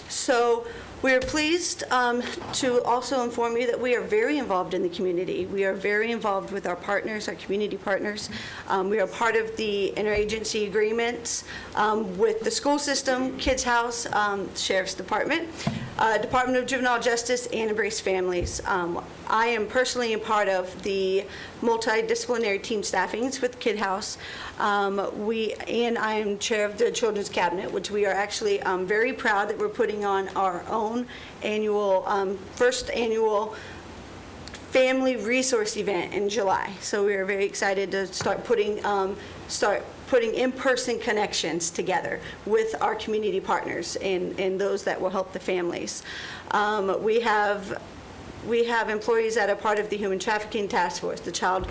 So we are pleased to also inform you that we are very involved in the community. We are very involved with our partners, our community partners. We are part of the interagency agreements with the school system, Kids House, Sheriff's Department, Department of Juvenile Justice, and Embrace Families. I am personally a part of the multidisciplinary team staffings with Kid House. And I am chair of the Children's Cabinet, which we are actually very proud that we're putting on our own annual, first annual family resource event in July. So we are very excited to start putting in-person connections together with our community partners and those that will help the families. We have employees that are part of the Human Trafficking Task Force, the Child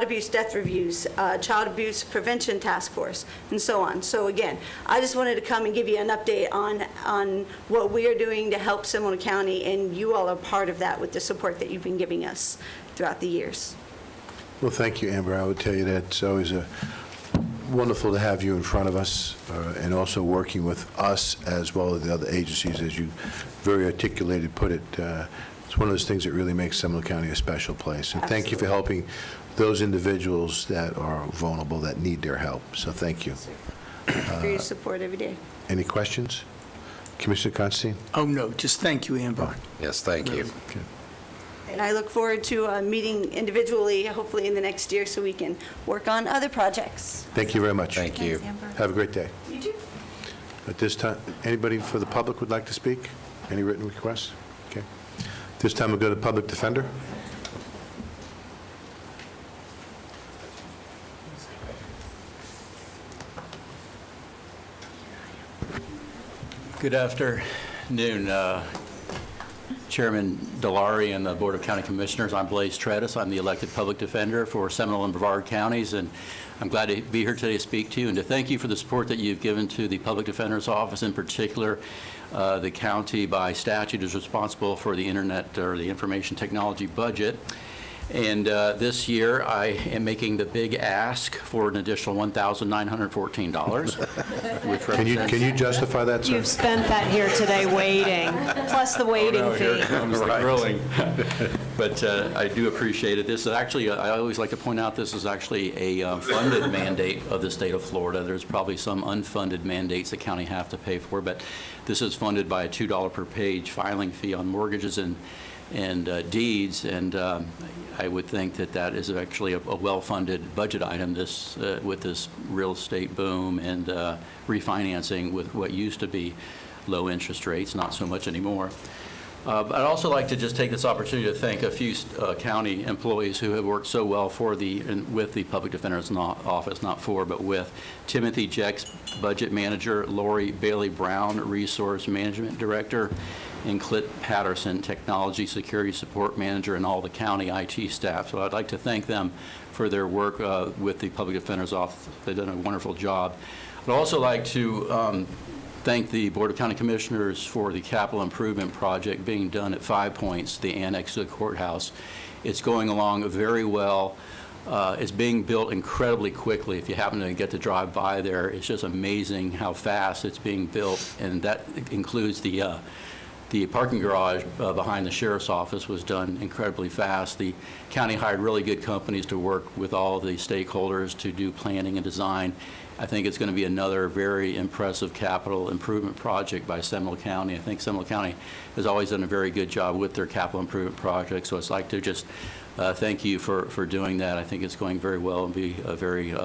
Abuse Death Reviews, Child Abuse Prevention Task Force, and so on. So again, I just wanted to come and give you an update on what we are doing to help Seminole County, and you all are part of that with the support that you've been giving us throughout the years. Well, thank you, Amber. I would tell you that it's always wonderful to have you in front of us and also working with us as well as the other agencies, as you very articulated put it, It's one of those things that really makes Seminole County a special place. And thank you for helping those individuals that are vulnerable, that need their help. So thank you. For your support every day. Any questions? Commissioner Constantine? Oh, no, just thank you, Amber. Yes, thank you. Okay. And I look forward to meeting individually, hopefully in the next year, so we can work on other projects. Thank you very much. Thank you. Have a great day. You too. At this time, anybody for the public would like to speak? Any written requests? Okay. This time we'll go to Public Defender. Good afternoon, Chairman Delary and the Board of County Commissioners. I'm Blaze Tredis. I'm the elected public defender for Seminole and Brevard counties, and I'm glad to be here today to speak to you and to thank you for the support that you've given to the Public Defender's Office. In particular, the county by statute is responsible for the internet or the information technology budget. And this year, I am making the big ask for an additional $1,914, which represents... Can you justify that, sir? You've spent that here today waiting, plus the waiting fee. comes the grilling. But I do appreciate it. This is actually, I always like to point out, this is actually a funded mandate of the state of Florida. There's probably some unfunded mandates the county have to pay for, but this is funded by a $2 per page filing fee on mortgages and deeds, and I would think that that is actually a well-funded budget item this with this real estate boom and refinancing with what used to be low interest rates, not so much anymore. I'd also like to just take this opportunity to thank a few county employees who have worked so well for with the Public Defender's Office, not for, but with. Timothy Jex, Budget Manager, Lori Bailey Brown, Resource Management Director, and Clint Patterson, Technology Security Support Manager, and all the county IT staff. So I'd like to thank them for their work with the Public Defender's Office. They've done a wonderful job. I'd also like to thank the Board of County Commissioners for the capital improvement project being done at 5 Points, the annex to the courthouse. It's going along very well. It's being built incredibly quickly. If you happen to get to drive by there, it's just amazing how fast it's being built, and that includes the parking garage behind the sheriff's office was done incredibly fast. The county hired really good companies to work with all the stakeholders to do planning and design. I think it's going to be another very impressive capital improvement project by Seminole County. I think Seminole County has always done a very good job with their capital improvement projects, so I'd like to just thank you for doing that. I think it's going very well and be very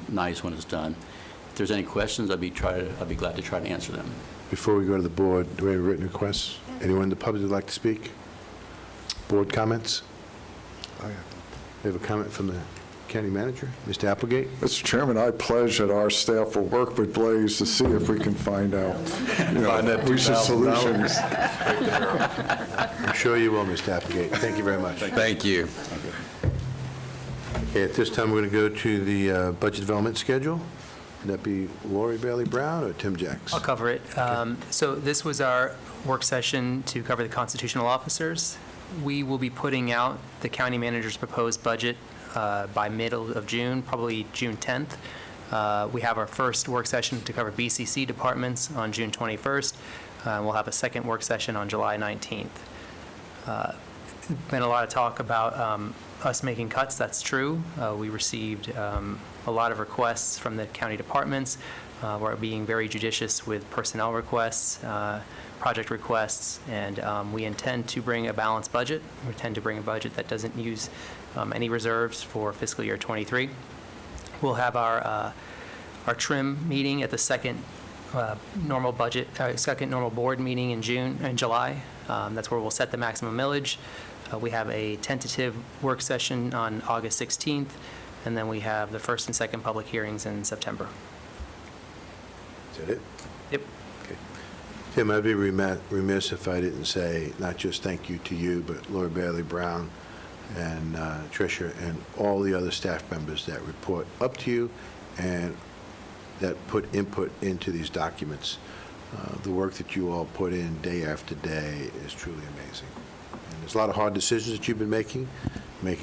nice when it's done. If there's any questions, I'd be glad to try to answer them. Before we go to the board, do we have written requests? Anyone in the public would like to speak? Board comments? Oh, yeah. We have a comment from the county manager, Mr. Applegate. Mr. Chairman, I pledge that our staff will work with Blaze to see if we can find out, recent solutions. I'm sure you will, Mr. Applegate. Thank you very much. Thank you. Okay, at this time, we're going to go to the budget development schedule. Would that be Lori Bailey Brown or Tim Jacks? I'll cover it. So this was our work session to cover the constitutional officers. We will be putting out the county manager's proposed budget by middle of June, probably June 10th. We have our first work session to cover BCC departments on June 21st. We'll have a second work session on July 19th. Been a lot of talk about us making cuts. That's true. We received a lot of requests from the county departments. We're being very judicious with personnel requests, project requests, and we intend to bring a balanced budget. We intend to bring a budget that doesn't use any reserves for fiscal year '23. We'll have our trim meeting at the second normal board meeting in July. That's where we'll set the maximum millage. We have a tentative work session on August 16th, and then we have the first and second public hearings in September. Is that it? Yep. Okay. Tim, I'd be remiss if I didn't say not just thank you to you, but Laura Bailey Brown and Tricia and all the other staff members that report up to you and that put input into these documents. The work that you all put in day after day is truly amazing. And there's a lot of hard decisions that you've been making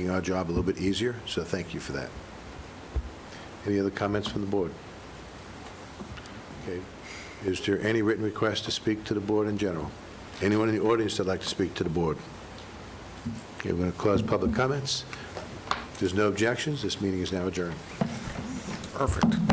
our job a little bit easier, so thank you for that. Any other comments from the board? Okay. Is there any written request to speak to the board in general? Anyone in the audience that'd like to speak to the board? Okay, we're going to close public comments. If there's no objections, this meeting is now adjourned. Perfect.